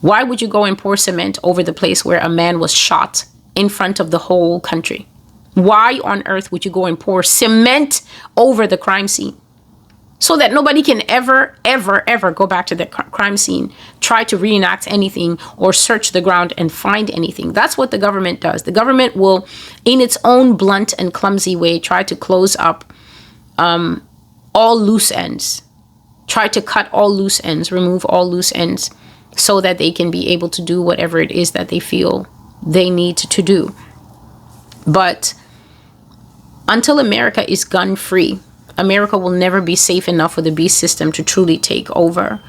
Why would you go and pour cement over the place where a man was shot in front of the whole country? Why on earth would you go and pour cement over the crime scene? So that nobody can ever go back to the crime scene, try to reenact anything or search the ground and find anything. That's what the government does. The government will, in its own blunt and clumsy way, try to close up all loose ends. Try to cut all loose ends, remove all loose ends, so that they can be able to do whatever it is that they feel they need to do. But until America is gun-free, America will never be safe enough for the beast system to truly take over.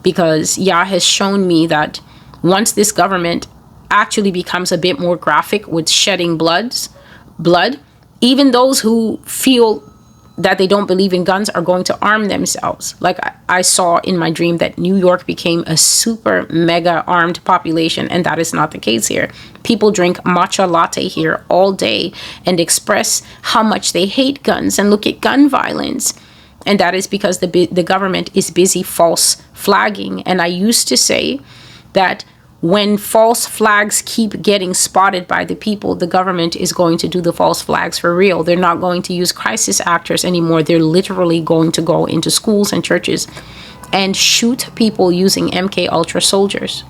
Because Yah has shown me that once this government actually becomes a bit more graphic with shedding blood, even those who feel that they don't believe in guns are going to arm themselves. Like I saw in my dream that New York became a super mega armed population, and that is not the case here. People drink matcha latte here all day and express how much they hate guns and look at gun violence. And that is because the government is busy false flagging. And I used to say that when false flags keep getting spotted by the people, the government is going to do the false flags for real. They're not going to use crisis actors anymore. They're literally going to go into schools and churches and shoot people using MK Ultra soldiers.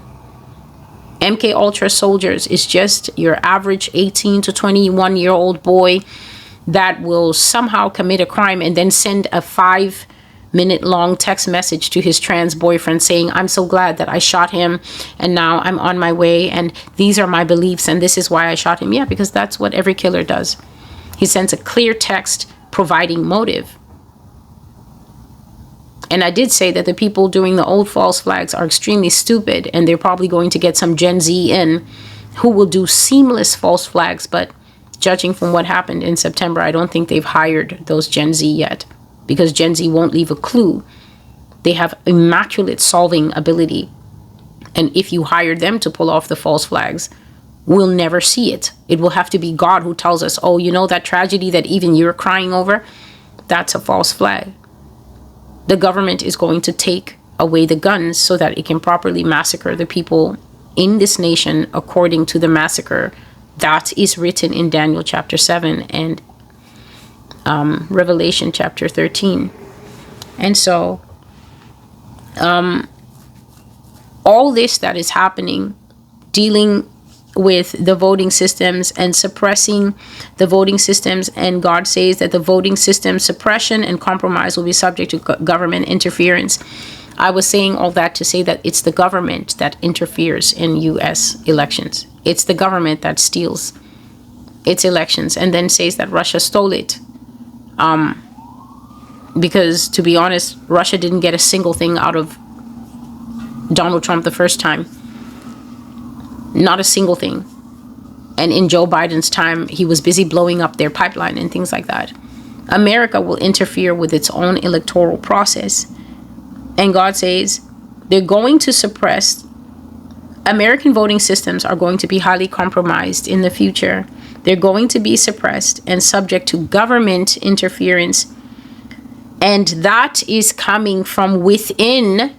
MK Ultra soldiers is just your average 18 to 21-year-old boy that will somehow commit a crime and then send a 5 minute-long text message to his trans boyfriend saying, I'm so glad that I shot him and now I'm on my way and these are my beliefs and this is why I shot him. Yeah, because that's what every killer does. He sends a clear text providing motive. And I did say that the people doing the old false flags are extremely stupid, and they're probably going to get some Gen Z in who will do seamless false flags. But judging from what happened in September, I don't think they've hired those Gen Z yet, because Gen Z won't leave a clue. They have immaculate solving ability. And if you hire them to pull off the false flags, we'll never see it. It will have to be God who tells us, oh, you know that tragedy that even you're crying over? That's a false flag. The government is going to take away the guns so that it can properly massacre the people in this nation according to the massacre that is written in Daniel chapter 7 and Revelation chapter 13. And so all this that is happening, dealing with the voting systems and suppressing the voting systems, and God says that the voting system suppression and compromise will be subject to government interference. I was saying all that to say that it's the government that interferes in U.S. elections. It's the government that steals its elections and then says that Russia stole it. Because to be honest, Russia didn't get a single thing out of Donald Trump the first time. Not a single thing. And in Joe Biden's time, he was busy blowing up their pipeline and things like that. America will interfere with its own electoral process. And God says they're going to suppress. American voting systems are going to be highly compromised in the future. They're going to be suppressed and subject to government interference. And that is coming from within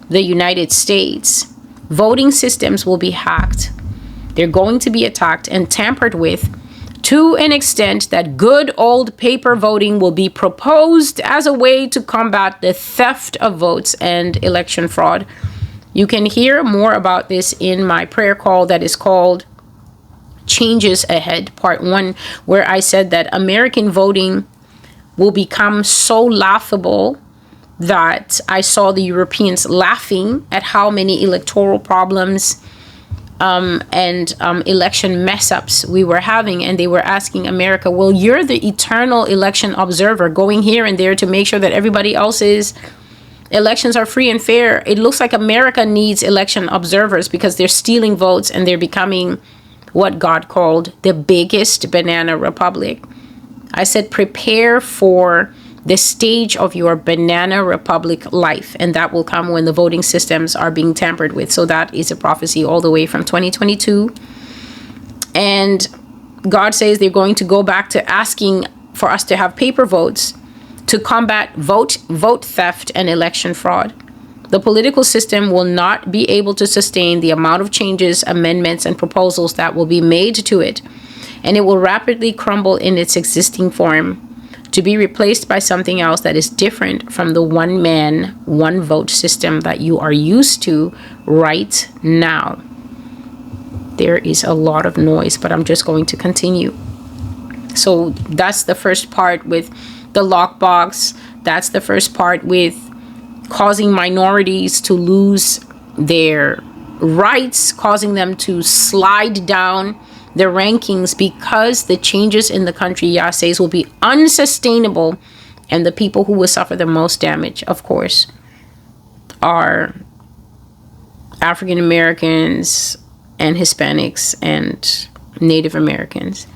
the United States. Voting systems will be hacked. They're going to be attacked and tampered with to an extent that good old paper voting will be proposed as a way to combat the theft of votes and election fraud. You can hear more about this in my prayer call that is called Changes Ahead, Part 1, where I said that American voting will become so laughable that I saw the Europeans laughing at how many electoral problems and election mess-ups we were having. And they were asking America, well, you're the eternal election observer going here and there to make sure that everybody else's elections are free and fair. It looks like America needs election observers because they're stealing votes and they're becoming what God called the biggest banana republic. I said, prepare for the stage of your banana republic life, and that will come when the voting systems are being tampered with. So that is a prophecy all the way from 2022. And God says they're going to go back to asking for us to have paper votes to combat vote theft and election fraud. The political system will not be able to sustain the amount of changes, amendments, and proposals that will be made to it, and it will rapidly crumble in its existing form to be replaced by something else that is different from the one man, one vote system that you are used to right now. There is a lot of noise, but I'm just going to continue. So that's the first part with the lockbox. That's the first part with causing minorities to lose their rights, causing them to slide down the rankings because the changes in the country, Yah says, will be unsustainable, and the people who will suffer the most damage, of course, are African Americans and Hispanics and Native Americans.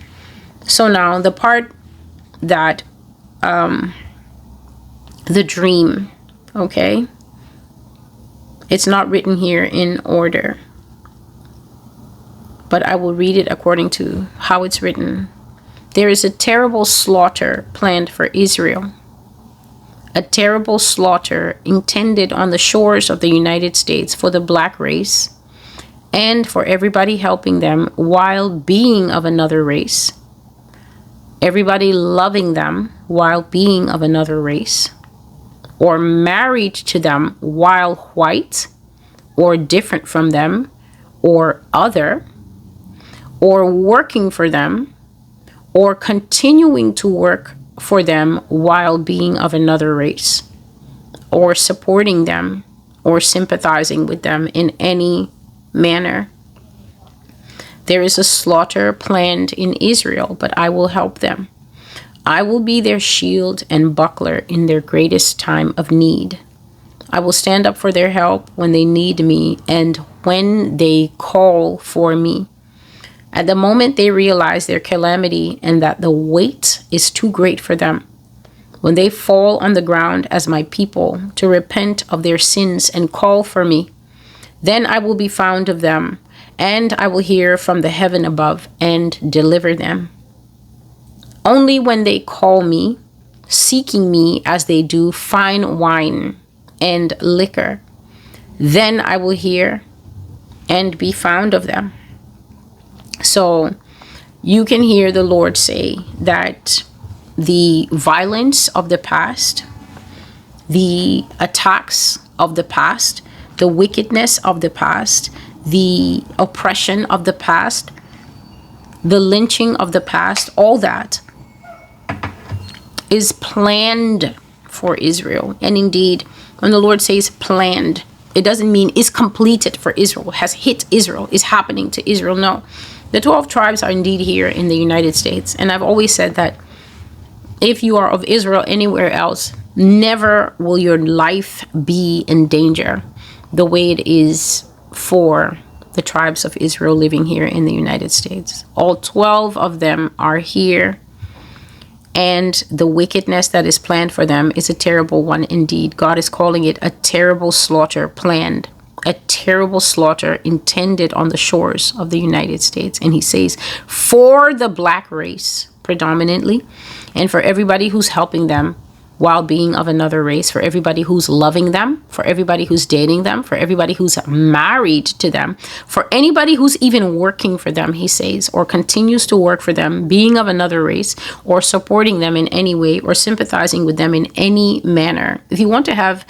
So now the part that the dream, okay, it's not written here in order, but I will read it according to how it's written. There is a terrible slaughter planned for Israel. A terrible slaughter intended on the shores of the United States for the black race and for everybody helping them while being of another race. Everybody loving them while being of another race, or married to them while white, or different from them, or other, or working for them, or continuing to work for them while being of another race. or supporting them or sympathizing with them in any manner. There is a slaughter planned in Israel, but I will help them. I will be their shield and buckler in their greatest time of need. I will stand up for their help when they need me and when they call for me. At the moment they realize their calamity and that the weight is too great for them, when they fall on the ground as my people to repent of their sins and call for me, then I will be found of them, and I will hear from the heaven above and deliver them. Only when they call me, seeking me as they do fine wine and liquor, then I will hear and be found of them. So you can hear the Lord say that the violence of the past, the attacks of the past, the wickedness of the past, the oppression of the past, the lynching of the past, all that is planned for Israel. And indeed, when the Lord says planned, it doesn't mean is completed for Israel, has hit Israel, is happening to Israel. No, the 12 tribes are indeed here in the United States. And I've always said that if you are of Israel anywhere else, never will your life be in danger the way it is for the tribes of Israel living here in the United States. All 12 of them are here. And the wickedness that is planned for them is a terrible one indeed. God is calling it a terrible slaughter planned, a terrible slaughter intended on the shores of the United States. And he says, for the black race predominantly, and for everybody who's helping them while being of another race, for everybody who's loving them, for everybody who's dating them, for everybody who's married to them, for anybody who's even working for them, he says, or continues to work for them, being of another race, or supporting them in any way, or sympathizing with them in any manner. If you want to have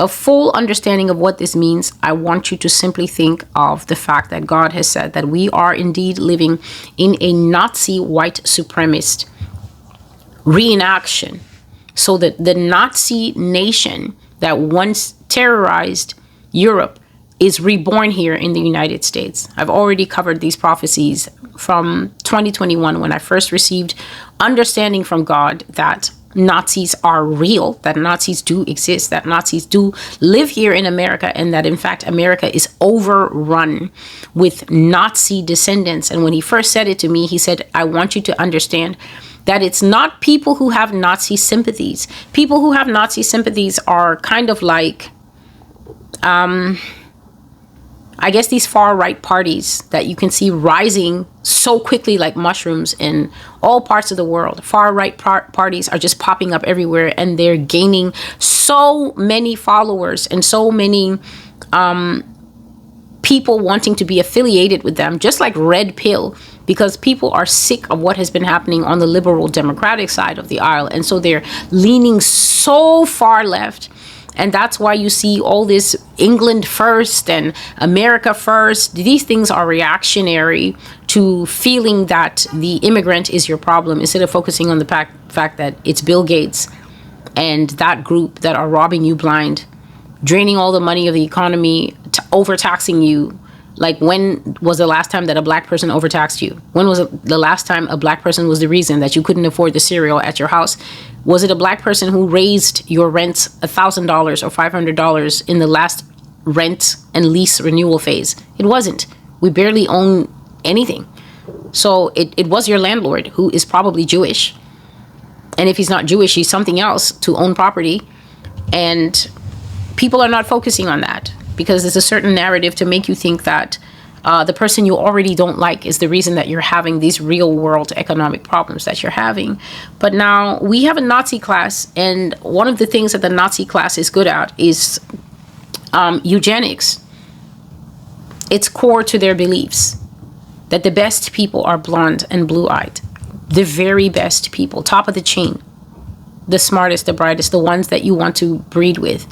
a full understanding of what this means, I want you to simply think of the fact that God has said that we are indeed living in a Nazi white supremacist reenaction. So that the Nazi nation that once terrorized Europe is reborn here in the United States. I've already covered these prophecies from 2021 when I first received understanding from God that Nazis are real, that Nazis do exist, that Nazis do live here in America, and that in fact America is overrun with Nazi descendants. And when he first said it to me, he said, I want you to understand that it's not people who have Nazi sympathies. People who have Nazi sympathies are kind of like, I guess these far right parties that you can see rising so quickly like mushrooms in all parts of the world. Far right parties are just popping up everywhere, and they're gaining so many followers and so many people wanting to be affiliated with them, just like Red Pill, because people are sick of what has been happening on the liberal democratic side of the aisle. And so they're leaning so far left. And that's why you see all this England first and America first. These things are reactionary to feeling that the immigrant is your problem, instead of focusing on the fact that it's Bill Gates and that group that are robbing you blind, draining all the money of the economy, overtaxing you. Like, when was the last time that a black person overtaxed you? When was the last time a black person was the reason that you couldn't afford the cereal at your house? Was it a black person who raised your rent $1,000 or $500 in the last rent and lease renewal phase? It wasn't. We barely own anything. So it was your landlord, who is probably Jewish. And if he's not Jewish, he's something else to own property. And people are not focusing on that, because there's a certain narrative to make you think that the person you already don't like is the reason that you're having these real world economic problems that you're having. But now we have a Nazi class, and one of the things that the Nazi class is good at is eugenics. It's core to their beliefs that the best people are blonde and blue-eyed. The very best people, top of the chain, the smartest, the brightest, the ones that you want to breed with.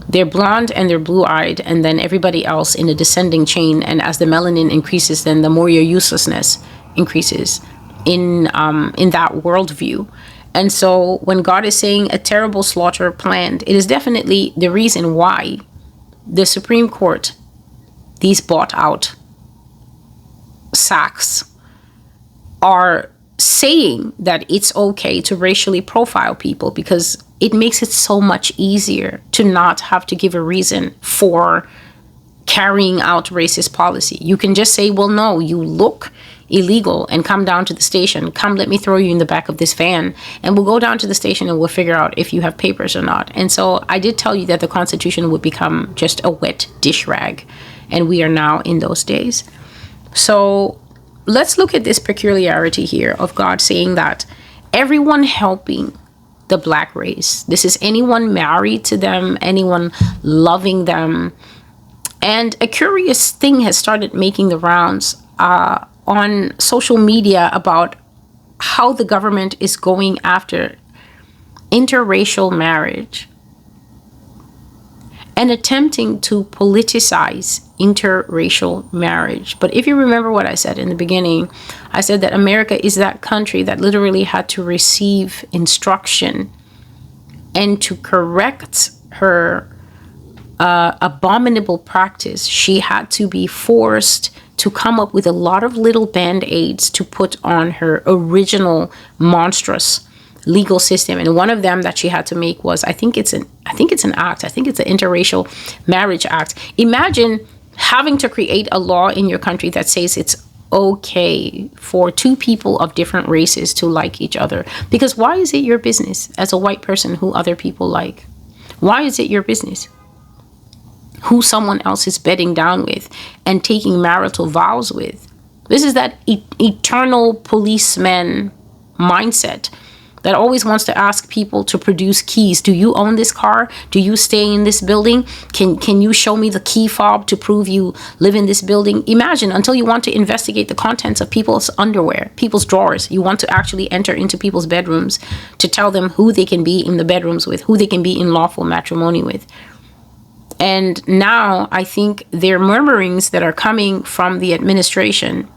They're blonde and they're blue-eyed, and then everybody else in a descending chain. And as the melanin increases, then the more your uselessness increases in that worldview. And so when God is saying a terrible slaughter planned, it is definitely the reason why the Supreme Court, these bought out sacks, are saying that it's okay to racially profile people, because it makes it so much easier to not have to give a reason for carrying out racist policy. You can just say, well, no, you look illegal, and come down to the station. Come, let me throw you in the back of this van, and we'll go down to the station and we'll figure out if you have papers or not. And so I did tell you that the Constitution would become just a wet dish rag, and we are now in those days. So let's look at this peculiarity here of God saying that everyone helping the Black race, this is anyone married to them, anyone loving them. And a curious thing has started making the rounds on social media about how the government is going after interracial marriage and attempting to politicize interracial marriage. But if you remember what I said in the beginning, I said that America is that country that literally had to receive instruction and to correct her abominable practice. She had to be forced to come up with a lot of little band-aids to put on her original monstrous legal system. And one of them that she had to make was, I think it's an act. I think it's the Interracial Marriage Act. Imagine having to create a law in your country that says it's okay for two people of different races to like each other. Because why is it your business as a white person who other people like? Why is it your business who someone else is bedding down with and taking marital vows with? This is that eternal policeman mindset that always wants to ask people to produce keys. Do you own this car? Do you stay in this building? Can you show me the key fob to prove you live in this building? Imagine, until you want to investigate the contents of people's underwear, people's drawers. You want to actually enter into people's bedrooms to tell them who they can be in the bedrooms with, who they can be in lawful matrimony with. And now I think there are murmurings that are coming from the administration.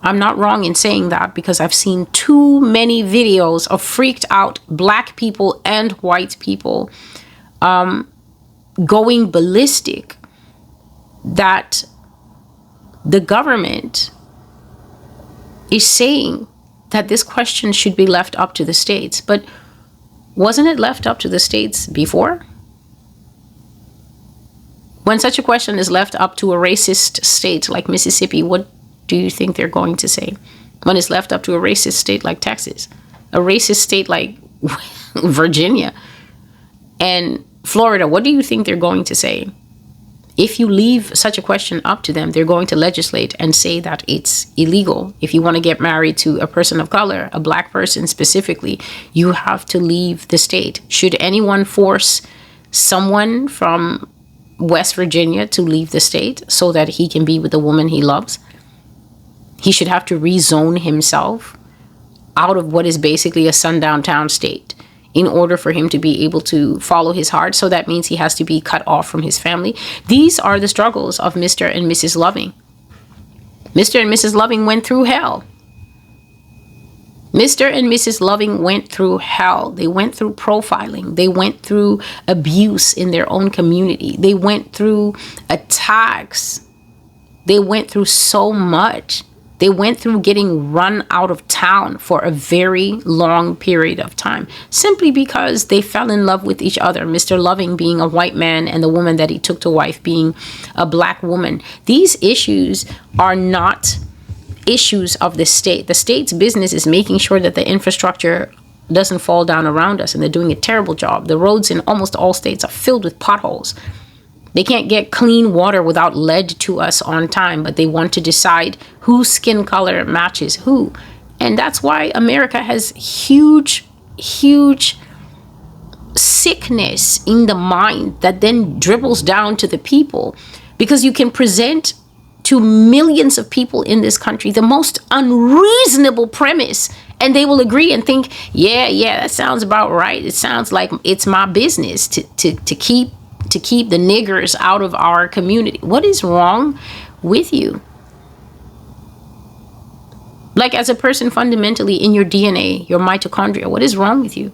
I'm not wrong in saying that, because I've seen too many videos of freaked out Black people and white people going ballistic that the government is saying that this question should be left up to the states. But wasn't it left up to the states before? When such a question is left up to a racist state like Mississippi, what do you think they're going to say? When it's left up to a racist state like Texas, a racist state like Virginia and Florida, what do you think they're going to say? If you leave such a question up to them, they're going to legislate and say that it's illegal. If you want to get married to a person of color, a Black person specifically, you have to leave the state. Should anyone force someone from West Virginia to leave the state so that he can be with the woman he loves? He should have to rezone himself out of what is basically a sundown town state in order for him to be able to follow his heart. So that means he has to be cut off from his family. These are the struggles of Mr. and Mrs. Loving. Mr. and Mrs. Loving went through hell. Mr. and Mrs. Loving went through hell. They went through profiling. They went through abuse in their own community. They went through attacks. They went through so much. They went through getting run out of town for a very long period of time, simply because they fell in love with each other. Mr. Loving being a white man and the woman that he took to wife being a Black woman. These issues are not issues of the state. The state's business is making sure that the infrastructure doesn't fall down around us, and they're doing a terrible job. The roads in almost all states are filled with potholes. They can't get clean water without lead to us on time, but they want to decide whose skin color matches who. And that's why America has huge sickness in the mind that then dribbles down to the people, because you can present to millions of people in this country the most unreasonable premise, and they will agree and think, yeah, that sounds about right. It sounds like it's my business to keep the niggers out of our community. What is wrong with you? Like, as a person, fundamentally in your DNA, your mitochondria, what is wrong with you?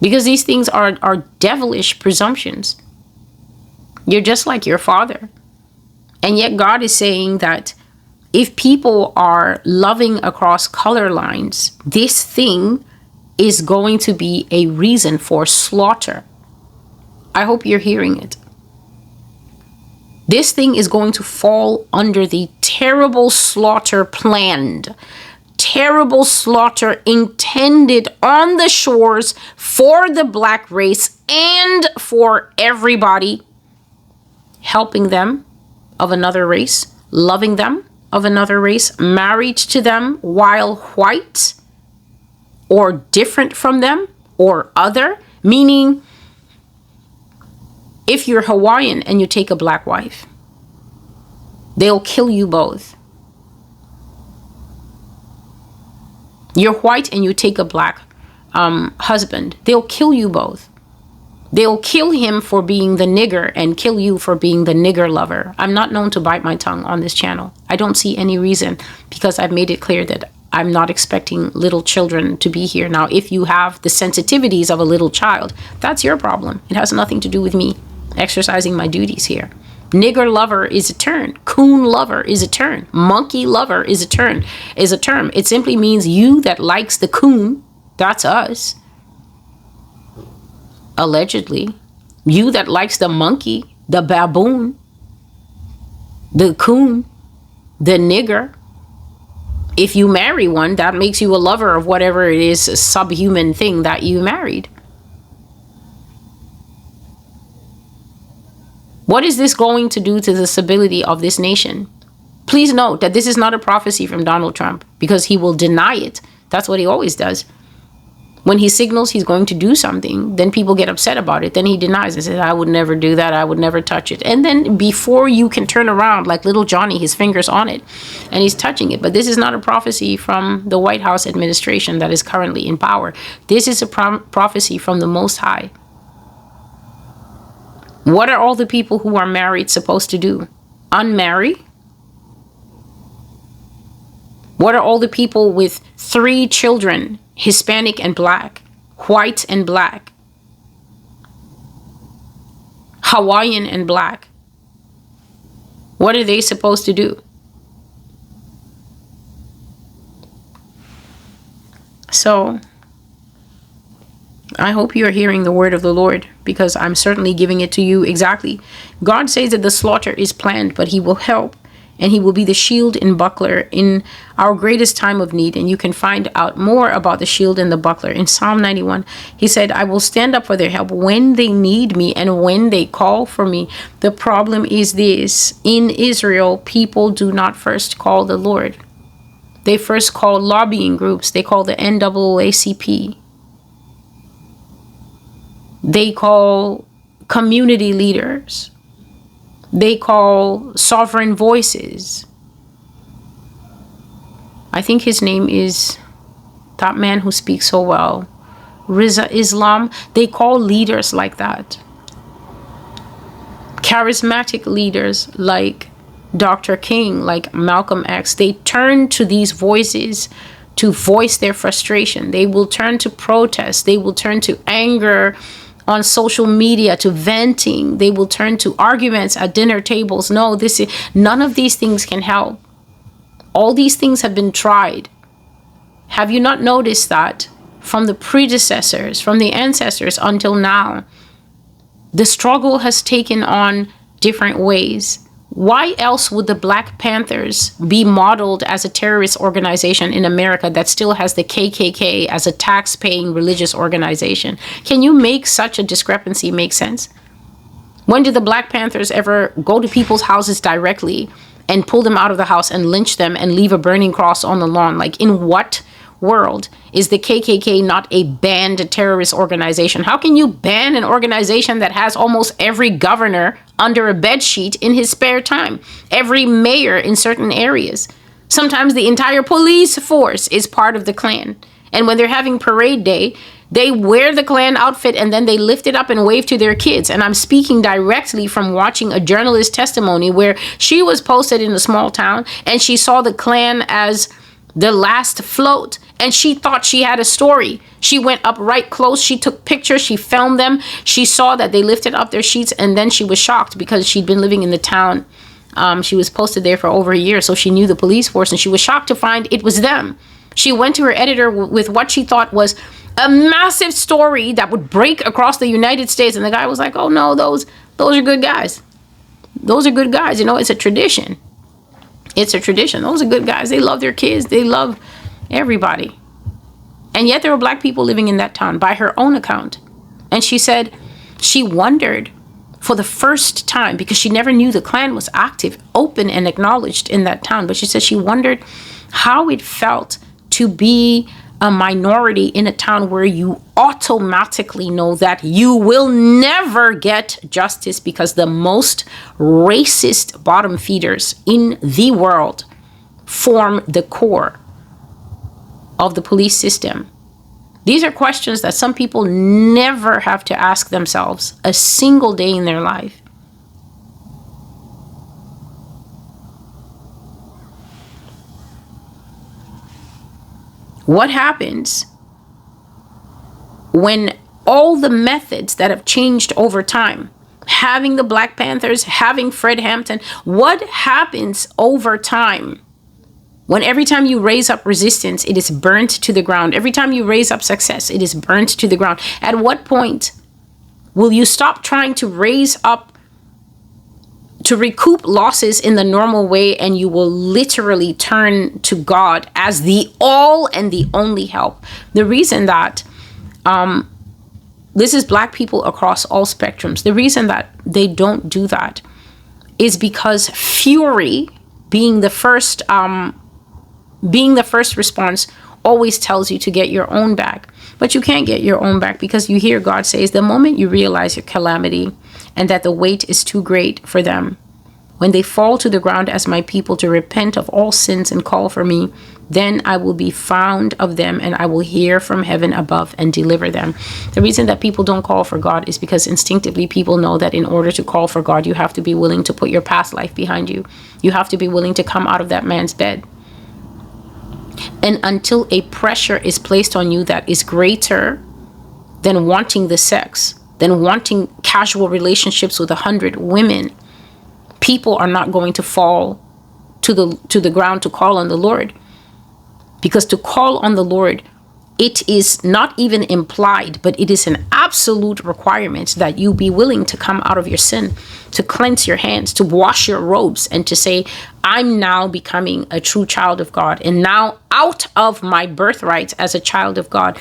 Because these things are devilish presumptions. You're just like your father. And yet God is saying that if people are loving across color lines, this thing is going to be a reason for slaughter. I hope you're hearing it. This thing is going to fall under the terrible slaughter planned, terrible slaughter intended on the shores for the black race and for everybody, helping them of another race, loving them of another race, married to them while white or different from them or other, meaning if you're Hawaiian and you take a black wife, they'll kill you both. You're white and you take a black husband, they'll kill you both. They'll kill him for being the nigger and kill you for being the nigger lover. I'm not known to bite my tongue on this channel. I don't see any reason, because I've made it clear that I'm not expecting little children to be here. Now, if you have the sensitivities of a little child, that's your problem. It has nothing to do with me exercising my duties here. Nigger lover is a term. Coon lover is a term. Monkey lover is a term. It simply means you that likes the coon. That's us. Allegedly. You that likes the monkey, the baboon, the coon, the nigger. If you marry one, that makes you a lover of whatever it is, a subhuman thing that you married. What is this going to do to the stability of this nation? Please note that this is not a prophecy from Donald Trump, because he will deny it. That's what he always does. When he signals he's going to do something, then people get upset about it. Then he denies and says, I would never do that. I would never touch it. And then before you can turn around, like little Johnny, his finger's on it and he's touching it. But this is not a prophecy from the White House administration that is currently in power. This is a prophecy from the Most High. What are all the people who are married supposed to do? Unmarry? What are all the people with 3 children, Hispanic and black, white and black, Hawaiian and black? What are they supposed to do? So, I hope you're hearing the word of the Lord, because I'm certainly giving it to you exactly. God says that the slaughter is planned, but he will help, and he will be the shield and buckler in our greatest time of need. And you can find out more about the shield and the buckler in Psalm 91. He said, I will stand up for their help when they need me and when they call for me. The problem is this: in Israel, people do not first call the Lord. They first call lobbying groups. They call the NAACP. They call community leaders. They call sovereign voices. I think his name is that man who speaks so well, Riza Islam. They call leaders like that. Charismatic leaders like Dr. King, like Malcolm X. They turn to these voices to voice their frustration. They will turn to protest. They will turn to anger on social media, to venting. They will turn to arguments at dinner tables. No, none of these things can help. All these things have been tried. Have you not noticed that from the predecessors, from the ancestors until now, the struggle has taken on different ways? Why else would the Black Panthers be modeled as a terrorist organization in America that still has the KKK as a tax-paying religious organization? Can you make such a discrepancy make sense? When did the Black Panthers ever go to people's houses directly and pull them out of the house and lynch them and leave a burning cross on the lawn? Like, in what world is the KKK not a banned terrorist organization? How can you ban an organization that has almost every governor under a bedsheet in his spare time? Every mayor in certain areas. Sometimes the entire police force is part of the Klan. And when they're having parade day, They wear the Klan outfit and then they lift it up and wave to their kids. And I'm speaking directly from watching a journalist testimony where she was posted in a small town and she saw the Klan as the last float and she thought she had a story. She went up right close. She took pictures. She filmed them. She saw that they lifted up their sheets and then she was shocked because she'd been living in the town. She was posted there for over a year, so she knew the police force and she was shocked to find it was them. She went to her editor with what she thought was a massive story that would break across the United States. And the guy was like, oh no, those are good guys. Those are good guys. You know, it's a tradition. It's a tradition. Those are good guys. They love their kids. They love everybody. And yet there were black people living in that town by her own account. And she said she wondered for the first time, because she never knew the Klan was active, open, and acknowledged in that town. But she said she wondered how it felt to be a minority in a town where you automatically know that you will never get justice because the most racist bottom feeders in the world form the core of the police system. These are questions that some people never have to ask themselves a single day in their life. What happens when all the methods that have changed over time, having the Black Panthers, having Fred Hampton, what happens over time when every time you raise up resistance, it is burnt to the ground? Every time you raise up success, it is burnt to the ground. At what point will you stop trying to raise up to recoup losses in the normal way, and you will literally turn to God as the all and the only help? The reason that this is black people across all spectrums, the reason that they don't do that is because fury, being the first response, always tells you to get your own back. But you can't get your own back, because you hear God says, the moment you realize your calamity and that the weight is too great for them, when they fall to the ground as my people to repent of all sins and call for me, then I will be found of them and I will hear from heaven above and deliver them. The reason that people don't call for God is because instinctively people know that in order to call for God, you have to be willing to put your past life behind you. You have to be willing to come out of that man's bed. And until a pressure is placed on you that is greater than wanting the sex, than wanting casual relationships with 100 women, people are not going to fall to the ground to call on the Lord. Because to call on the Lord, it is not even implied, but it is an absolute requirement that you be willing to come out of your sin, to cleanse your hands, to wash your robes, and to say, I'm now becoming a true child of God. And now, out of my birthright as a child of God,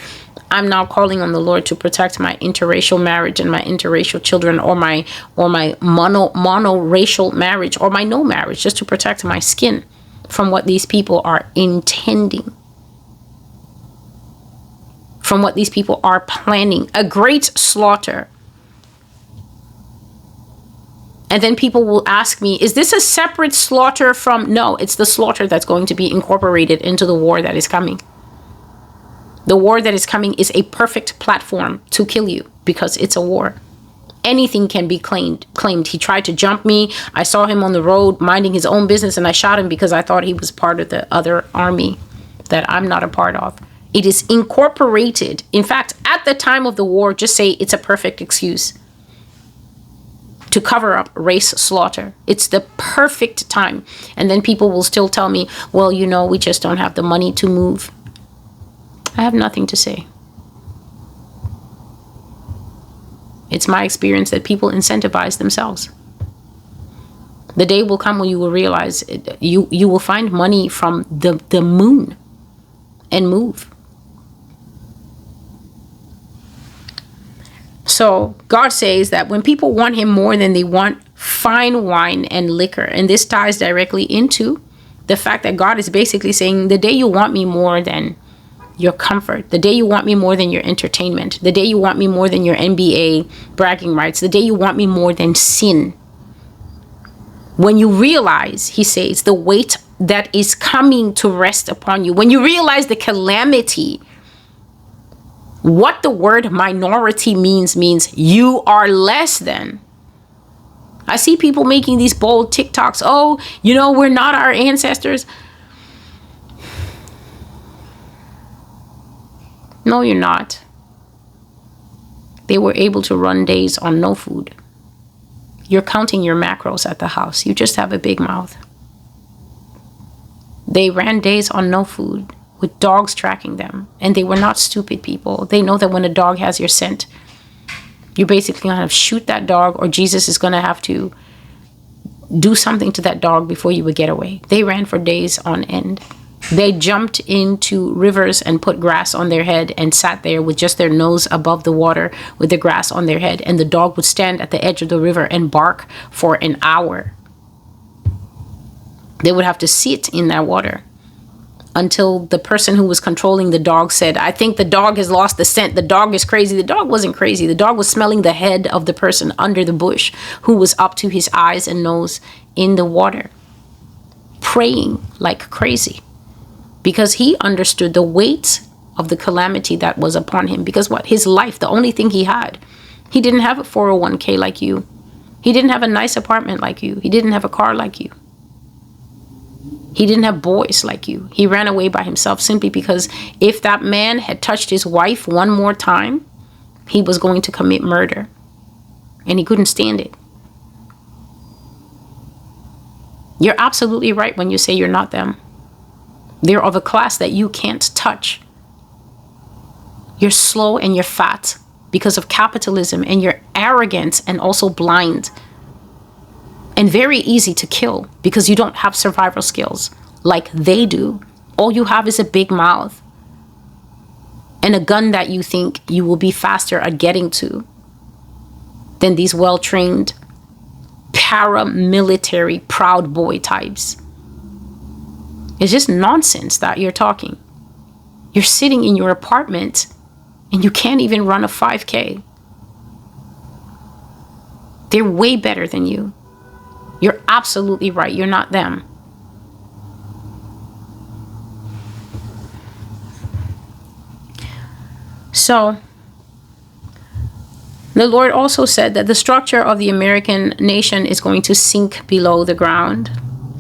I'm now calling on the Lord to protect my interracial marriage and my interracial children, or my monoracial marriage, or my no marriage, just to protect my skin from what these people are intending, from what these people are planning, a great slaughter. And then people will ask me, is this a separate slaughter from? No, it's the slaughter that's going to be incorporated into the war that is coming. The war that is coming is a perfect platform to kill you, because it's a war. Anything can be claimed. He tried to jump me. I saw him on the road minding his own business, and I shot him because I thought he was part of the other army that I'm not a part of. It is incorporated. In fact, at the time of the war, just say it's a perfect excuse to cover up race slaughter. It's the perfect time. And then people will still tell me, well, you know, we just don't have the money to move. I have nothing to say. It's my experience that people incentivize themselves. The day will come when you will realize you will find money from the moon and move. So God says that when people want him more than they want fine wine and liquor, and this ties directly into the fact that God is basically saying, the day you want me more than your comfort, the day you want me more than your entertainment, the day you want me more than your NBA bragging rights, the day you want me more than sin, when you realize, he says, the weight that is coming to rest upon you, when you realize the calamity, What the word minority means you are less than. I see people making these bold TikToks. Oh, we're not our ancestors. No, you're not. They were able to run days on no food. You're counting your macros at the house. You just have a big mouth. They ran days on no food with dogs tracking them. And they were not stupid people. They know that when a dog has your scent, you're basically going to have to shoot that dog, or Jesus is going to have to do something to that dog before you would get away. They ran for days on end. They jumped into rivers and put grass on their head and sat there with just their nose above the water with the grass on their head. And the dog would stand at the edge of the river and bark for an hour. They would have to sit in that water until the person who was controlling the dog said, I think the dog has lost the scent. The dog is crazy. The dog wasn't crazy. The dog was smelling the head of the person under the bush who was up to his eyes and nose in the water, praying like crazy. Because he understood the weight of the calamity that was upon him. Because what? His life, the only thing he had. He didn't have a 401k like you. He didn't have a nice apartment like you. He didn't have a car like you. He didn't have boys like you. He ran away by himself simply because if that man had touched his wife one more time, he was going to commit murder. And he couldn't stand it. You're absolutely right when you say you're not them. They're of a class that you can't touch. You're slow and you're fat because of capitalism, and you're arrogant and also blind. And very easy to kill because you don't have survival skills like they do. All you have is a big mouth and a gun that you think you will be faster at getting to than these well-trained paramilitary proud boy types. It's just nonsense that you're talking. You're sitting in your apartment and you can't even run a 5K. They're way better than you. You're absolutely right. You're not them. So, the Lord also said that the structure of the American nation is going to sink below the ground.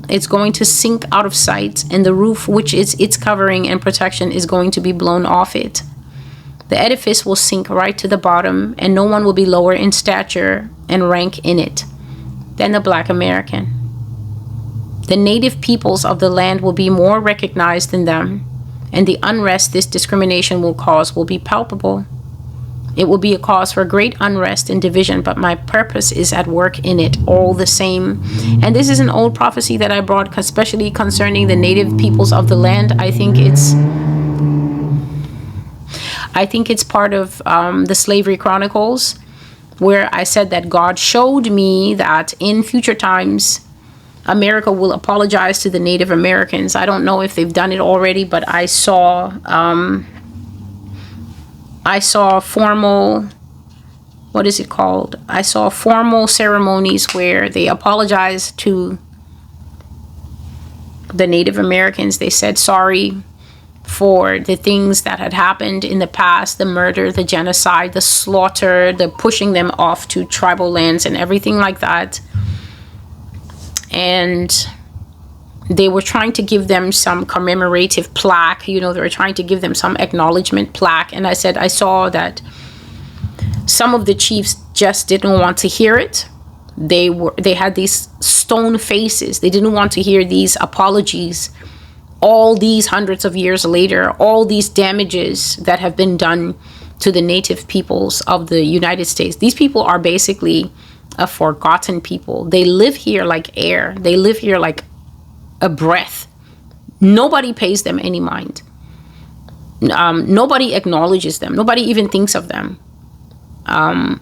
It's going to sink out of sight, and the roof, which is its covering and protection, is going to be blown off it. The edifice will sink right to the bottom, and no one will be lower in stature and rank in it than the Black American. The native peoples of the land will be more recognized than them, and the unrest this discrimination will cause will be palpable. It will be a cause for great unrest and division, but my purpose is at work in it all the same. And this is an old prophecy that I brought, especially concerning the native peoples of the land. I think it's part of the Slavery Chronicles, where I said that God showed me that in future times, America will apologize to the Native Americans. I don't know if they've done it already, but I saw formal, what is it called? I saw formal ceremonies where they apologized to the Native Americans. They said sorry for the things that had happened in the past, the murder, the genocide, the slaughter, the pushing them off to tribal lands and everything like that. And they were trying to give them some commemorative plaque. They were trying to give them some acknowledgement plaque. And I said, I saw that some of the chiefs just didn't want to hear it. They had these stone faces. They didn't want to hear these apologies. All these hundreds of years later, all these damages that have been done to the native peoples of the United States. These people are basically a forgotten people. They live here like air. They live here like a breath. Nobody pays them any mind. Nobody acknowledges them. Nobody even thinks of them.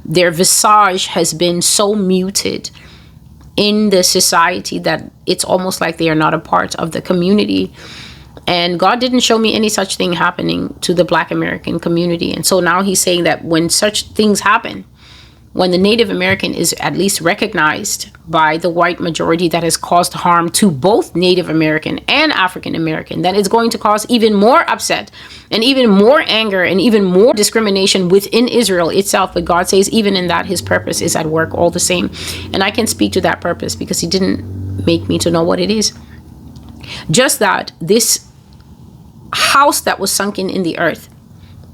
Their visage has been so muted in the society that it's almost like they are not a part of the community. And God didn't show me any such thing happening to the Black American community. And so now he's saying that when such things happen, when the Native American is at least recognized by the white majority that has caused harm to both Native American and African American, then it's going to cause even more upset and even more anger and even more discrimination within Israel itself. But God says even in that, his purpose is at work all the same. And I can speak to that purpose because he didn't make me to know what it is. Just that this house that was sunken in the earth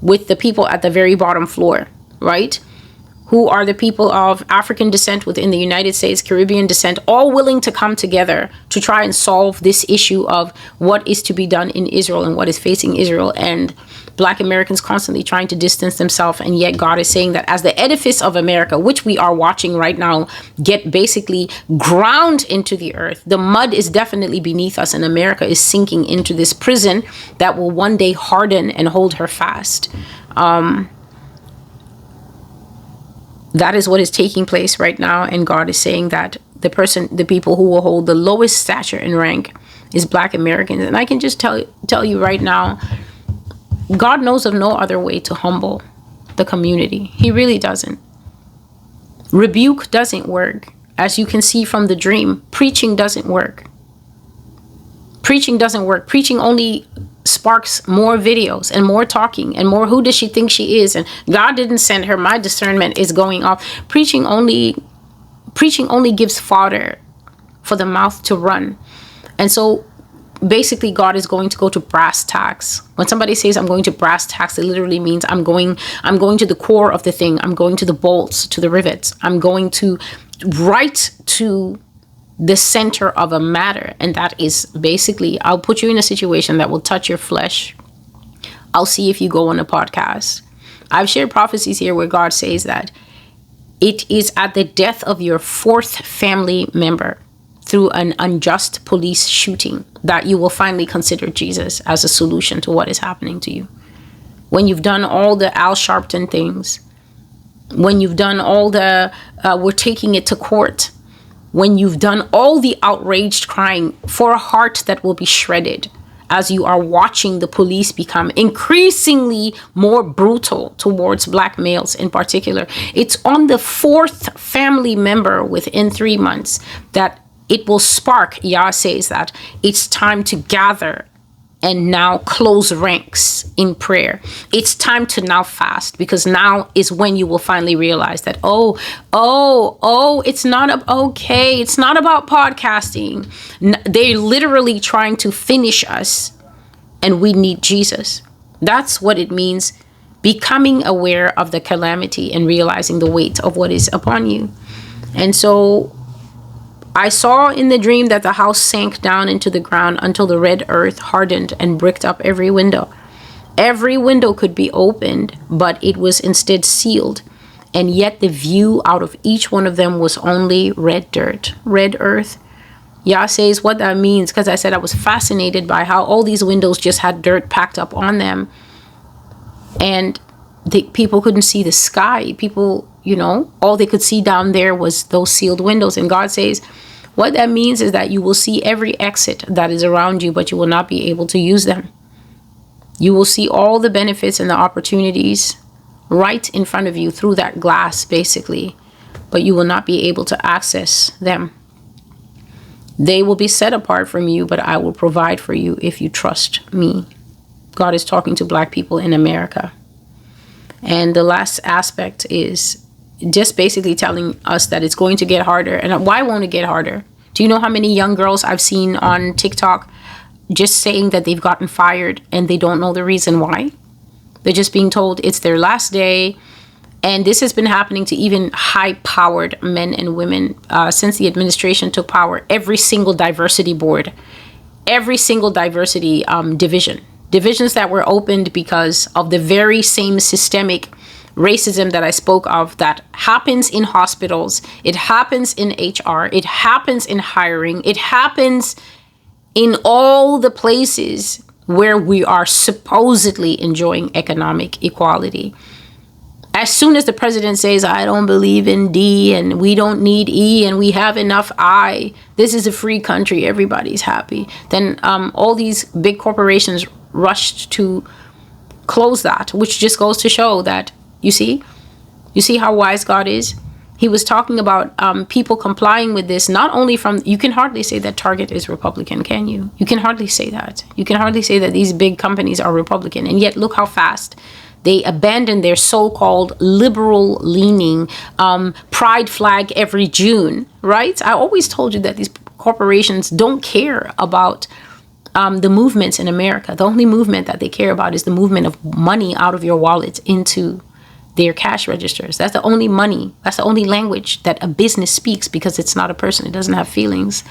with the people at the very bottom floor, right? Who are the people of African descent within the United States, Caribbean descent, all willing to come together to try and solve this issue of what is to be done in Israel and what is facing Israel. And Black Americans constantly trying to distance themselves. And yet God is saying that as the edifice of America, which we are watching right now, get basically ground into the earth, the mud is definitely beneath us, and America is sinking into this prison that will one day harden and hold her fast. That is what is taking place right now. And God is saying that the people who will hold the lowest stature and rank is Black Americans. And I can just tell you right now, God knows of no other way to humble the community. He really doesn't. Rebuke doesn't work. As you can see from the dream, preaching doesn't work. Preaching doesn't work. Preaching only sparks more videos and more talking and more who does she think she is, and God didn't send her, my discernment is going off. Preaching only gives fodder for the mouth to run. And so basically God is going to go to brass tacks. When somebody says I'm going to brass tacks, it literally means I'm going to the core of the thing. I'm going to the bolts, to the rivets. I'm going to right to the center of a matter. And that is basically, I'll put you in a situation that will touch your flesh. I'll see if you go on a podcast. I've shared prophecies here where God says that it is at the death of your fourth family member through an unjust police shooting that you will finally consider Jesus as a solution to what is happening to you. When you've done all the Al Sharpton things, when you've done all the we're taking it to court, when you've done all the outraged crying for a heart that will be shredded as you are watching the police become increasingly more brutal towards Black males in particular. It's on the fourth family member within 3 months that it will spark. Yah says that it's time to gather and now close ranks in prayer. It's time to now fast, because now is when you will finally realize that, it's not okay. It's not about podcasting. They're literally trying to finish us, and we need Jesus. That's what it means, becoming aware of the calamity and realizing the weight of what is upon you. And so I saw in the dream that the house sank down into the ground until the red earth hardened and bricked up every window. Every window could be opened, but it was instead sealed. And yet the view out of each one of them was only red dirt, red earth. Yah says what that means, because I said I was fascinated by how all these windows just had dirt packed up on them. And people couldn't see the sky. People, all they could see down there was those sealed windows. And God says, what that means is that you will see every exit that is around you, but you will not be able to use them. You will see all the benefits and the opportunities right in front of you through that glass, basically, but you will not be able to access them. They will be set apart from you, but I will provide for you if you trust me. God is talking to Black people in America. And the last aspect is just basically telling us that it's going to get harder. And why won't it get harder? Do you know how many young girls I've seen on TikTok just saying that they've gotten fired and they don't know the reason why? They're just being told it's their last day. And this has been happening to even high-powered men and women since the administration took power. Every single diversity board, every single diversity divisions that were opened because of the very same systemic racism that I spoke of that happens in hospitals, it happens in HR, it happens in hiring, it happens in all the places where we are supposedly enjoying economic equality. As soon as the president says, I don't believe in D and we don't need E and we have enough I, this is a free country, everybody's happy, then all these big corporations rushed to close that, which just goes to show that, you see how wise God is. He was talking about people complying with this, not only from, you can hardly say that Target is Republican, can you? You can hardly say that. You can hardly say that these big companies are Republican. And yet look how fast they abandoned their so-called liberal-leaning pride flag every June, right? I always told you that these corporations don't care about the movements in America. The only movement that they care about is the movement of money out of your wallet into their cash registers. That's the only money. That's the only language that a business speaks, because it's not a person. It doesn't have feelings.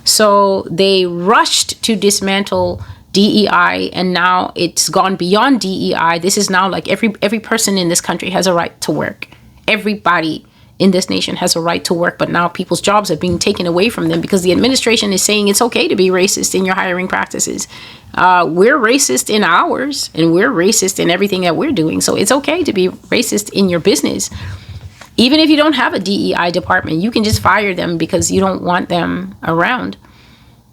So they rushed to dismantle DEI, and now it's gone beyond DEI. This is now like every person in this country has a right to work. Everybody in this nation has a right to work, but now people's jobs are being taken away from them because the administration is saying it's okay to be racist in your hiring practices. We're racist in ours, and we're racist in everything that we're doing. So it's okay to be racist in your business. Even if you don't have a DEI department, you can just fire them because you don't want them around.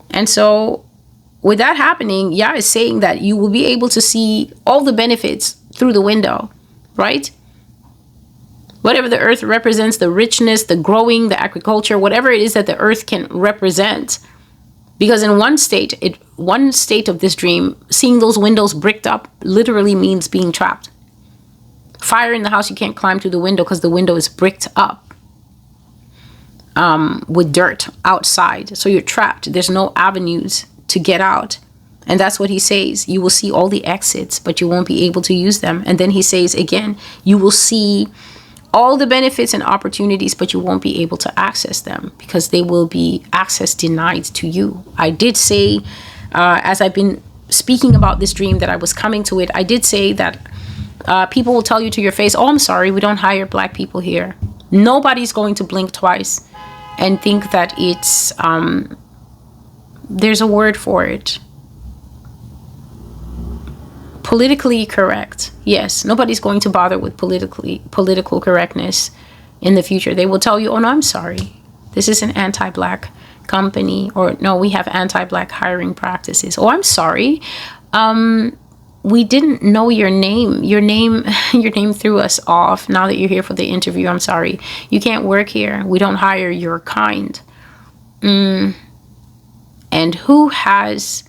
And so with that happening, Yah is saying that you will be able to see all the benefits through the window, right? Whatever the earth represents, the richness, the growing, the agriculture, whatever it is that the earth can represent. Because in one state of this dream, seeing those windows bricked up literally means being trapped. Fire in the house, you can't climb through the window because the window is bricked up with dirt outside. So you're trapped. There's no avenues to get out. And that's what he says. You will see all the exits, but you won't be able to use them. And then he says again, you will see all the benefits and opportunities, but you won't be able to access them because they will be access denied to you. I did say, as I've been speaking about this dream that I was coming to it, I did say that people will tell you to your face, oh, I'm sorry, we don't hire black people here. Nobody's going to blink twice and think that it's, there's a word for it. Politically correct. Yes, nobody's going to bother with political correctness in the future. They will tell you, oh, no, I'm sorry. This is an anti-black company. Or no, we have anti-black hiring practices. Oh, I'm sorry. We didn't know your name. Your name threw us off. Now that you're here for the interview, I'm sorry. You can't work here. We don't hire your kind. And who has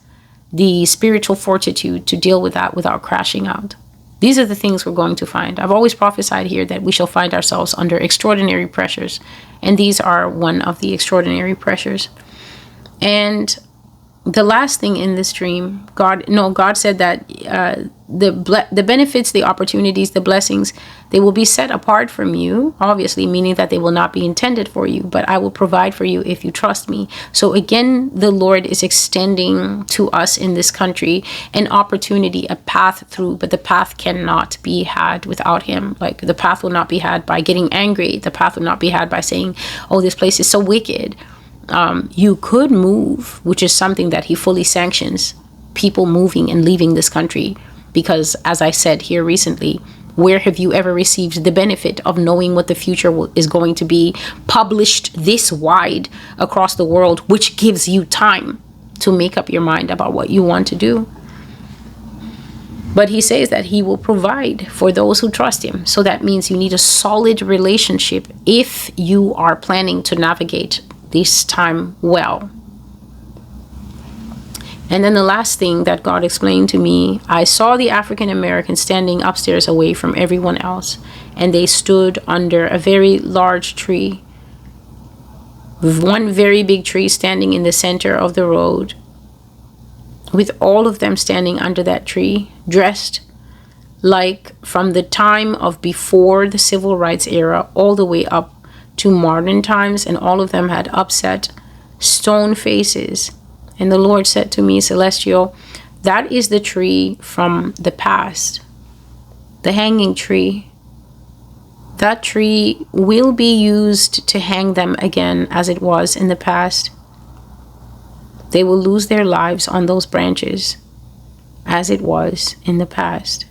the spiritual fortitude to deal with that without crashing out? These are the things we're going to find. I've always prophesied here that we shall find ourselves under extraordinary pressures. And these are one of the extraordinary pressures. And the last thing in this dream, God said that the benefits, the opportunities, the blessings, they will be set apart from you, obviously, meaning that they will not be intended for you, but I will provide for you if you trust me. So again, the Lord is extending to us in this country an opportunity, a path through, but the path cannot be had without him. Like, the path will not be had by getting angry. The path will not be had by saying, oh, this place is so wicked. You could move, which is something that he fully sanctions, people moving and leaving this country. Because as I said here recently, where have you ever received the benefit of knowing what the future is going to be published this wide across the world, which gives you time to make up your mind about what you want to do? But he says that he will provide for those who trust him. So that means you need a solid relationship if you are planning to navigate this time well. And then the last thing that God explained to me, I saw the African Americans standing upstairs away from everyone else, and they stood under a very large tree. One very big tree standing in the center of the road, with all of them standing under that tree, dressed like from the time of before the civil rights era all the way up to modern times, and all of them had upset stone faces. And the Lord said to me, Celestial, that is the tree from the past, the hanging tree. That tree will be used to hang them again as it was in the past. They will lose their lives on those branches as it was in the past.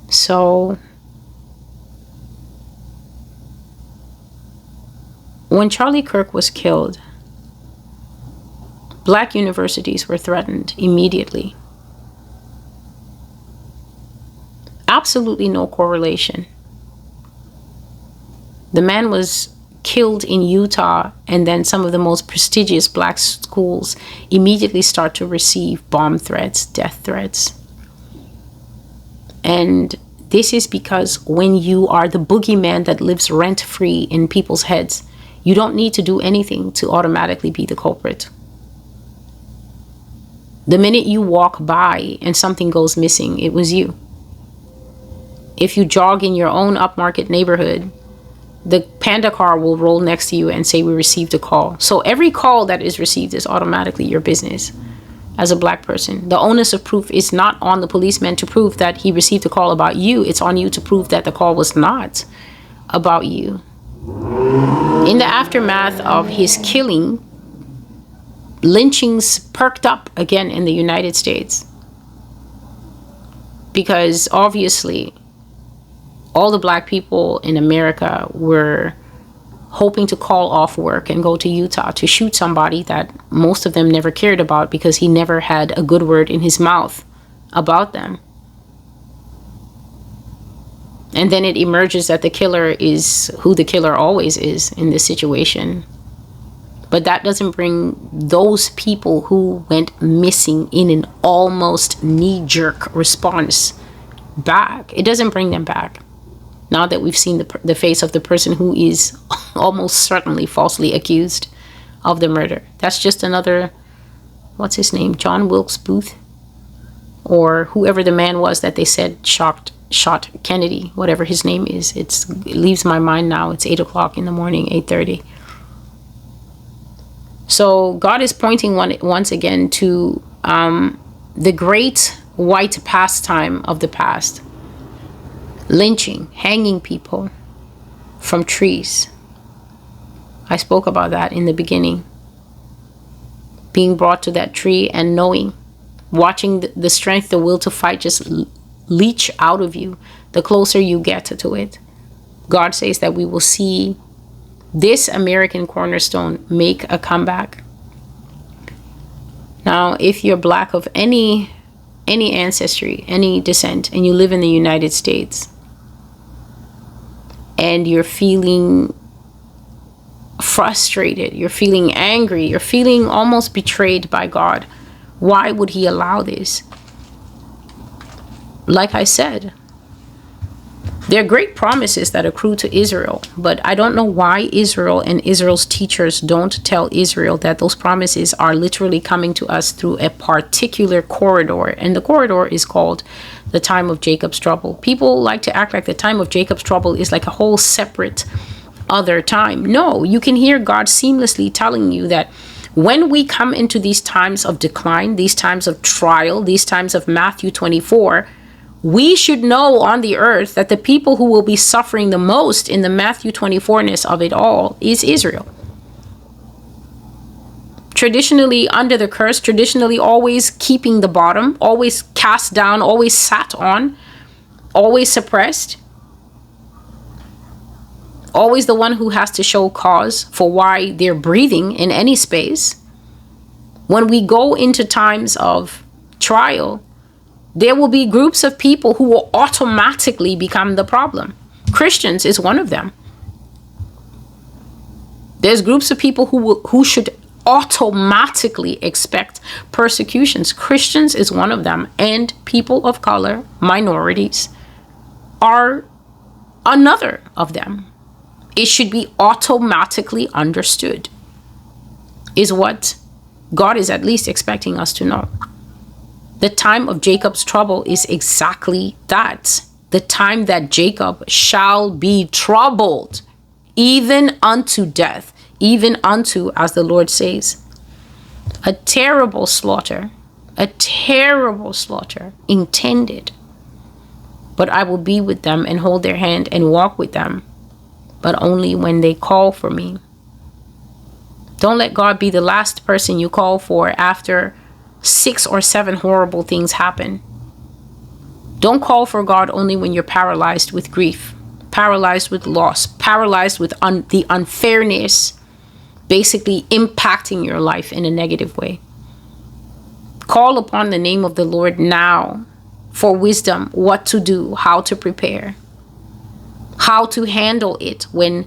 So when Charlie Kirk was killed, black universities were threatened immediately. Absolutely no correlation. The man was killed in Utah, and then some of the most prestigious black schools immediately start to receive bomb threats, death threats. And this is because when you are the boogeyman that lives rent-free in people's heads, you don't need to do anything to automatically be the culprit. The minute you walk by and something goes missing, it was you. If you jog in your own upmarket neighborhood, the panda car will roll next to you and say, we received a call. So every call that is received is automatically your business as a black person. The onus of proof is not on the policeman to prove that he received a call about you. It's on you to prove that the call was not about you. In the aftermath of his killing, lynchings perked up again in the United States. Because obviously, all the black people in America were hoping to call off work and go to Utah to shoot somebody that most of them never cared about because he never had a good word in his mouth about them. And then it emerges that the killer is who the killer always is in this situation. But that doesn't bring those people who went missing in an almost knee-jerk response back. It doesn't bring them back. Now that we've seen the face of the person who is almost certainly falsely accused of the murder. That's just another, what's his name? John Wilkes Booth? Or whoever the man was that they said shot Kennedy, whatever his name is. It leaves my mind now. It's 8 o'clock in the morning, 8:30. So God is pointing once again to the great white pastime of the past. Lynching, hanging people from trees. I spoke about that in the beginning. Being brought to that tree and knowing, watching the strength, the will to fight just leach out of you the closer you get to it. God says that we will see this American cornerstone make a comeback. Now, if you're black of any ancestry, any descent, and you live in the United States, and you're feeling frustrated, you're feeling angry, you're feeling almost betrayed by God, why would he allow this? Like I said, there are great promises that accrue to Israel, but I don't know why Israel and Israel's teachers don't tell Israel that those promises are literally coming to us through a particular corridor, and the corridor is called the time of Jacob's trouble. People like to act like the time of Jacob's trouble is like a whole separate other time. No, you can hear God seamlessly telling you that when we come into these times of decline, these times of trial, these times of Matthew 24, we should know on the earth that the people who will be suffering the most in the Matthew 24-ness of it all is Israel. Traditionally under the curse, traditionally always keeping the bottom, always cast down, always sat on, always suppressed. Always the one who has to show cause for why they're breathing in any space. When we go into times of trial, there will be groups of people who will automatically become the problem. Christians is one of them. There's groups of people who should automatically expect persecutions. Christians is one of them, and people of color, minorities, are another of them. It should be automatically understood, is what God is at least expecting us to know. The time of Jacob's trouble is exactly that. The time that Jacob shall be troubled, even unto death, even unto, as the Lord says, a terrible slaughter intended. But I will be with them and hold their hand and walk with them, but only when they call for me. Don't let God be the last person you call for after 6 or 7 horrible things happen. Don't call for God only when you're paralyzed with grief, paralyzed with loss, paralyzed with the unfairness basically impacting your life in a negative way. Call upon the name of the Lord now for wisdom, what to do, how to prepare. how to handle it when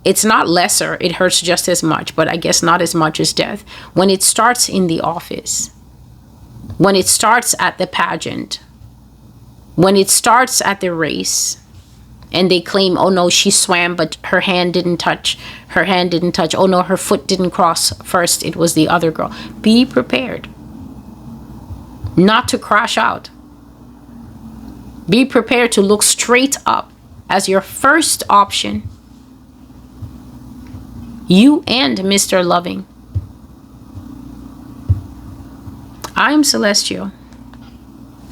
it's not lesser, it hurts just as much, but I guess not as much as death. When it starts in the office, when it starts at the pageant, when it starts at the race, and they claim, oh no, she swam, but her hand didn't touch. Oh no, her foot didn't cross first. It was the other girl. Be prepared not to crash out. Be prepared to look straight up as your first option. You and Mr. Loving. I am Celestial.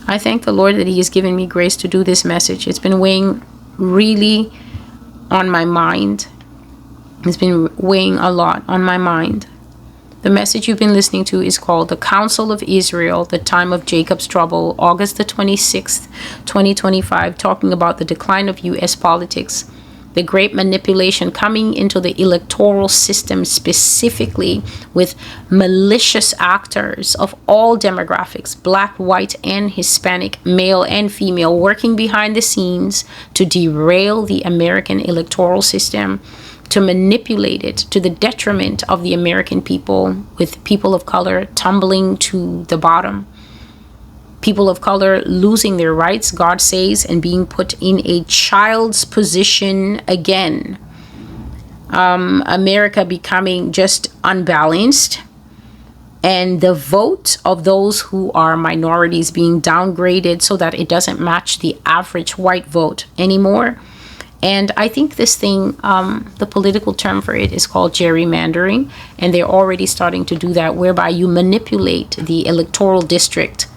I thank the Lord that He has given me grace to do this message. It's been weighing really on my mind. It's been weighing a lot on my mind. The message you've been listening to is called The Council of Israel, the Time of Jacob's Trouble, August the 26th, 2025, talking about the decline of U.S. politics, the great manipulation coming into the electoral system, specifically with malicious actors of all demographics, black, white, and Hispanic, male and female, working behind the scenes to derail the American electoral system, to manipulate it to the detriment of the American people, with people of color tumbling to the bottom. People of color losing their rights, God says, and being put in a child's position again. America becoming just unbalanced, and the vote of those who are minorities being downgraded so that it doesn't match the average white vote anymore. And I think this thing, the political term for it is called gerrymandering, and they're already starting to do that, whereby you manipulate the electoral district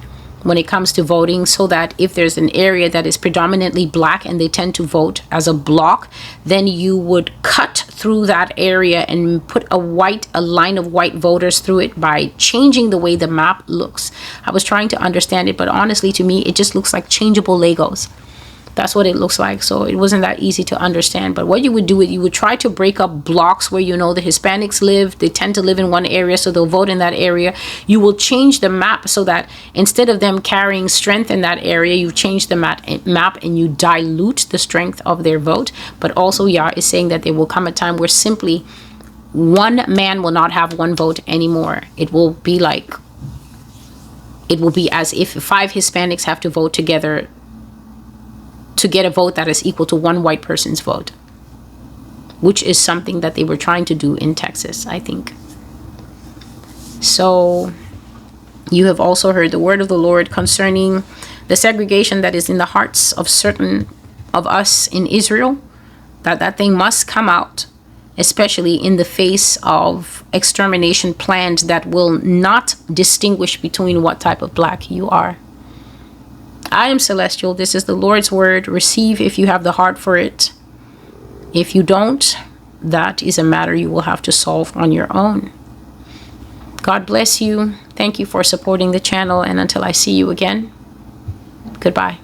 when it comes to voting, so that if there's an area that is predominantly black and they tend to vote as a block, then you would cut through that area and put a line of white voters through it by changing the way the map looks. I was trying to understand it, but honestly, to me, it just looks like changeable Legos. That's what it looks like. So it wasn't that easy to understand. But what you would do is you would try to break up blocks where, you know, the Hispanics live. They tend to live in one area, so they'll vote in that area. You will change the map so that instead of them carrying strength in that area, you change the map and you dilute the strength of their vote. But also, Yah is saying that there will come a time where simply one man will not have one vote anymore. It will be as if 5 Hispanics have to vote together to get a vote that is equal to one white person's vote, which is something that they were trying to do in Texas, I think. So you have also heard the word of the Lord concerning the segregation that is in the hearts of certain of us in Israel, that thing must come out, especially in the face of extermination plans that will not distinguish between what type of black you are. I am Celestial. This is the Lord's word. Receive if you have the heart for it. If you don't, that is a matter you will have to solve on your own. God bless you. Thank you for supporting the channel. And until I see you again, goodbye.